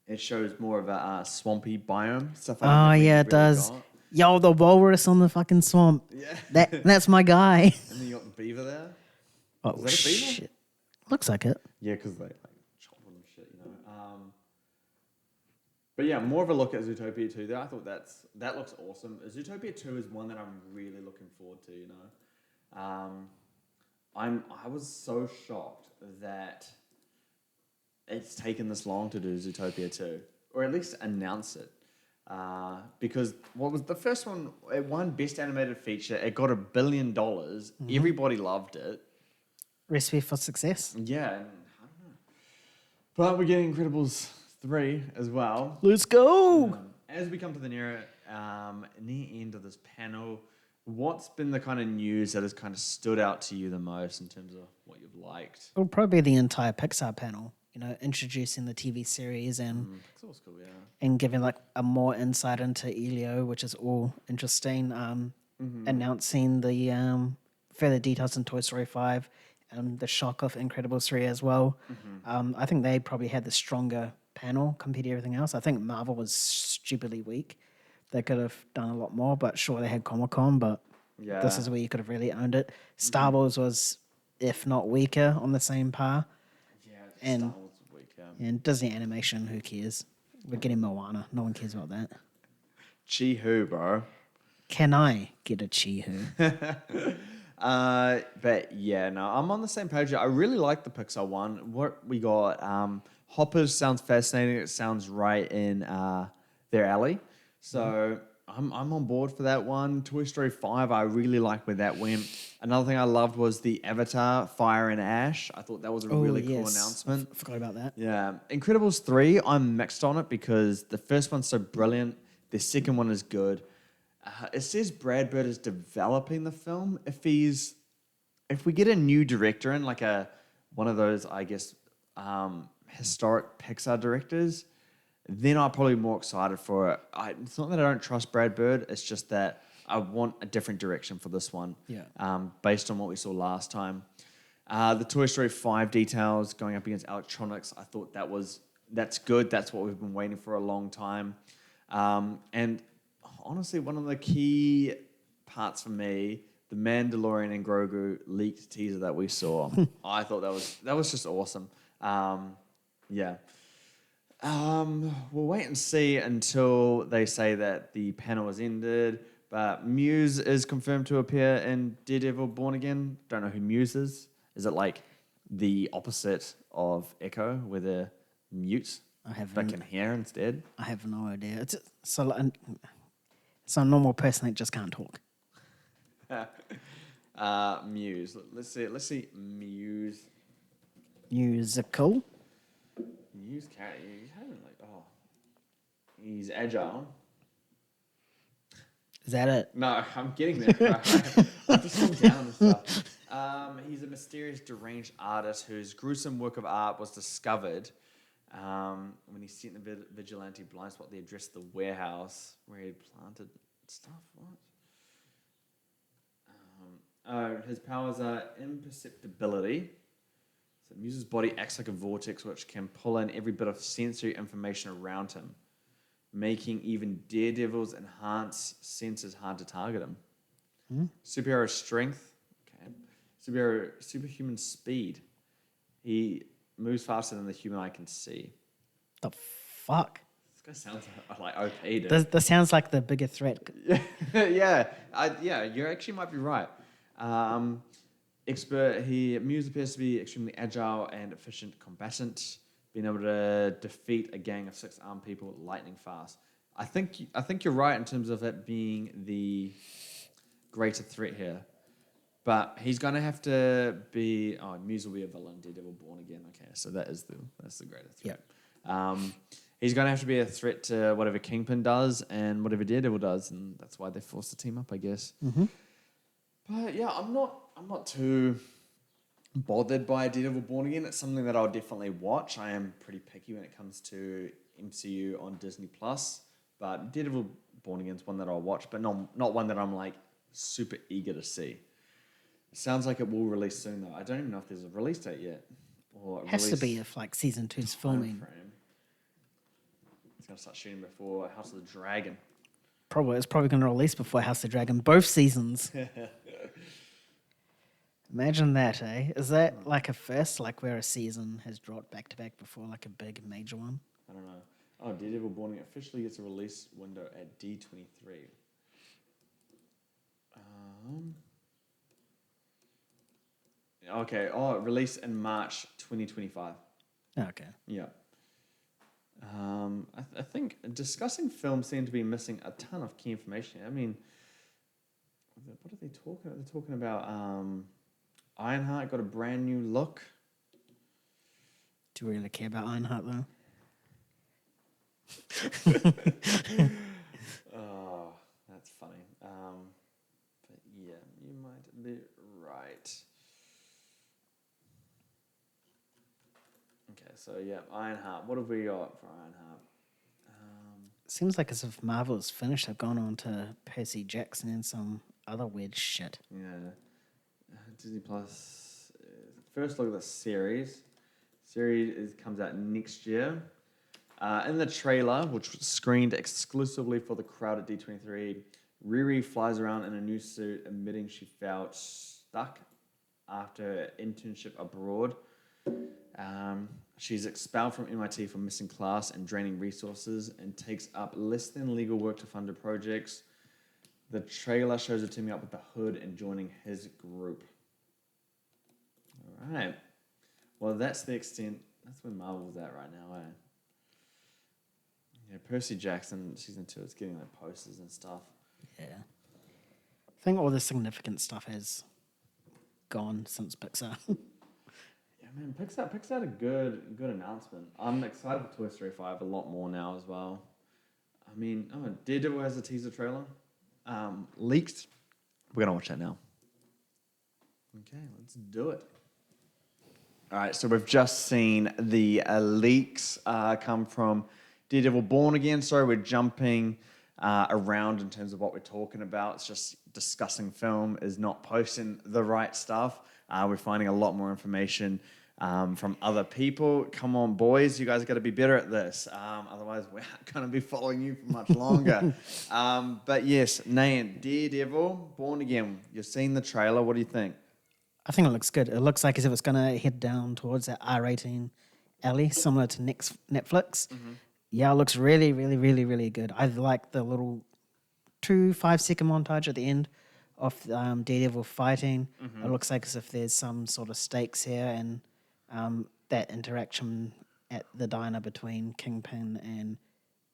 It shows more of a swampy biome. Stuff Oh, never yeah, it really does. got. Yo, the walrus on the fucking swamp. Yeah. That's my guy. And then you got the beaver there. Oh, Is that a beaver? shit. Looks like it. Yeah, because they like chop them and shit, you know. But yeah, more of a look at Zootopia 2 there. I thought that looks awesome. Zootopia 2 is one that I'm really looking forward to, you know. I was so shocked that it's taken this long to do Zootopia 2, or at least announce it. Because what was the first one? It won Best Animated Feature. It got $1 billion. Everybody loved it. Recipe for success. Yeah, and I don't know. But we're getting Incredibles 3 as well. Let's go. As we come to the near end of this panel, what's been the kind of news that has kind of stood out to you the most in terms of what you've liked? It'll probably be the entire Pixar panel. You know, introducing the TV series and Pixar's cool, yeah. and giving like a more insight into Elio, which is all interesting. Announcing the further details in Toy Story 5 and the shock of Incredibles 3 as well. I think they probably had the stronger panel compared to everything else. I think Marvel was stupidly weak. They could have done a lot more, but sure, they had Comic-Con, but this is where you could have really owned it. Star Wars was, if not weaker, on the same par. Yeah, And- Star Wars is weak, yeah. And Disney animation, who cares? We're getting Moana. No one cares about that. Chi-Hu, bro. Can I get a Chi-Hu? But yeah, no, I'm on the same page. I really like the Pixar one. What we got, Hoppers sounds fascinating. It sounds right in their alley. So I'm on board for that one. Toy Story 5, I really like where that went. Another thing I loved was the Avatar Fire and Ash. I thought that was a really cool announcement. Forgot about that. Yeah. Incredibles 3, I'm mixed on it because the first one's so brilliant. The second one is good. It says Brad Bird is developing the film. If we get a new director in, like one of those, I guess, historic Pixar directors, then I'm probably more excited for it. It's not that I don't trust Brad Bird. It's just that I want a different direction for this one. Yeah. Based on what we saw last time. The Toy Story 5 details going up against electronics, I thought that's good. That's what we've been waiting for a long time. And honestly, one of the key parts for me, the Mandalorian and Grogu leaked teaser that we saw. I thought that was just awesome. Yeah. We'll wait and see until they say that the panel has ended. But Muse is confirmed to appear in Daredevil Born Again. Don't know who Muse is. Is it like the opposite of Echo, where they're mute but can hear instead? I have no idea. It's a normal person that just can't talk. Muse. Let's see. Muse. Musical. Muse character. You haven't like. Oh, he's agile. Is that it? No, I'm getting there. I've just gone down and stuff. He's a mysterious, deranged artist whose gruesome work of art was discovered when he sent the vigilante blind spot the address of the warehouse where he had planted stuff. What? His powers are imperceptibility. So Muse's body acts like a vortex which can pull in every bit of sensory information around him, making even Daredevil's enhanced senses hard to target him. Superhero strength. Okay. Superhuman speed. He moves faster than the human eye can see. The fuck? This guy sounds like OP, dude. This sounds like the bigger threat. Yeah, you actually might be right. Muse appears to be extremely agile and efficient combatant, being able to defeat a gang of 6 armed people lightning fast. I think you're right in terms of it being the greater threat here, but he's gonna have to be. Oh, Muse will be a villain. Daredevil Born Again. Okay, so that's the greater threat. Yep. He's gonna have to be a threat to whatever Kingpin does and whatever Daredevil does, and that's why they forced the team up, I guess. Mm-hmm. But yeah, I'm not too bothered by Daredevil Born Again. It's something that I'll definitely watch. I am pretty picky when it comes to MCU on Disney Plus, but Daredevil Born Again is one that I'll watch, but not one that I'm like super eager to see. It sounds like it will release soon though. I don't even know if there's a release date yet. Or Has to be if like season 2's filming. It's gonna start shooting before House of the Dragon. It's probably going to release before House of the Dragon, both seasons. Imagine that, eh? Is that like a first, like where a season has dropped back to back before, like a big major one? I don't know. Oh, Daredevil Born Again officially gets a release window at D23. Okay. Oh, release in March 2025. Okay. Yeah. I think discussing films seem to be missing a ton of key information. I mean, what are they talking about? They're talking about Ironheart got a brand new look. Do you really care about Ironheart though? Oh, that's funny. But yeah, you might be right. Okay, so yeah, Ironheart. What have we got for Ironheart? Seems like as if Marvel is finished, they've gone on to Percy Jackson and some other weird shit. Yeah. Disney Plus. First look at the series. Series comes out next year. In the trailer, which was screened exclusively for the crowd at D23, Riri flies around in a new suit, admitting she felt stuck after her internship abroad. She's expelled from MIT for missing class and draining resources and takes up less than legal work to fund her projects. The trailer shows her teaming up with the Hood and joining his group. All right. Well, that's the extent. That's where Marvel's at right now, eh? Yeah, Percy Jackson season 2 is getting like posters and stuff. Yeah. I think all the significant stuff has gone since Pixar. Yeah, man, Pixar had a good announcement. I'm excited for Toy Story 5 a lot more now as well. I mean, Daredevil has a teaser trailer leaked. We're gonna watch that now. Okay, let's do it. All right, so we've just seen the leaks come from Daredevil Born Again. Sorry, we're jumping around in terms of what we're talking about. It's just discussing film is not posting the right stuff. We're finding a lot more information from other people. Come on, boys, you guys got to be better at this. Otherwise, we're not going to be following you for much longer. But yes, Nayan, Daredevil, Born Again. You've seen the trailer. What do you think? I think it looks good. It looks like as if it's going to head down towards that R18 alley, similar to Netflix. Yeah, it looks really, really, really, really good. I like the little 5-second montage at the end of Daredevil fighting. It looks like as if there's some sort of stakes here, and that interaction at the diner between Kingpin and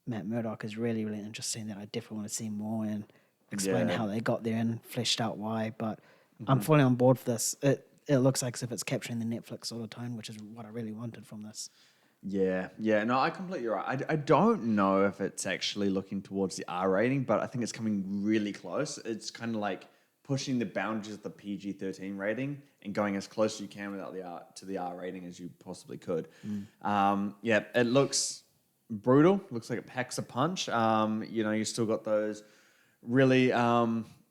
Matt Murdock is really, really interesting. That I definitely want to see more and explain Yeah. how they got there and fleshed out why. But I'm fully on board for this. It looks like as if it's capturing the Netflix sort of tone, which is what I really wanted from this. Yeah, no, I completely right. I don't know if it's actually looking towards the R rating, but I think it's coming really close. It's kind of like pushing the boundaries of the PG-13 rating and going as close as you can without the R rating as you possibly could. Yeah, it looks brutal. Looks like it packs a punch. You still got those really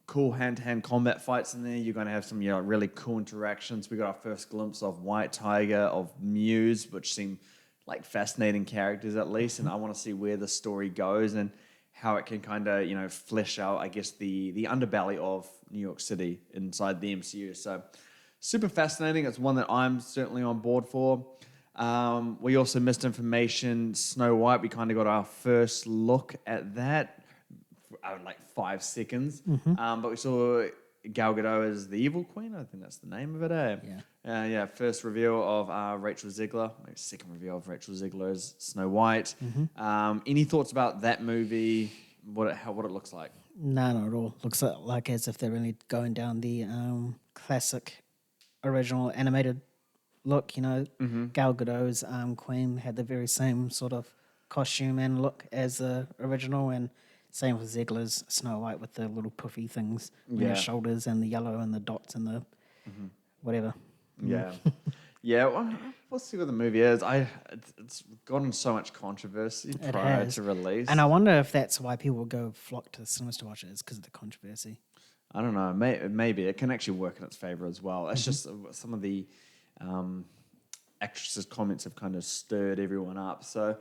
cool hand-to-hand combat fights in there. You're going to have some really cool interactions. We got our first glimpse of White Tiger, of Muse, which seem like fascinating characters at least, and I want to see where the story goes and how it can kind of flesh out, I guess, the underbelly of New York City inside the MCU. So super fascinating. It's one that I'm certainly on board for. We also missed information. Snow White. We kind of got our first look at that, like 5 seconds. But we saw Gal Gadot as the Evil Queen. I think that's the name of it. Yeah. First reveal of Rachel Zegler. Maybe second reveal of Rachel Zegler as Snow White. Any thoughts about that movie? What it looks like? No, not at all. Looks like as if they're really going down the classic original animated look. Gal Gadot's Queen had the very same sort of costume and look as the original, and same with Zegler's Snow White with the little puffy things on her shoulders and the yellow and the dots and the whatever. Yeah. Yeah, well, we'll see what the movie is. It's gotten so much controversy prior to release. And I wonder if that's why people go flock to the cinemas to watch it, is because of the controversy. I don't know. Maybe it can actually work in its favor as well. It's just some of the actresses' comments have kind of stirred everyone up. So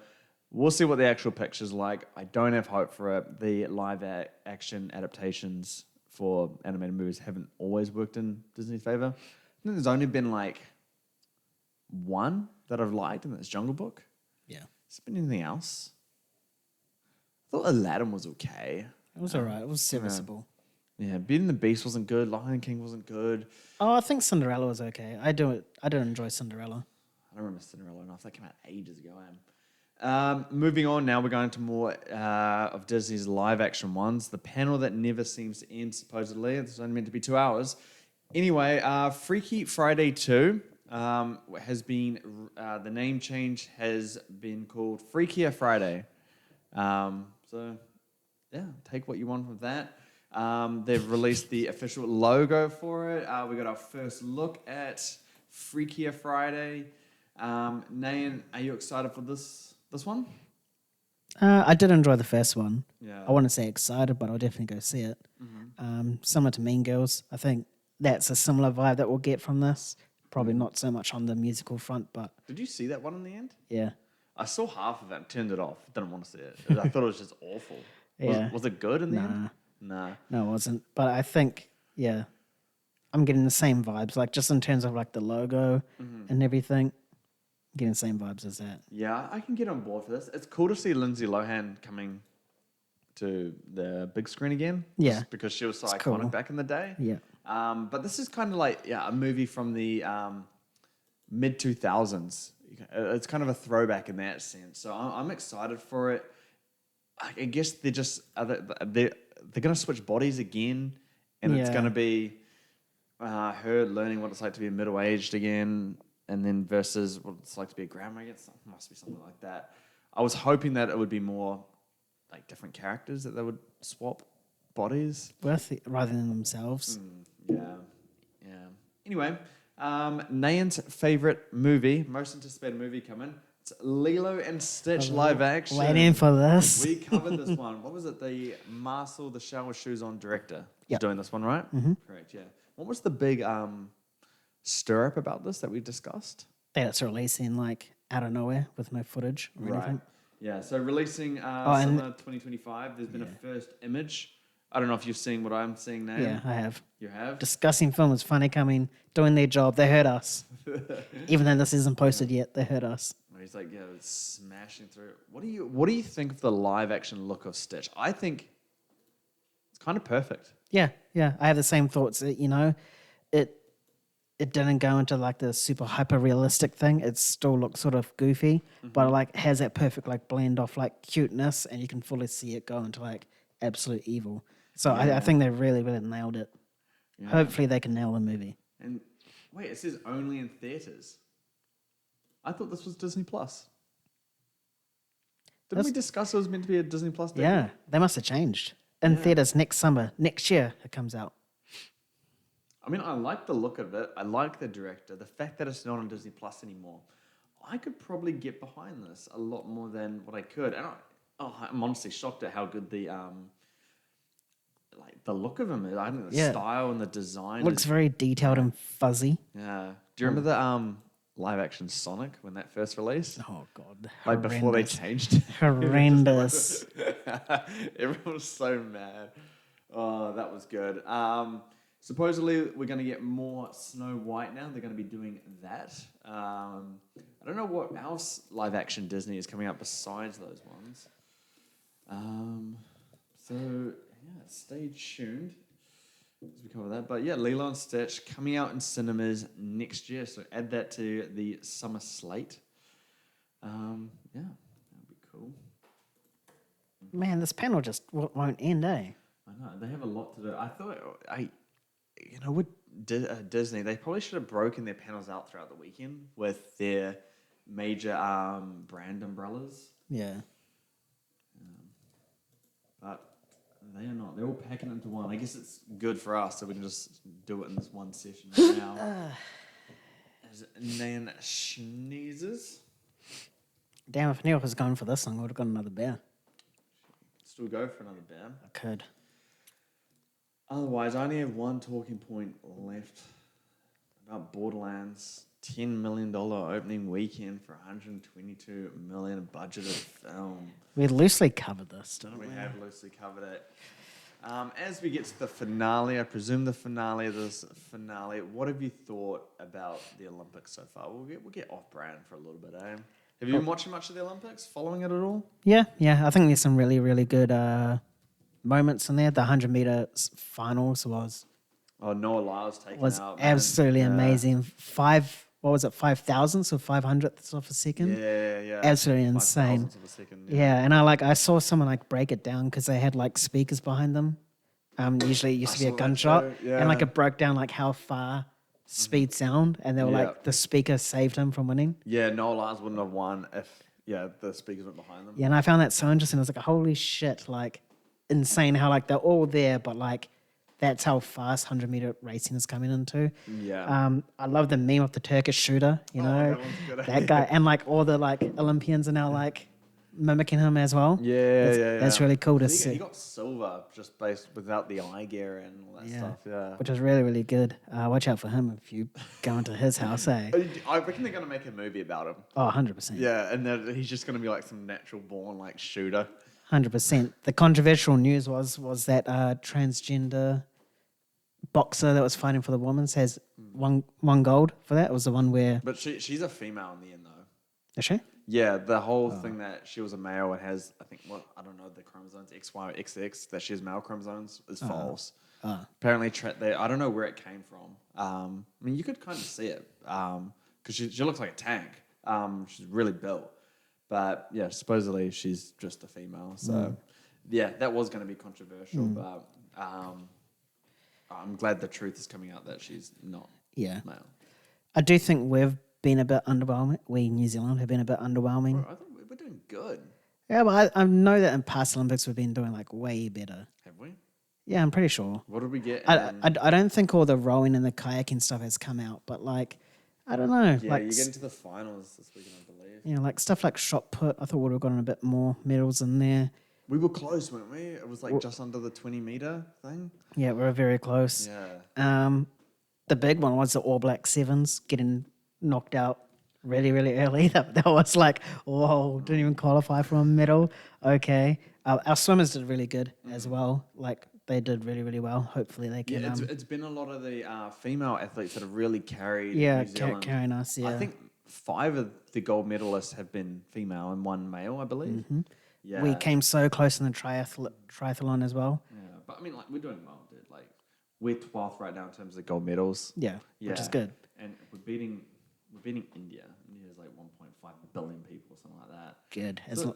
we'll see what the actual picture's like. I don't have hope for it. The live action adaptations for animated movies haven't always worked in Disney's favor. I think there's only been like one that I've liked, and that's Jungle Book. Yeah. Has there been anything else? I thought Aladdin was okay. It was all right. It was serviceable. Yeah, Beauty and the Beast wasn't good. Lion King wasn't good. Oh, I think Cinderella was okay. I do enjoy Cinderella. I don't remember Cinderella enough. That came out ages ago. Moving on now, we're going to more of Disney's live-action ones. The Panel That Never Seems to End, supposedly. It's only meant to be 2 hours. Anyway, Freaky Friday 2 has been... the name change has been called Freakier Friday. So, yeah, take what you want from that. They've released the official logo for it. We got our first look at Freakier Friday. Nayan, are you excited for this one? I did enjoy the first one. Yeah. I wouldn't say excited, but I'll definitely go see it. Similar to Mean Girls. I think that's a similar vibe that we'll get from this. Probably not so much on the musical front, but... Did you see that one in the end? Yeah. I saw half of it and turned it off. Didn't want to see it. I thought it was just awful. Yeah. Was it good in the end? Nah. No, it wasn't. But I think, yeah, I'm getting the same vibes. Like, just in terms of, like, the logo and everything, getting the same vibes as that. Yeah, I can get on board for this. It's cool to see Lindsay Lohan coming to the big screen again. Yeah. Just because she was so iconic cool. back in the day. Yeah. But this is kind of like, a movie from the mid-2000s. It's kind of a throwback in that sense. So I'm excited for it. I guess they're just... They're going to switch bodies again, and it's going to be her learning what it's like to be middle-aged again, and then versus what it's like to be a grandma again. It must be something like that. I was hoping that it would be more like different characters, that they would swap bodies. Rather than themselves. Yeah. Anyway, Nayan's favorite movie, most anticipated movie coming. It's Lilo and Stitch live action. Waiting for this. We covered this one. What was it? The Marcel the Shower Shoes On director Yep. doing this one, right? Correct, yeah. What was the big stir up about this that we discussed? that it's releasing like out of nowhere with no footage or anything. Yeah, so releasing and summer 2025, there's been a first image. I don't know if you've seen what I'm seeing now. Yeah, I have. You have? Discussing film is funny coming, doing their job. They heard us. Even though this isn't posted yet, they heard us. He's like, yeah, it's smashing through. What do you think of the live action look of Stitch? I think it's kind of perfect. Yeah. I have the same thoughts. It didn't go into like the super hyper realistic thing. It still looks sort of goofy, but it like has that perfect like blend of like cuteness, and you can fully see it go into like absolute evil. So I think they really, really nailed it. Yeah. Hopefully they can nail the movie. And wait, it says only in theaters. I thought this was Disney Plus. Didn't we discuss it was meant to be a Disney Plus debut? Yeah, they must have changed. In theaters next summer, next year it comes out. I mean, I like the look of it. I like the director. The fact that it's not on Disney Plus anymore. I could probably get behind this a lot more than what I could. And I'm honestly shocked at how good the look of him is. I think the style and the design looks very detailed and fuzzy. Yeah. Do you remember the live action Sonic when that first released? Oh God! Like before they changed it. Horrendous. Everyone was so mad. Oh, that was good. Supposedly, we're going to get more Snow White now. They're going to be doing that. I don't know what else live-action Disney is coming up besides those ones. Stay tuned as we cover that. But yeah, Lilo and Stitch coming out in cinemas next year. So add that to the summer slate. That'd be cool. Man, this panel just won't end, eh? I know. They have a lot to do. I thought... with Disney, they probably should have broken their panels out throughout the weekend with their major brand umbrellas. Yeah. But they are not. They're all packing into one. I guess it's good for us, so we can just do it in this one session now. As Nayan sneezes. Damn, if I knew I was going for this one, I would have got another beer. Still go for another beer. I could. Otherwise, I only have one talking point left about Borderlands. $10 million opening weekend for $122 million budgeted film. We loosely covered this, didn't we? We have loosely covered it. As we get to the finale, I presume the finale of this finale, what have you thought about the Olympics so far? We'll get off-brand for a little bit, eh? Have you been watching much of the Olympics? Following it at all? Yeah. I think there's some really, really good... moments in there. The 100-meter finals was Noah Lyles taken out. Absolutely amazing. 5,000, so 500ths of a second. Yeah. Absolutely insane. 5,000ths of a second. Yeah, and I saw someone like break it down because they had like speakers behind them. Usually it used to be a gunshot, and like it broke down like how far speed sound, and they were like the speaker saved him from winning. Yeah, Noah Lyles wouldn't have won if the speakers went behind them. Yeah, and I found that so interesting. I was like, holy shit, like insane how like they're all there, but like that's how fast 100-meter racing is coming into. Yeah. I love the meme of the Turkish shooter, that guy, and like all the like Olympians are now like mimicking him as well. That's really cool to see. He got silver just based without the eye gear and all that stuff. Yeah, which is really, really good. Watch out for him if you go into his house, eh? I reckon they're gonna make a movie about him. Oh, 100%. Yeah, and then he's just gonna be like some natural born like shooter. 100%. The controversial news was that transgender boxer that was fighting for the women's has one gold for that. It was the one where... But she's a female in the end, though. Is she? Yeah, the whole thing that she was a male and has, I think, I don't know, the chromosomes, XY or XX, that she has male chromosomes is false. Apparently, I don't know where it came from. I mean, you could kind of see it because she looks like a tank. She's really built. But yeah, supposedly she's just a female. So yeah, that was going to be controversial. But I'm glad the truth is coming out that she's not male. I do think we've been a bit underwhelming. We in New Zealand have been a bit underwhelming. Bro, I think we're doing good. Yeah, but I know that in past Olympics we've been doing like way better. Have we? Yeah, I'm pretty sure. What did we get? I don't think all the rowing and the kayaking stuff has come out, but like, I don't know. Yeah, like, you get into the finals this weekend, I believe. Yeah, like stuff like shot put. I thought we would have gotten a bit more medals in there. We were close, weren't we? It was like just under the 20-meter thing. Yeah, we were very close. Yeah. The big one was the All Black Sevens getting knocked out really, really early. That was like, whoa, didn't even qualify for a medal. Okay. Our swimmers did really good as well. Like, they did really, really well. Hopefully they Yeah, can, it's been a lot of the female athletes that have really carried yeah, New Zealand. carrying us, I yeah. think 5 of the gold medalists have been female and 1 male, I believe. Yeah. We came so close in the triathlon as well. Yeah, but I mean, like, we're doing well, dude. Like, we're 12th right now in terms of gold medals. Yeah, which is good. And we're beating India. India's like 1.5 billion people, something like that. Good. So,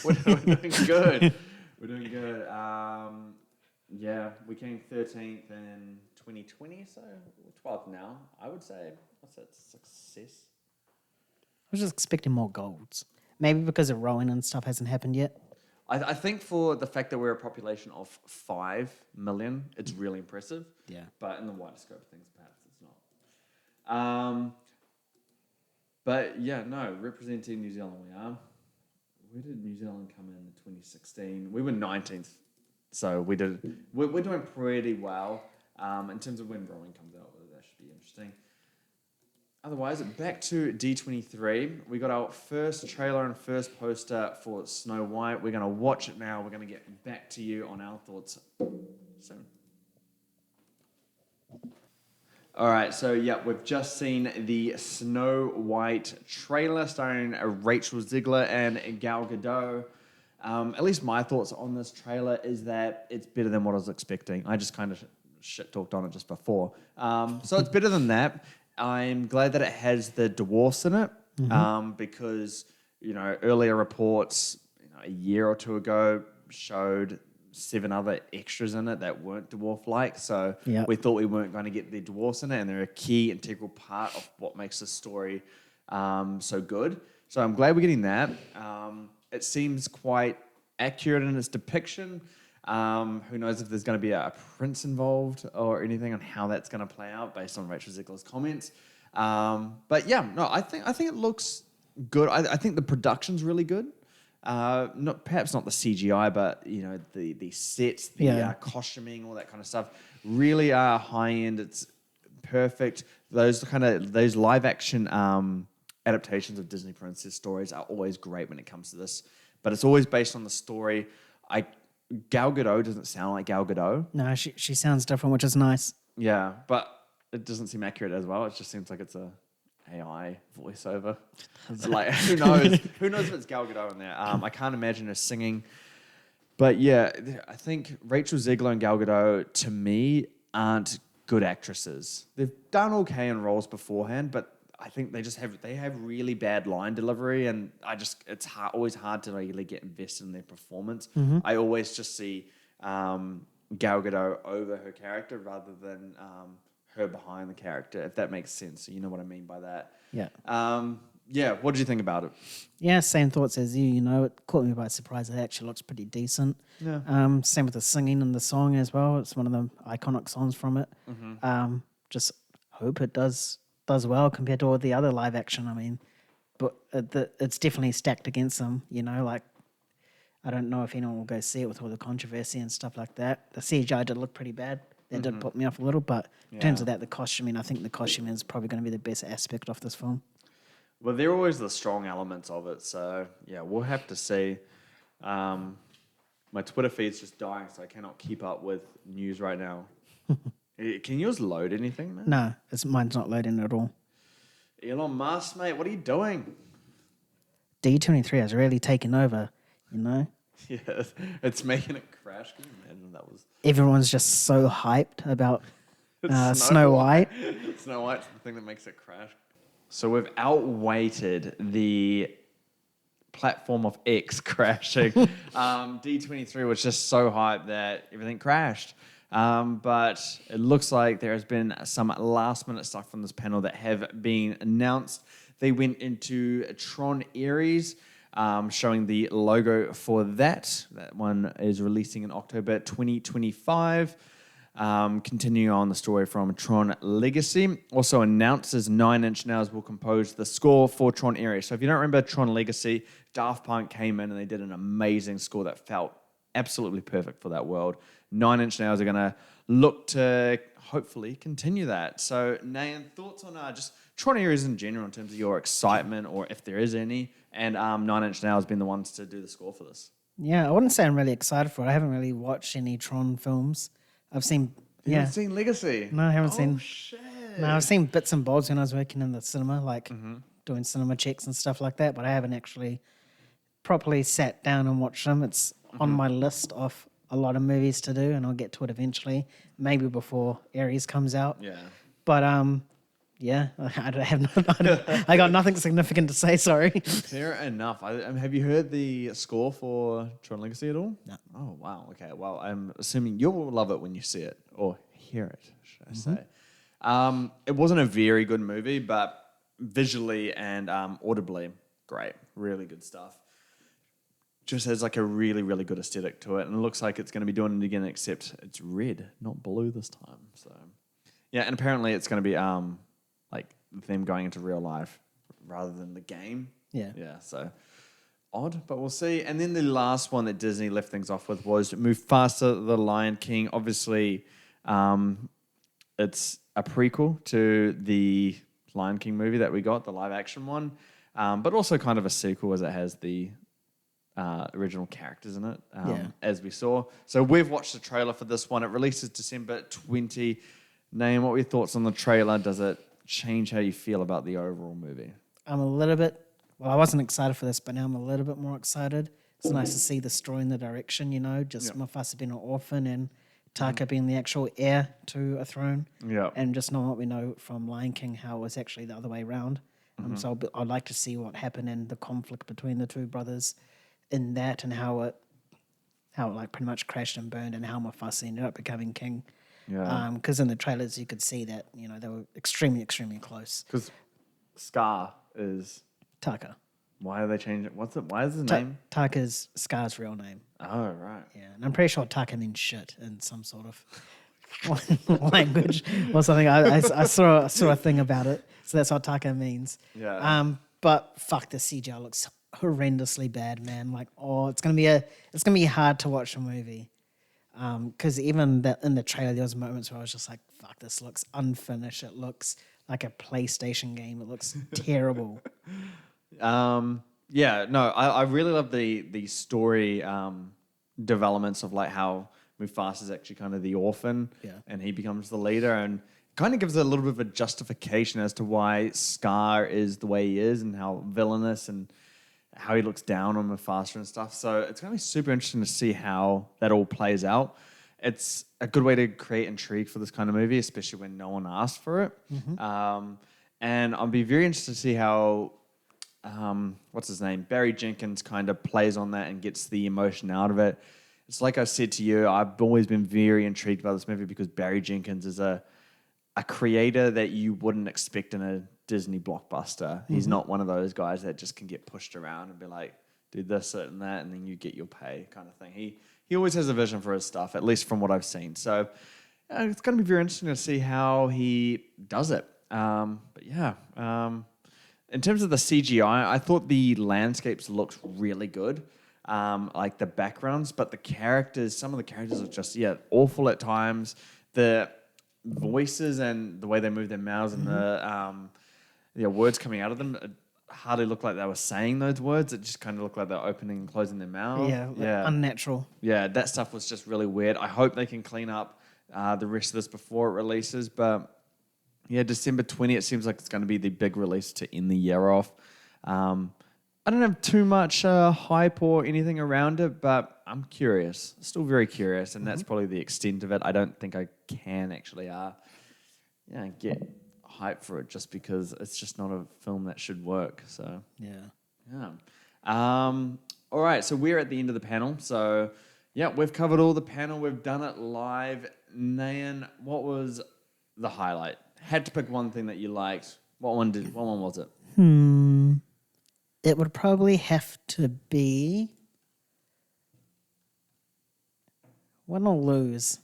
we're doing good. We're doing good. Yeah, we came 13th in 2020, so we're 12th now. I would say that's a success. I was just expecting more golds. Maybe because of rowing and stuff hasn't happened yet. I think for the fact that we're a population of 5 million, it's really impressive. Yeah. But in the wider scope of things, perhaps it's not. But yeah, no, representing New Zealand we are. Where did New Zealand come in 2016? We were 19th. So we're doing pretty well. In terms of when rowing comes out, that should be interesting. Otherwise, back to D23. We got our first trailer and first poster for Snow White. We're going to watch it now. We're going to get back to you on our thoughts soon. All right, so yeah, we've just seen the Snow White trailer starring Rachel Zegler and Gal Gadot. At least my thoughts on this trailer is that it's better than what I was expecting. I just kind of shit talked on it just before. So it's better than that. I'm glad that it has the dwarfs in it because, earlier reports a year or two ago showed 7 other extras in it that weren't dwarf-like. So we thought we weren't going to get the dwarfs in it, and they're a key integral part of what makes the story so good. So I'm glad we're getting that. It seems quite accurate in its depiction. Who knows if there's going to be a prince involved or anything on how that's going to play out based on Rachel Zegler's comments. But yeah, no, I think it looks good. I think the production's really good. Perhaps not the CGI, but the sets, the costuming, all that kind of stuff, really are high end. It's perfect. Those live action adaptations of Disney princess stories are always great when it comes to this, but it's always based on the story. Gal Gadot doesn't sound like Gal Gadot. No, she sounds different, which is nice. Yeah, but it doesn't seem accurate as well. It just seems like it's a AI voiceover. Like, who knows? Who knows if it's Gal Gadot in there? I can't imagine her singing. But yeah, I think Rachel Zegler and Gal Gadot, to me, aren't good actresses. They've done okay in roles beforehand, but I think they have really bad line delivery, and it's always hard to really get invested in their performance. I always just see Gal Gadot over her character rather than her behind the character, if that makes sense. You know what I mean by that. Yeah. Yeah. What did you think about it? Yeah, same thoughts as you. It caught me by surprise. It actually looks pretty decent. Yeah. Same with the singing and the song as well. It's one of the iconic songs from it. Just hope it does well compared to all the other live action. I mean, but it's definitely stacked against them. Like, I don't know if anyone will go see it with all the controversy and stuff like that. The CGI did look pretty bad. That did put me off a little, but in terms of that, the costuming, I think the costuming is probably going to be the best aspect of this film. Well, they're always the strong elements of it, so yeah, we'll have to see. My Twitter feed's just dying, so I cannot keep up with news right now. Can yours load anything, man? No, mine's not loading at all. Elon Musk, mate, what are you doing? D23 has really taken over, Yeah, it's making it crash. Can you imagine that was... Everyone's just so hyped about Snow White. Snow White's the thing that makes it crash. So we've outweighted the platform of X crashing. D23 was just so hyped that everything crashed. But it looks like there has been some last-minute stuff from this panel that have been announced. They went into Tron Ares, showing the logo for that. That one is releasing in October 2025. Continuing on the story from Tron Legacy. Also announces 9 Inch Nails will compose the score for Tron Ares. So if you don't remember Tron Legacy, Daft Punk came in and they did an amazing score that felt absolutely perfect for that world. Nine Inch Nails are going to look to hopefully continue that. So, Nayan, thoughts on just Tron Ares in general in terms of your excitement, or if there is any, and Nine Inch Nails being the ones to do the score for this? Yeah, I wouldn't say I'm really excited for it. I haven't really watched any Tron films. I've seen, You haven't seen Legacy? No, I haven't seen. Shit. No, I've seen bits and bobs when I was working in the cinema, like Mm-hmm. doing cinema checks and stuff like that, but I haven't actually properly sat down and watched them. It's on my list of a lot of movies to do, and I'll get to it eventually, maybe before Ares comes out. Yeah. But yeah, I don't have I got nothing significant to say. Sorry. Fair enough. Have you heard the score for Tron Legacy at all? No. Oh, wow. Okay. Well, I'm assuming you'll love it when you see it, or hear it, should I say. It wasn't a very good movie, but visually and audibly, great. Really good stuff. Just has like a really, really good aesthetic to it. And it looks like it's going to be doing it again, except it's red, not blue this time. So, yeah, and apparently it's going to be like them going into real life rather than the game. Yeah. Yeah, so odd, but we'll see. And then the last one that Disney left things off with was Mufasa, the Lion King. Obviously, it's a prequel to the Lion King movie that we got, the live action one, but also kind of a sequel as it has the original characters in it, as we saw. So we've watched the trailer for this one. It releases December 20. Nayan, what were your thoughts on the trailer? Does it change how you feel about the overall movie? I'm a little bit, well, I wasn't excited for this, but now I'm a little bit more excited. It's nice to see the story in the direction, just Mufasa being an orphan and Taka being the actual heir to a throne. Yeah. And just not what we know from Lion King, how it was actually the other way around. So I'd like to see what happened and the conflict between the two brothers in that, and how it like pretty much crashed and burned, and how Mufasa ended up becoming king. Yeah. Because in the trailers you could see that, they were extremely, extremely close. Because Scar is... Taka. Why are they changing it? Why is his name? Taka's Scar's real name. Oh, right. Yeah, and I'm pretty sure Taka means shit in some sort of language or something. I saw a thing about it, so that's what Taka means. Yeah. But fuck, the CGI looks horrendously bad, man. Like, it's gonna be hard to watch a movie. Because even that in the trailer, there was moments where I was just like, fuck, this looks unfinished. It looks like a PlayStation game. It looks terrible. Yeah, no, I really love the story developments of like how Mufasa is actually kind of the orphan, and he becomes the leader, and kind of gives it a little bit of a justification as to why Scar is the way he is, and how villainous and how he looks down on Mufasa and stuff. So it's going to be super interesting to see how that all plays out. It's a good way to create intrigue for this kind of movie, especially when no one asked for it. And I'll be very interested to see how, what's his name? Barry Jenkins kind of plays on that and gets the emotion out of it. It's like I said to you, I've always been very intrigued by this movie because Barry Jenkins is a creator that you wouldn't expect in a Disney blockbuster. He's not one of those guys that just can get pushed around and be like, do this, that, and that, and then you get your pay kind of thing. He always has a vision for his stuff, at least from what I've seen. So it's going to be very interesting to see how he does it. But yeah, in terms of the CGI, I thought the landscapes looked really good, like the backgrounds, but the characters, some of the characters are just, awful at times. The voices and the way they move their mouths and the words coming out of them hardly looked like they were saying those words. It just kind of looked like they're opening and closing their mouth. Yeah, unnatural. Yeah, that stuff was just really weird. I hope they can clean up the rest of this before it releases. But yeah, December 20, it seems like it's going to be the big release to end the year off. I don't have too much hype or anything around it, but I'm curious. Still very curious, and that's probably the extent of it. I don't think I can actually get hype for it just because it's just not a film that should work. So yeah. All right, so we're at the end of the panel. So yeah, we've covered all the panel. We've done it live. Nayan, what was the highlight? Had to pick one thing that you liked. What one was it? It would probably have to be win or lose.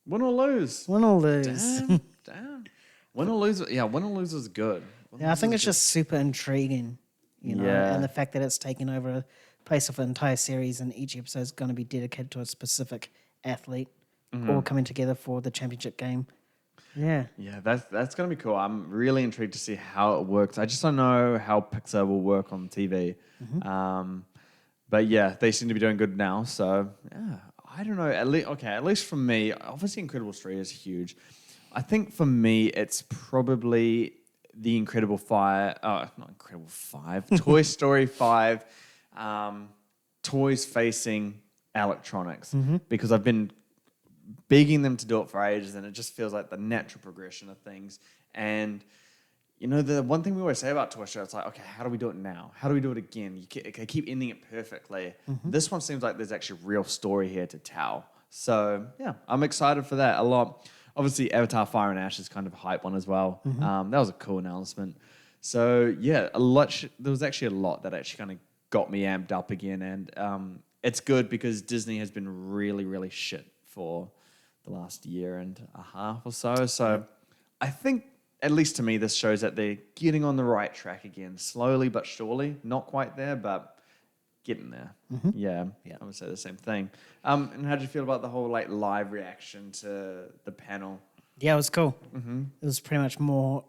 Win or lose. Win or lose. Damn. Win or lose. Yeah, win or lose is good. I think it's just super intriguing, and the fact that it's taking over a place of an entire series and each episode is going to be dedicated to a specific athlete all coming together for the championship game. Yeah. Yeah, that's going to be cool. I'm really intrigued to see how it works. I just don't know how Pixar will work on TV. But yeah, they seem to be doing good now. So yeah, I don't know. At least for me, obviously Incredibles 3 is huge. I think for me, it's probably the Incredible Five. Not Incredible 5. Toy Story 5. Toys facing electronics because I've been begging them to do it for ages, and it just feels like the natural progression of things. And you know, the one thing we always say about Toy Story, it's like, okay, how do we do it now? How do we do it again? I keep ending it perfectly. This one seems like there's actually a real story here to tell. So yeah, I'm excited for that a lot. Obviously, Avatar: Fire and Ash is kind of a hype one as well. That was a cool announcement. So yeah, there was actually a lot that actually kind of got me amped up again, and it's good because Disney has been really, really shit for the last year and a half or so. So I think, at least to me, this shows that they're getting on the right track again, slowly but surely. Not quite there, but getting there. Yeah, I would say the same thing. And how did you feel about the whole live reaction to the panel? Yeah, it was cool. It was pretty much more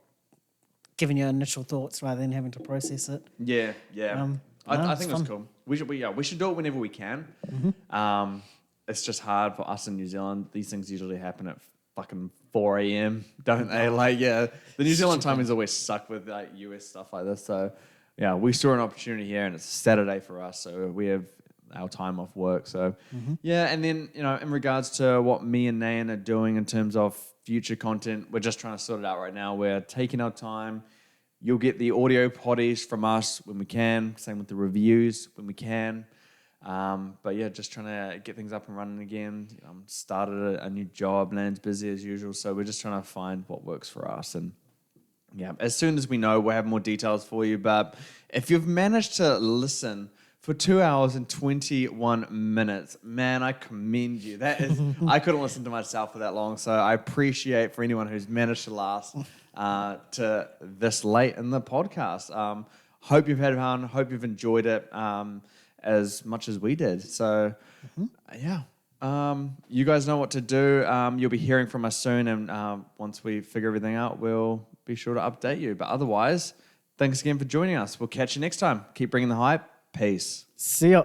giving your initial thoughts rather than having to process it. Yeah. I think it was fun. cool. We should do it whenever we can. It's just hard for us in New Zealand. These things usually happen at fucking 4 a.m., don't they? The New Zealand time is always sucked with US stuff like this. So yeah, we saw an opportunity here, and it's Saturday for us, so we have our time off work. So yeah, and then in regards to what me and Nayan are doing in terms of future content, we're just trying to sort it out right now. We're taking our time. You'll get the audio potties from us when we can. Same with the reviews when we can. But yeah, just trying to get things up and running again. Started a new job, Land's busy as usual, so we're just trying to find what works for us. And yeah, as soon as we know, we'll have more details for you. But if you've managed to listen for 2 hours and 21 minutes, man, I commend you. That is, I couldn't listen to myself for that long, so I appreciate for anyone who's managed to last to this late in the podcast. Hope you've had fun. Hope you've enjoyed it. As much as we did. So, yeah. You guys know what to do. You'll be hearing from us soon, and once we figure everything out, we'll be sure to update you. But otherwise, thanks again for joining us. We'll catch you next time. Keep bringing the hype. Peace. See ya.